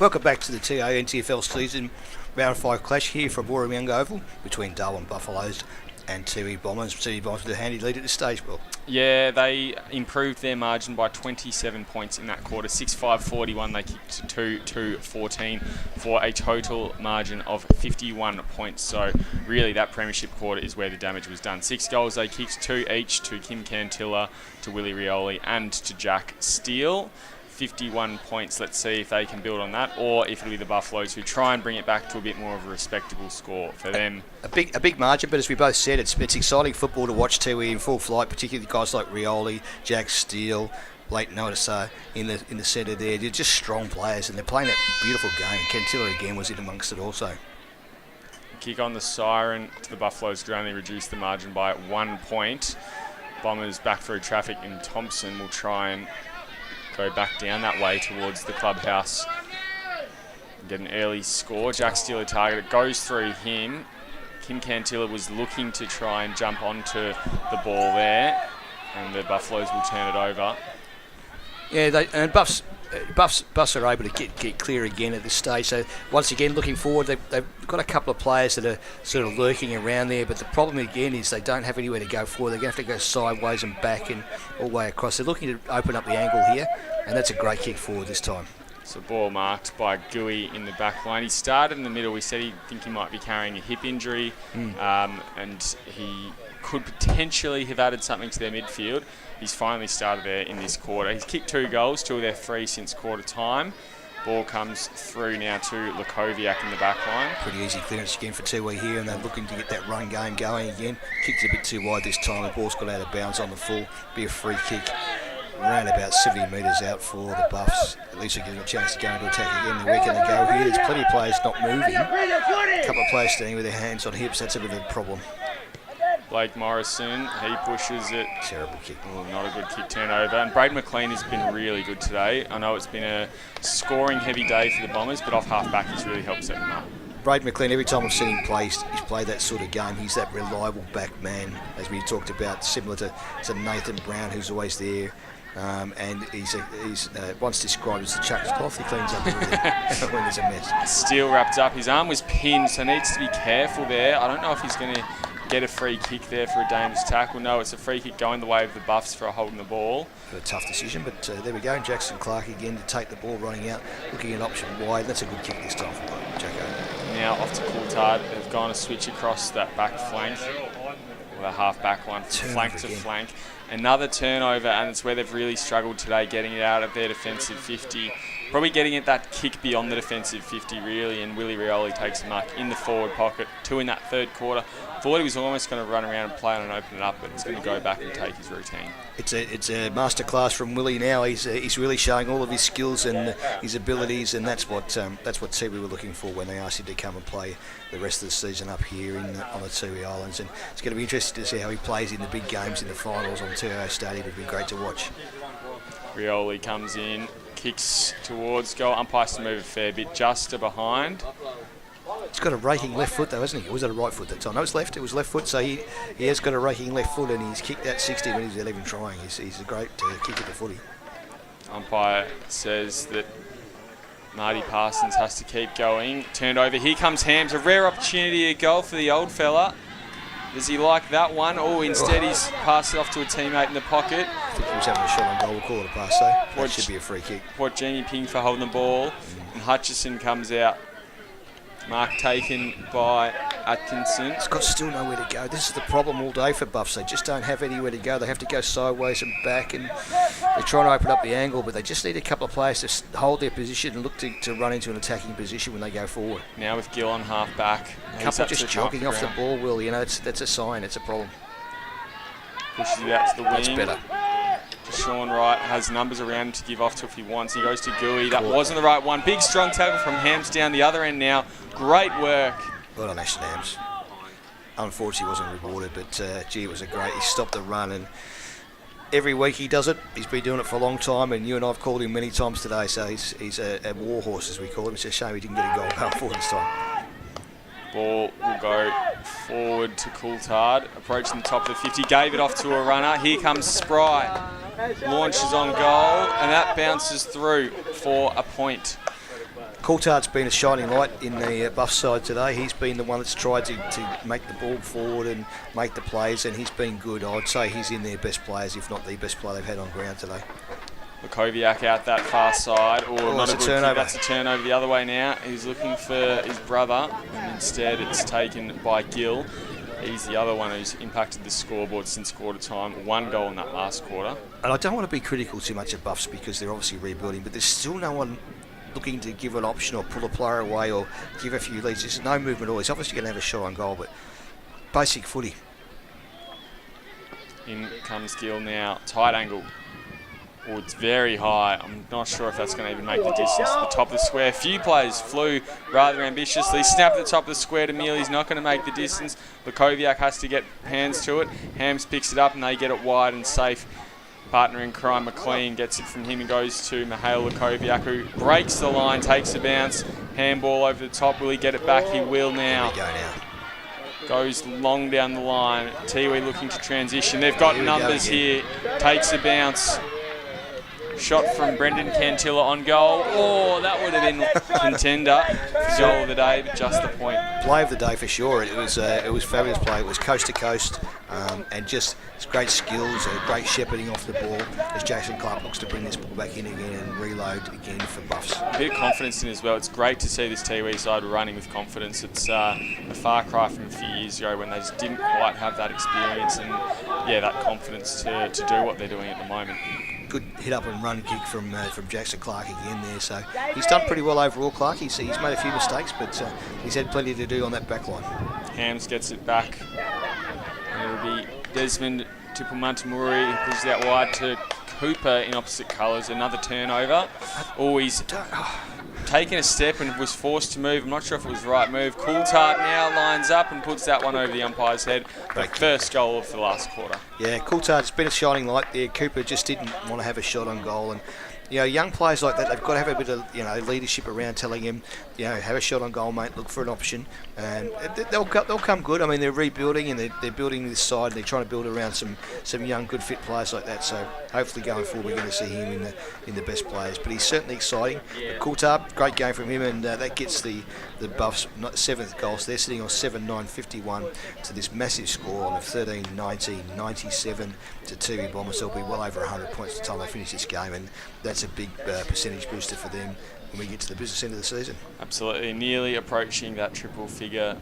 Welcome back to the TIO NTFL season round 5 clash here from Wurrumiyanga Oval between Darwin Buffaloes and Tiwi Bombers. Tiwi Bombers with a handy lead at this stage, Will. Yeah, they improved their margin by 27 points in that quarter. 6-5-41, they kicked to 2-2-14 for a total margin of 51 points. So really that premiership quarter is where the damage was done. 6 goals they kicked, 2 each to Kim Cantilla, to Willie Rioli and to Jack Steele. 51 points. Let's see if they can build on that, or if it'll be the Buffaloes who try and bring it back to a bit more of a respectable score for them. A big margin, but as we both said, it's exciting football to watch Tiwi in full flight, particularly guys like Rioli, Jack Steele, Leighton Otisar in the centre there. They're just strong players, and they're playing a beautiful game. Cantilla again was in amongst it also. Kick on the siren to the Buffaloes to only reduce the margin by 1 point. Bombers back through traffic, and Thompson will try and go back down that way towards the clubhouse and get an early score. Jack Steele targeted, goes through him. Kim Cantilla was looking to try and jump onto the ball there, and the Buffaloes will turn it over. Yeah, Buffs are able to get clear again at this stage. So once again, looking forward, they've got a couple of players that are sort of lurking around there. But the problem again is they don't have anywhere to go forward. They're going to have to go sideways and back and all the way across. They're looking to open up the angle here, and that's a great kick forward this time. So ball marked by Gooey in the back line. He started in the middle. We said he think he might be carrying a hip injury, and he could potentially have added something to their midfield. He's finally started there in this quarter. He's kicked 2 goals, 2 of their 3 since quarter time. Ball comes through now to Lukoviak in the back line. Pretty easy clearance again for Tiwi here, and they're looking to get that run game going again. Kicked a bit too wide this time. The ball's got out of bounds on the full. Be a free kick. Around about 70 metres out for the Buffs. At least they give them a chance to go into attack again. Where can they go here? There's plenty of players not moving. A couple of players standing with their hands on hips. That's a bit of a problem. Blake Morrison, he pushes it. Terrible kick. Oh, not a good kick turnover. And Braden McLean has been really good today. I know it's been a scoring heavy day for the Bombers, but off half back he's really helped set them up. Braden McLean, every time I've seen him play, he's played that sort of game. He's that reliable back man, as we talked about, similar to Nathan Brown, who's always there. And he's once described as the chuck's cloth. He cleans up everything when there's a mess. Steele wrapped up. His arm was pinned, so needs to be careful there. I don't know if he's going to get a free kick there for a dangerous tackle. No, it's a free kick going the way of the Buffs for holding the ball. A tough decision, but there we go. Jackson Clark again to take the ball, running out, looking at option wide. That's a good kick this time for Jacko. Now off to Coulthard. They've gone to switch across that back flank, or the half back line, from flank to flank. Another turnover, and it's where they've really struggled today, getting it out of their defensive 50. Probably getting it that kick beyond the defensive 50, really, and Willie Rioli takes a mark in the forward pocket. 2 in that third quarter. Thought he was almost going to run around and play on and open it up, but he's going to go back and take his routine. It's a masterclass from Willie now. He's really showing all of his skills and his abilities, and that's what Tiwi were looking for when they asked him to come and play the rest of the season up here on the Tiwi Islands. And it's going to be interesting to see how he plays in the big games in the finals on TIO Stadium. It'll be great to watch. Rioli comes in, kicks towards goal. Umpire's to move a fair bit just to behind. He's got a raking left foot though, hasn't he? Or was it a right foot that time? No, it was left foot, so he has got a raking left foot, and he's kicked that 60 when he's not even trying. He's a great kick at the footy. Umpire says that Marty Parsons has to keep going. Turned over, here comes Hams. A rare opportunity to goal for the old fella. Does he like that one? Oh, instead he's passed it off to a teammate in the pocket. I think he was having a shot on goal. We'll call it a pass, so that should be a free kick. What Jamie Ping for holding the ball. And Hutchison comes out. Mark taken by Atkinson. It's got still nowhere to go. This is the problem all day for Buffs. They just don't have anywhere to go. They have to go sideways and back, and they're trying to open up the angle, but they just need a couple of players to hold their position and look to run into an attacking position when they go forward. Now with Gill on half back. A couple just jogging off the ball, Will. You know, that's a sign. It's a problem. Pushes it out to the wing. That's better. Sean Wright has numbers around him to give off to if he wants. He goes to Gooey. That wasn't the right one. Big strong tackle from Hams down the other end now. Great work. Well done, Ashton Hams. Unfortunately, he wasn't rewarded, but gee, it was he stopped the run, and every week he does it. He's been doing it for a long time, and you and I have called him many times today, so he's a war horse, as we call him. It's a shame he didn't get a goal going forward this time. Ball will go forward to Coulthard, approaching the top of the 50, gave it off to a runner. Here comes Spry. Launches on goal, and that bounces through for a point. Coulthard's been a shining light in the Buff side today. He's been the one that's tried to make the ball forward and make the plays, and he's been good. I'd say he's in their best players, if not the best player they've had on ground today. Lukoviak out that far side. Not a good turnover. That's a turnover the other way now. He's looking for his brother, and instead it's taken by Gill. He's the other one who's impacted the scoreboard since quarter time. 1 goal in that last quarter. And I don't want to be critical too much of Buffs because they're obviously rebuilding, but there's still no one looking to give an option or pull a player away or give a few leads. There's no movement at all. He's obviously going to have a shot on goal, but basic footy. In comes Gill now. Tight angle. Oh, it's very high. I'm not sure if that's going to even make the distance to the top of the square. Few players flew rather ambitiously. Snap at the top of the square to Mealy. He's not going to make the distance. Lukoviak has to get hands to it. Hams picks it up and they get it wide and safe. Partner in crime, McLean gets it from him and goes to Mihail Lukoviak, who breaks the line, takes a bounce. Handball over the top. Will he get it back? He will now. Here we go now. Goes long down the line. Tiwi looking to transition. They've got numbers here. Takes a bounce. Shot from Brendan Cantilla on goal. Oh, that would have been contender for goal of the day, but just the point. Play of the day for sure. It was fabulous play. It was coast to coast, and just great skills, great shepherding off the ball as Jason Clark looks to bring this ball back in again and reload again for Buffs. A bit of confidence in as well. It's great to see this Tiwi side running with confidence. It's a far cry from a few years ago when they just didn't quite have that experience and that confidence to do what they're doing at the moment. Good hit up and run kick from Jackson Clark again there. So he's done pretty well overall, Clark. He's made a few mistakes, but he's had plenty to do on that back line. Hams gets it back. And it'll be Desmond Tupumantamuri, who pushes out wide to Cooper in opposite colours. Another turnover. He's taken a step and was forced to move. I'm not sure if it was the right move. Coulthard now lines up and puts that one over the umpire's head. The first goal of the last quarter. Yeah, Coulthard's been a shining light there. Cooper just didn't want to have a shot on goal, and young players like that, they've got to have a bit of leadership around, telling him, have a shot on goal, mate. Look for an option, and they'll come good. I mean, they're rebuilding and they're building this side. And they're trying to build around some young, good, fit players like that. So hopefully going forward, we're going to see him in the best players. But he's certainly exciting. Coulthard, great game from him, and that gets the Buffs 7th goal. So they're sitting on 7-9-51 to this massive score of 13-19, 97 to Tiwi Bombers. They'll be well over 100 points by the time they finish this game, and that's a big percentage booster for them when we get to the business end of the season. Absolutely, nearly approaching that triple figure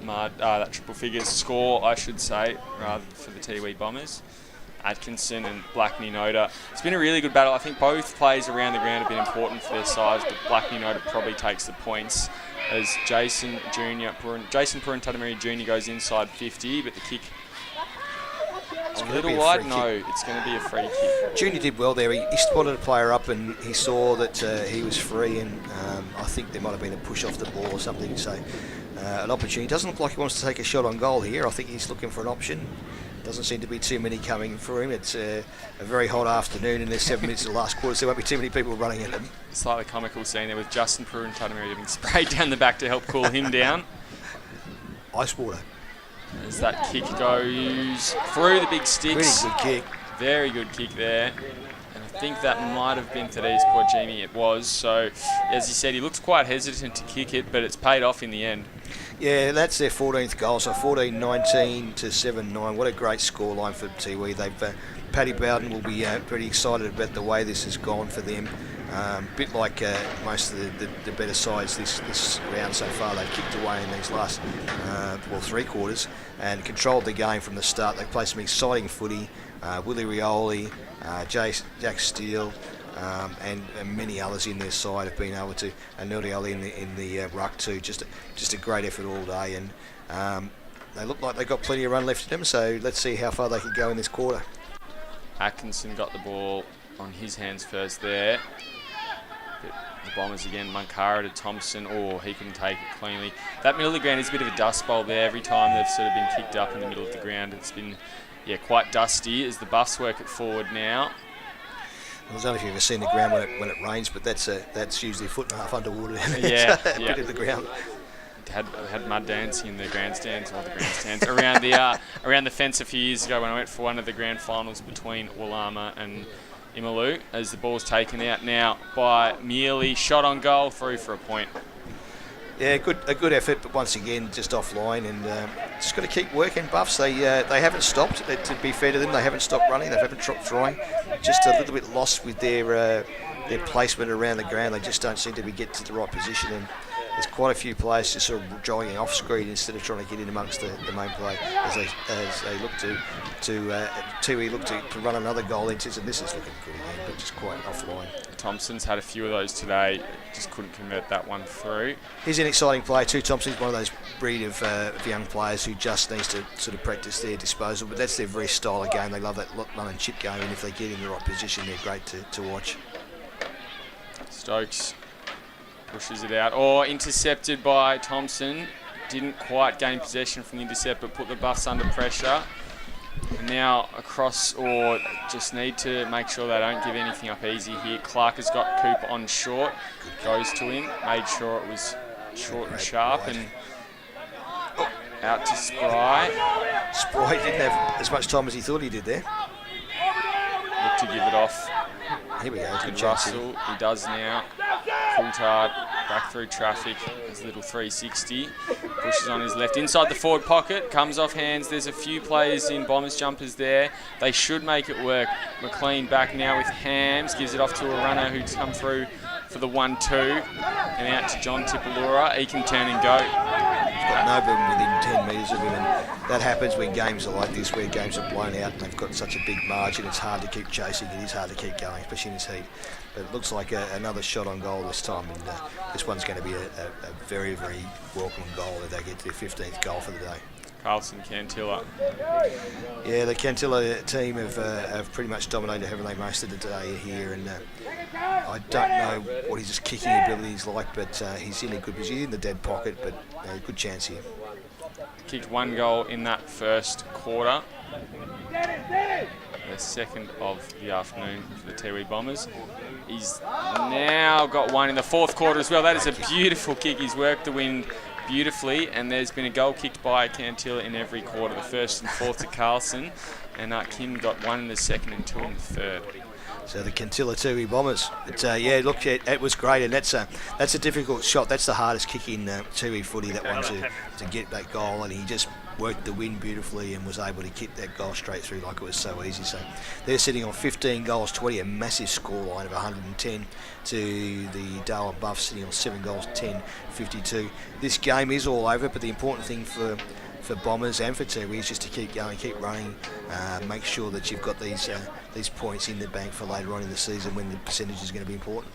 score, I should say, rather for the Tiwi Bombers. Atkinson and Blackney Noda. It's been a really good battle. I think both plays around the ground have been important for their sides, but Blackney Noda probably takes the points as Jason Purantatamari Jr. goes inside 50, but the kick a little wide. No, it's going to be a free kick. Junior did well there. He spotted a player up and he saw that he was free, and I think there might have been a push off the ball or something. So an opportunity. Doesn't look like he wants to take a shot on goal here. I think he's looking for an option. Doesn't seem to be too many coming for him. It's a very hot afternoon and there's 7 minutes of the last quarter, so there won't be too many people running at him. Slightly comical scene there with Justin Purantatamari having sprayed down the back to help cool him down. Ice water. As that kick goes through the big sticks. Pretty good kick. Very good kick there. And I think that might have been today's Port-Jamie. It was. So, as you said, he looks quite hesitant to kick it, but it's paid off in the end. Yeah, that's their 14th goal, so 14-19 to 7-9. What a great scoreline for Tiwi. Paddy Bowden will be pretty excited about the way this has gone for them. Bit like most of the better sides this round so far. They've kicked away in these last 3 quarters and controlled the game from the start. They played some exciting footy. Willie Rioli, Jack Steele, and many others in their side have been able to, and Nildioli in the ruck too. Just a great effort all day, and they look like they've got plenty of run left in them. So let's see how far they can go in this quarter. Atkinson got the ball on his hands first there. But the Bombers again, Munkara to Thompson. He couldn't take it cleanly. That middle of the ground is a bit of a dust bowl there. Every time they've sort of been kicked up in the middle of the ground, it's been quite dusty as the Buffs work it forward now. I don't know if you've ever seen the ground when it rains, but that's usually a foot and a half underwater. Bit of the ground. Had mud dancing in the grandstands around the fence a few years ago when I went for one of the grand finals between Wurrumiyanga and Imalu, as the ball's taken out now by Mealy. Shot on goal, through for a point. Yeah, a good effort, but once again, just offline, and just got to keep working, Buffs. They haven't stopped. To be fair to them, they haven't stopped running. They haven't stopped trying. Just a little bit lost with their placement around the ground. They just don't seem to be getting to the right position, and there's quite a few players just sort of jogging off screen instead of trying to get in amongst the main play as they look to Tiwi look to run another goal into, and this is looking good again, but just quite offline. Thompson's had a few of those today, just couldn't convert that one through. He's an exciting player too. Thompson's one of those breed of young players who just needs to sort of practice their disposal, but that's their very style of game. They love that run and chip game, and if they get in the right position, they're great to watch. Stokes pushes it out, or intercepted by Thompson. Didn't quite gain possession from the intercept, but put the Buffs under pressure. And now across, or just need to make sure they don't give anything up easy here. Clark has got Cooper on short, goes to him, made sure it was short and sharp, and out to Spry. Spry didn't have as much time as he thought he did there. Look to give it off. Here we go. Good Russell, he does now. Coulthard back through traffic, his little 360, pushes on his left inside the forward pocket, comes off hands. There's a few players in Bombers jumpers there. They should make it work. McLean back now with Hams, gives it off to a runner who's come through for the 1-2, and out to John Tipalura. He can turn and go. He's got nobody within 10 metres of him, and that happens when games are like this, where games are blown out and they've got such a big margin. It's hard to keep chasing. It is hard to keep going, especially in this heat. But it looks like another shot on goal this time, and this one's going to be a very, very welcome goal if they get their 15th goal for the day. Carlson Cantilla. Yeah, the Cantilla team have pretty much dominated, haven't they, most of the day here, and I don't know what his kicking ability is like, but he's in a good position, in the dead pocket, but good chance here. Kicked one goal in that first quarter. The second of the afternoon for the Tiwi Bombers. He's now got one in the fourth quarter as well. That is a beautiful kick. He's worked the wind beautifully, and there's been a goal kicked by Cantilla in every quarter. The first and fourth to Carlson, and Kim got one in the second and two in the third. So the Cantilla Tiwi Bombers. But yeah, look, it was great, and that's a difficult shot. That's the hardest kick in Tiwi footy, that one to get that goal, and he just worked the wind beautifully and was able to kick that goal straight through like it was so easy. So they're sitting on 15 goals, 20, a massive scoreline of 110 to the Darwin Buffs sitting on 7 goals, 10, 52. This game is all over, but the important thing for Bombers and for Tiwi is just to keep going, keep running, make sure that you've got these points in the bank for later on in the season when the percentage is going to be important.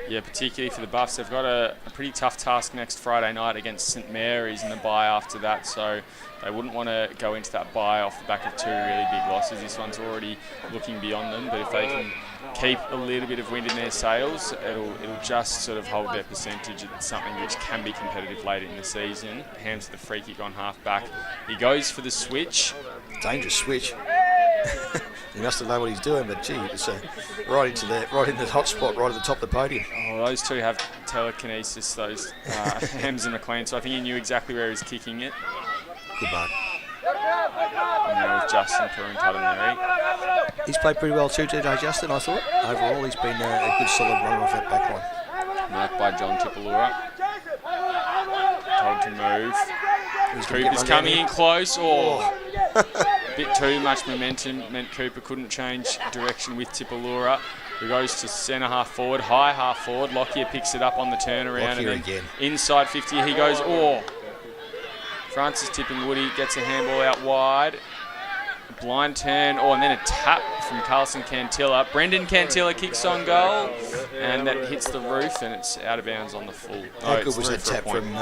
Yeah, particularly for the Buffs. They've got a pretty tough task next Friday night against St Mary's in the bye after that, so they wouldn't want to go into that bye off the back of two really big losses. This one's already looking beyond them, but if they can keep a little bit of wind in their sails, it'll just sort of hold their percentage at something which can be competitive later in the season. Hands the free kick on half back. He goes for the switch. Dangerous switch. He must have known what he's doing, but gee, it was right in the hot spot, right at the top of the podium. Oh, those two have telekinesis, those Hams and McLean, so I think he knew exactly where he was kicking it. Good mark. And now with Justin Puruntatameri. He's played pretty well too today, Justin, I thought. Overall, he's been a good solid runner off that back line. Marked by John Tipalura. Told to move. Cooper's coming in close. A bit too much momentum meant Cooper couldn't change direction with Tipalura, who goes to centre half forward, high half forward. Lockyer picks it up on the turnaround. Lockyer and again. Inside 50, he goes, Francis tipping Woody, gets a handball out wide. Blind turn, and then a tap from Carlson Cantilla. Brendan Cantilla kicks on goal, and that hits the roof, and it's out of bounds on the full. How good was that tap from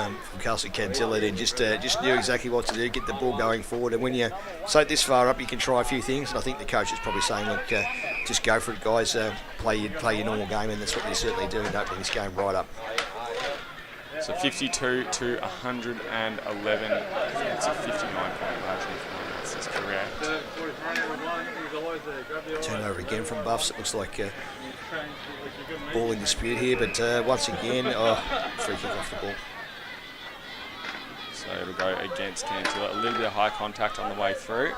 Carlson Cantilla then? Just knew exactly what to do, get the ball going forward, and when you soak this far up, you can try a few things, and I think the coach is probably saying, look, just go for it, guys, play your normal game, and that's what they're certainly doing, opening this game right up. So 52 to 111. I think it's a 59-point margin. That's correct. Turnover again from Buffs. It looks like ball in dispute here, but once again, free kick off the ball. So it'll go against Cantilla. A little bit of high contact on the way through.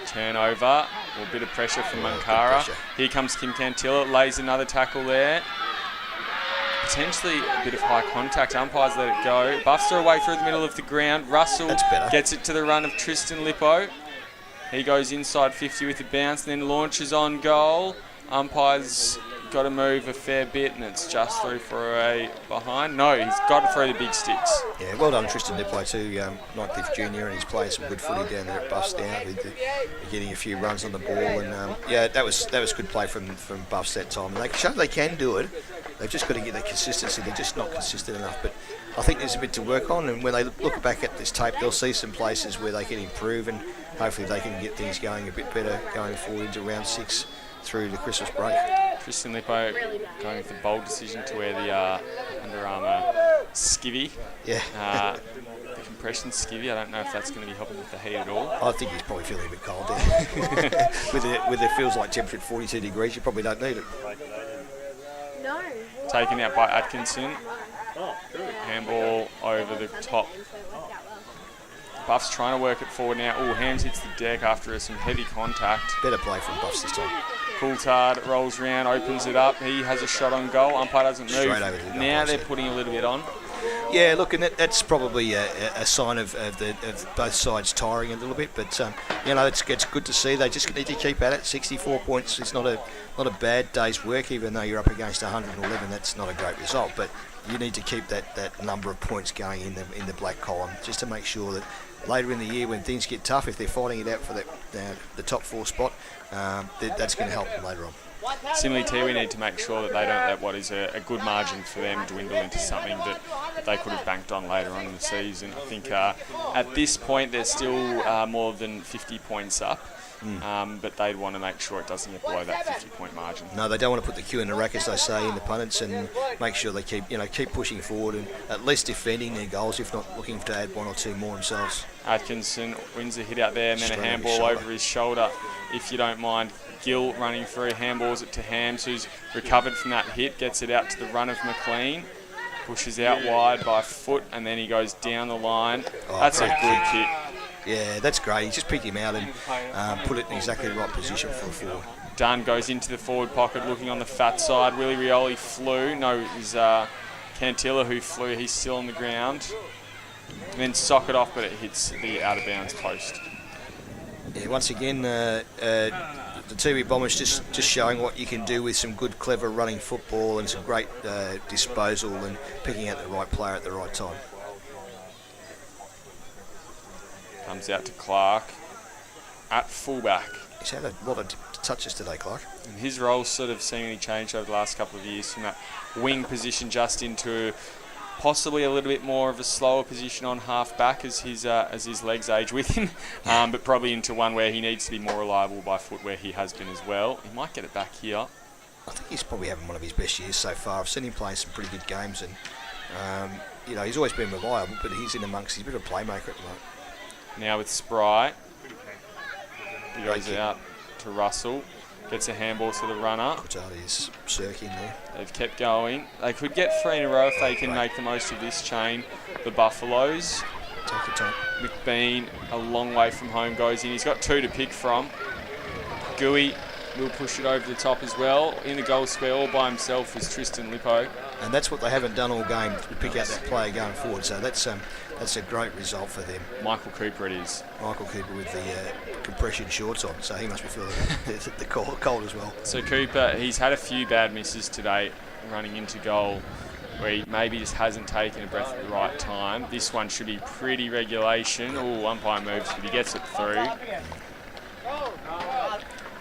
Turnover, a bit of pressure from Munkara. Here comes Kim Cantilla, lays another tackle there. potentially a bit of high contact. Umpires let it go. Buffs are away through the middle of the ground. Russell gets it to the run of Tristan Lippo. He goes inside 50 with a bounce, then launches on goal. Umpires got to move a fair bit, and it's just through for a behind. No, he's got to throw the big sticks. Yeah, well done Tristan Lippo too, 9th junior, and he's playing some good footy down there at Buffs now. They're getting a few runs on the ball, and yeah, that was good play from Buffs that time. And they show they can do it. They've just got to get that consistency. They're just not consistent enough. But I think there's a bit to work on, and when they look back at this tape, they'll see some places where they can improve, and hopefully they can get things going a bit better going forward into round 6 through the Christmas break. Tristan Lippo going with the bold decision to wear the Under Armour skivvy. Yeah. The compression skivvy. I don't know if that's going to be helping with the heat at all. I think he's probably feeling a bit cold down there. with it feels like temperature at 42 degrees, you probably don't need it. No. Taken out by Atkinson. Handball over the top. Buffs trying to work it forward now. Oh, Hams hits the deck after some heavy contact. Better play from Buffs this time. Coulthard rolls round, opens it up. He has a shot on goal. Umpire doesn't move. Straight over to the now they're putting a little bit on. Yeah, look, and that's probably a sign of both sides tiring a little bit. But you know, it's good to see. They just need to keep at it. 64 points is not a bad day's work, even though you're up against 111. That's not a great result, but you need to keep that number of points going in the black column, just to make sure that later in the year, when things get tough, if they're fighting it out for the top 4 spot, that's going to help them later on. Similarly, Tiwi need to make sure that they don't let what is a good margin for them dwindle into something that they could have banked on later on in the season. I think at this point they're still more than 50 points up, but they'd want to make sure it doesn't get below that 50-point margin. No, they don't want to put the cue in the rack, as they say in the pundits, and make sure they keep pushing forward and at least defending their goals, if not looking to add 1 or 2 more themselves. Atkinson wins a hit out there, and then Straight a handball over his shoulder. If you don't mind, Gill running through, handballs it to Hams, who's recovered from that hit, gets it out to the run of McLean, pushes out wide by foot, and then he goes down the line. That's a good kick. Yeah, that's great. He just picked him out and put it in exactly the right position for a forward. Dunn goes into the forward pocket, looking on the fat side. Willie Rioli flew. No, it was Cantilla who flew. He's still on the ground. And then sock it off, but it hits the out-of-bounds post. Yeah, once again, the Tiwi Bombers just showing what you can do with some good, clever running football and some great disposal and picking out the right player at the right time. Comes out to Clark at fullback. He's had a lot of touches today, Clark. And his role's sort of seemingly changed over the last couple of years from that wing position just into possibly a little bit more of a slower position on half-back as his legs age with him, but probably into one where he needs to be more reliable by foot, where he has been as well. He might get it back here. I think he's probably having one of his best years so far. I've seen him playing some pretty good games, and he's always been reliable, but he's in amongst, he's a bit of a playmaker at the moment. Now with Spry, he goes out to Russell, gets a handball to the runner. Coulthard is circling there. They've kept going. They could get 3 in a row if they can make the most of this chain. The Buffaloes. Take your time. McBean, a long way from home, goes in. He's got 2 to pick from. Gooey will push it over the top as well. In the goal square all by himself is Tristan Lippo. And that's what they haven't done all game, to pick out that player going forward. So that's a great result for them. Michael Cooper it is. Michael Cooper with the compression shorts on, so he must be feeling the cold as well. So Cooper, he's had a few bad misses today running into goal, where he maybe just hasn't taken a breath at the right time. This one should be pretty regulation. Oh, umpire moves, but he gets it through.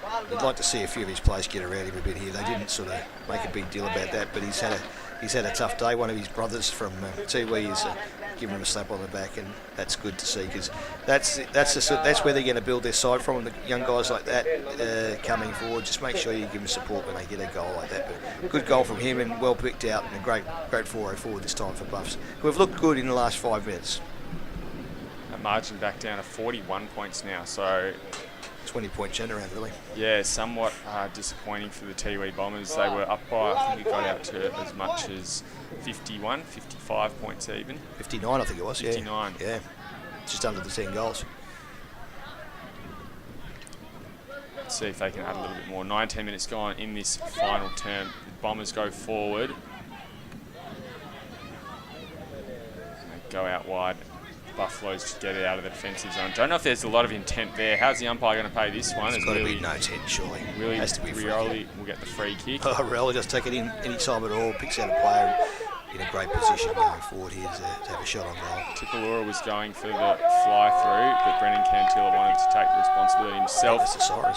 I'd like to see a few of his players get around him a bit here. They didn't sort of make a big deal about that, but he's had a tough day. One of his brothers from Tiwi is giving him a slap on the back, and that's good to see, because that's where they're going to build their side from. The young guys like that coming forward, just make sure you give them support when they get a goal like that. But good goal from him, and well picked out, and a great 4-0 forward this time for Buffs, who have looked good in the last 5 minutes. A margin back down to 41 points now, so 20-point turnaround, really. Yeah, somewhat disappointing for the Tiwi Bombers. They were up by, I think it got out to as much as 51, 55 points even. 59, I think it was. 59. Yeah, just under the 10 goals. Let's see if they can add a little bit more. 19 minutes gone in this final term. The Bombers go forward. go out wide. Buffaloes just get it out of the defensive zone. Don't know if there's a lot of intent there. How's the umpire going to pay this one? It's got to be no 10, surely. Willie Has to be Rioli will get the free kick. Rioli just take it in any time at all, picks out a player in a great position going forward here to have a shot on goal. Tipalura was going for the fly through, but Brendan Cantilla wanted to take the responsibility himself. That's a siren.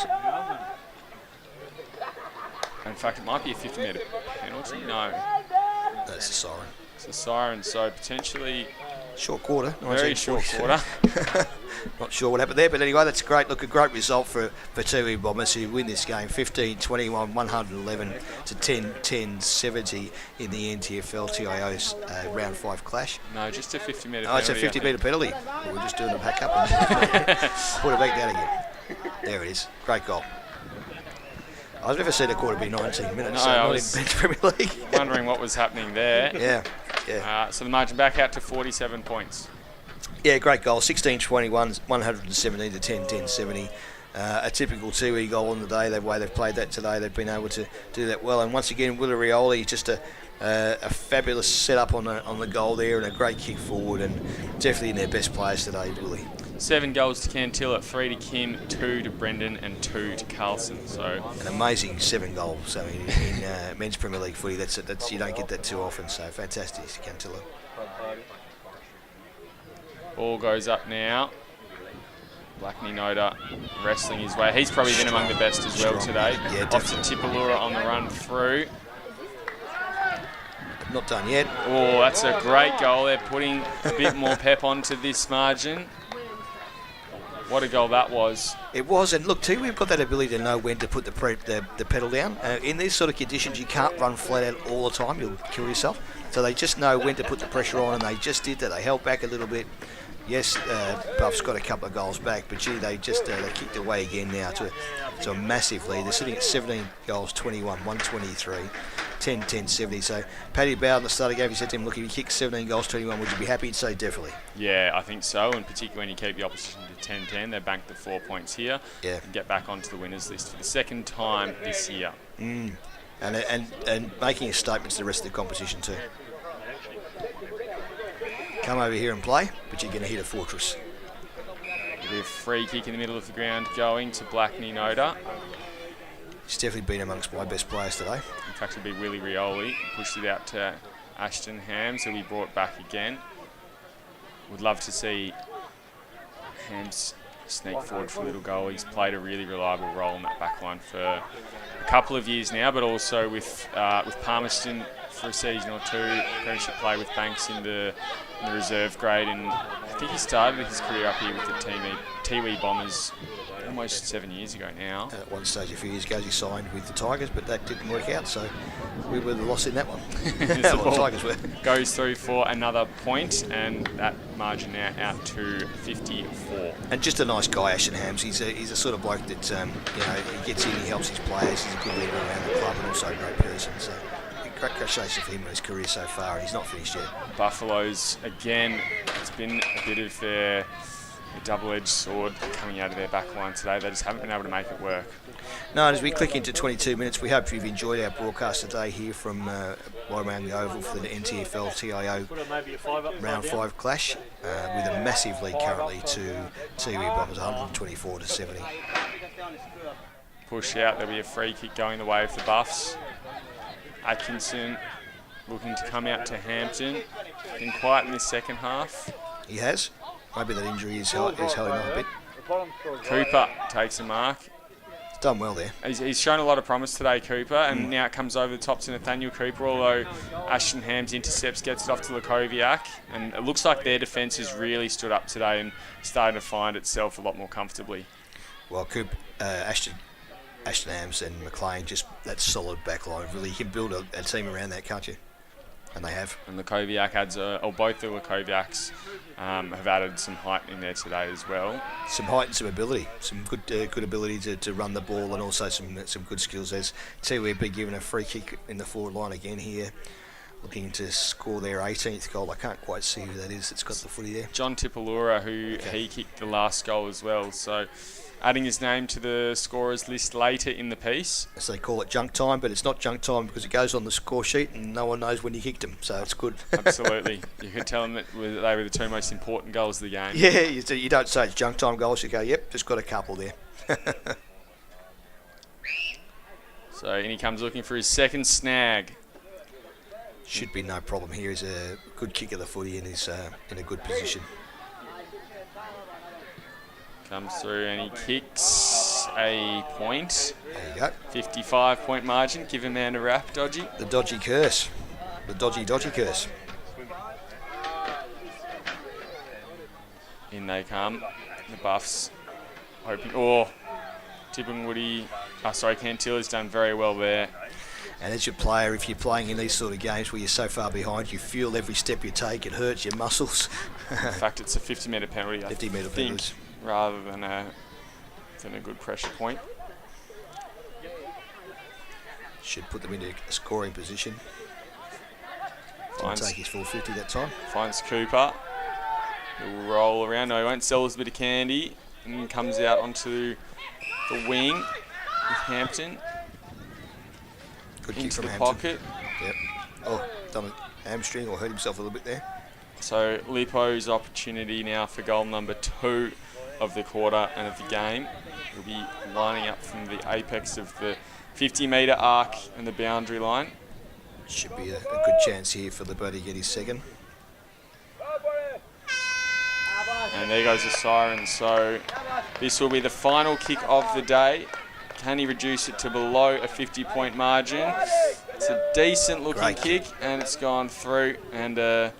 In fact, it might be a 50-metre penalty. No. That's a siren. It's a siren, so potentially... Short quarter. Very short quarter. Not sure what happened there, but anyway, that's a great result for Tiwi Bombers, who win this game 15-21, 111 to 10-10-70 in the NTFL TIO's round 5 clash. No, just a 50-metre penalty. Oh, it's a 50-metre penalty. Well, we're just doing a back up and put it back down again. There it is. Great goal. I've never seen a quarter be 19 minutes. No, So I not was in Premier League. wondering what was happening there. Yeah. So the margin back out to 47 points. Yeah, great goal. 16-21, 117 to 10-10-70. A typical Tiwi goal on the day. The way they've played that today, they've been able to do that well. And once again, Willie Rioli, just a fabulous setup on the goal there and a great kick forward, and definitely in their best players today, Willie. 7 goals to Cantilla, 3 to Kim, 2 to Brendan, and 2 to Carlson. So an amazing 7 goals. I mean, in men's Premier League footy, that's you don't get that too often. So fantastic, Cantilla. Ball goes up now. Blackney Noda wrestling his way. He's probably been among the best as well today. Yeah, off to Tipalura on the run through. Not done yet. Oh, that's a great goal. They're putting a bit more pep onto this margin. What a goal that was. It was, and look, too, we've got that ability to know when to put the pedal down. In these sort of conditions, you can't run flat out all the time. You'll kill yourself. So they just know when to put the pressure on, and they just did that. They held back a little bit. Yes, Buff's got a couple of goals back, but gee, they just they kicked away again now to a massive lead. They're sitting at 17 goals, 21, 123, 10-10-70. So Paddy Bowden at the start of the game, he said to him, look, if you kick 17 goals, 21, would you be happy? He'd say definitely. Yeah, I think so, and particularly when you keep the opposition to 10-10, they banked the 4 points here. Yeah. And get back onto the winners list for the second time this year. And making a statement to the rest of the competition too. Come over here and play, but you're going to hit a fortress. There'll be a free kick in the middle of the ground going to Blackney Noda. He's definitely been amongst my best players today. In fact, it'll be Willie Rioli. Pushed it out to Ashton Hams, who'll be brought back again. Would love to see Hams sneak forward for a little goal. He's played a really reliable role in that back line for a couple of years now, but also with Palmerston for a season or two, premiership play with Banks in the reserve grade, and I think he started his career up here with the Tiwi Bombers almost 7 years ago now. At one stage a few years ago he signed with the Tigers, but that didn't work out, so we were the loss in that one. The ball Tigers were. Goes through for another point, and that margin now out to 54. And just a nice guy, Ashton Hams. He's a sort of bloke that he gets in, he helps his players. He's a good leader around the club and also a great person. So congratulations for him in his career so far, and he's not finished yet. Buffaloes again. It's been a bit of a double-edged sword coming out of their back line today. They just haven't been able to make it work. No, and as we click into 22 minutes, we hope you've enjoyed our broadcast today here from Wurrumiyanga Oval for the NTFL TIO Round 5 clash, with a massive lead currently to Tiwi Bombers, 124 to 70. Push out, there'll be a free kick going the way of the Buffs. Atkinson looking to come out to Hampton. Been quiet in this second half. He has. Maybe that injury is held him up a bit. Cooper takes a mark. He's done well there. He's shown a lot of promise today, Cooper, and now it comes over the top to Nathaniel Cooper, although Ashton Hams intercepts, gets it off to Lukoviak, and it looks like their defence has really stood up today and starting to find itself a lot more comfortably. Well, Ashton Hams and McLean, just that solid back line. Really, you can build a team around that, can't you? And they have. And Lukoviak adds, or both the Lukoviaks have added some height in there today as well. Some height and some ability, some good ability to run the ball, and also some good skills. As Tiwi be given a free kick in the forward line again here, looking to score their 18th goal. I can't quite see who that is. It's got the footy there. John Tipalura, who he kicked the last goal as well. So adding his name to the scorers list later in the piece. As they call it junk time, but it's not junk time because it goes on the score sheet and no one knows when you kicked them, so it's good. Absolutely. You could tell them that they were the two most important goals of the game. Yeah, you don't say it's junk time goals, you go, yep, just got a couple there. So in he comes looking for his second snag. Should be no problem here. He's a good kick of the footy and he's in a good position. Comes through and he kicks a point. There you go. 55-point margin. Give a man a wrap, Dodgy. The dodgy curse. The dodgy curse. In they come. The Buffs hoping. Oh, Tipping Woody. Cantilla's done very well there. And as your player, if you're playing in these sort of games where you're so far behind, you feel every step you take, it hurts your muscles. In fact, it's a 50-metre penalty. 50-metre penalties. Rather than a good pressure point. Should put them into a scoring position. Didn't take his full 50 that time. Finds Cooper. He'll roll around. No, he won't sell us a bit of candy. And comes out onto the wing with Hampton. Good kick into from the Hampton. Pocket. Yep. Oh, done a hamstring or hurt himself a little bit there. So Lipo's opportunity now for goal number 2 of the quarter and of the game. He'll be lining up from the apex of the 50-metre arc and the boundary line. Should be a good chance here for the birdie to get his second. And there goes the siren. So this will be the final kick of the day. Can he reduce it to below a 50-point margin? It's a decent-looking kick, and it's gone through. And a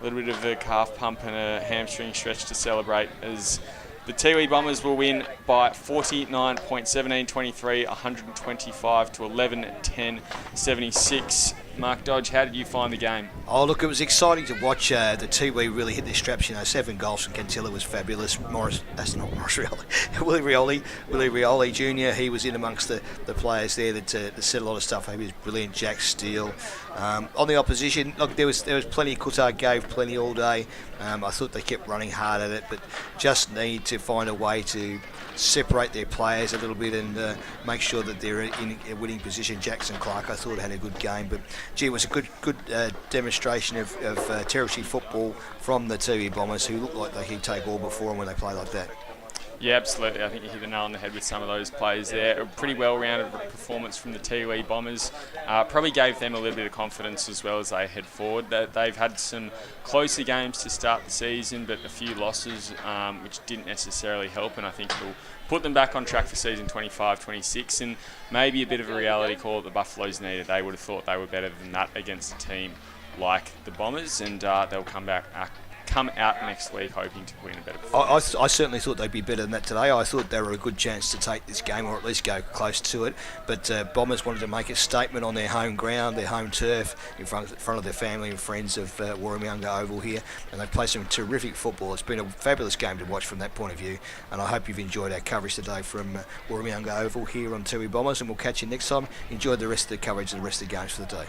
little bit of a calf pump and a hamstring stretch to celebrate as the Tiwi Bombers will win by 49.17-23, 125 to 11-10-76. Mark Dodge, how did you find the game? Oh, look, it was exciting to watch the Tiwi really hit their straps. 7 goals from Cantilla was fabulous. Willie Rioli Jr., he was in amongst the players there that said a lot of stuff. He was brilliant. Jack Steele. On the opposition, look, there was plenty. Coulthard gave plenty all day. I thought they kept running hard at it, but just need to find a way to separate their players a little bit and make sure that they're in a winning position. Jackson Clark, I thought, had a good game, but gee, it was a good demonstration of territory football from the Tiwi Bombers, who looked like they could take all before them when they play like that. Yeah, absolutely. I think you hit the nail on the head with some of those plays there. A pretty well-rounded performance from the Tiwi Bombers. Probably gave them a little bit of confidence as well as they head forward. They've had some closer games to start the season, but a few losses which didn't necessarily help, and I think it'll put them back on track for season 25-26, and maybe a bit of a reality call that the Buffaloes needed. They would have thought they were better than that against a team like the Bombers, and they'll come out next week hoping to win a better performance. I certainly thought they'd be better than that today. I thought they were a good chance to take this game, or at least go close to it. But Bombers wanted to make a statement on their home ground, their home turf, in front of their family and friends of Wurrumiyanga Oval here, and they played some terrific football. It's been a fabulous game to watch from that point of view, and I hope you've enjoyed our coverage today from Wurrumiyanga Oval here on Tiwi Bombers, and we'll catch you next time. Enjoy the rest of the coverage and the rest of the games for the day.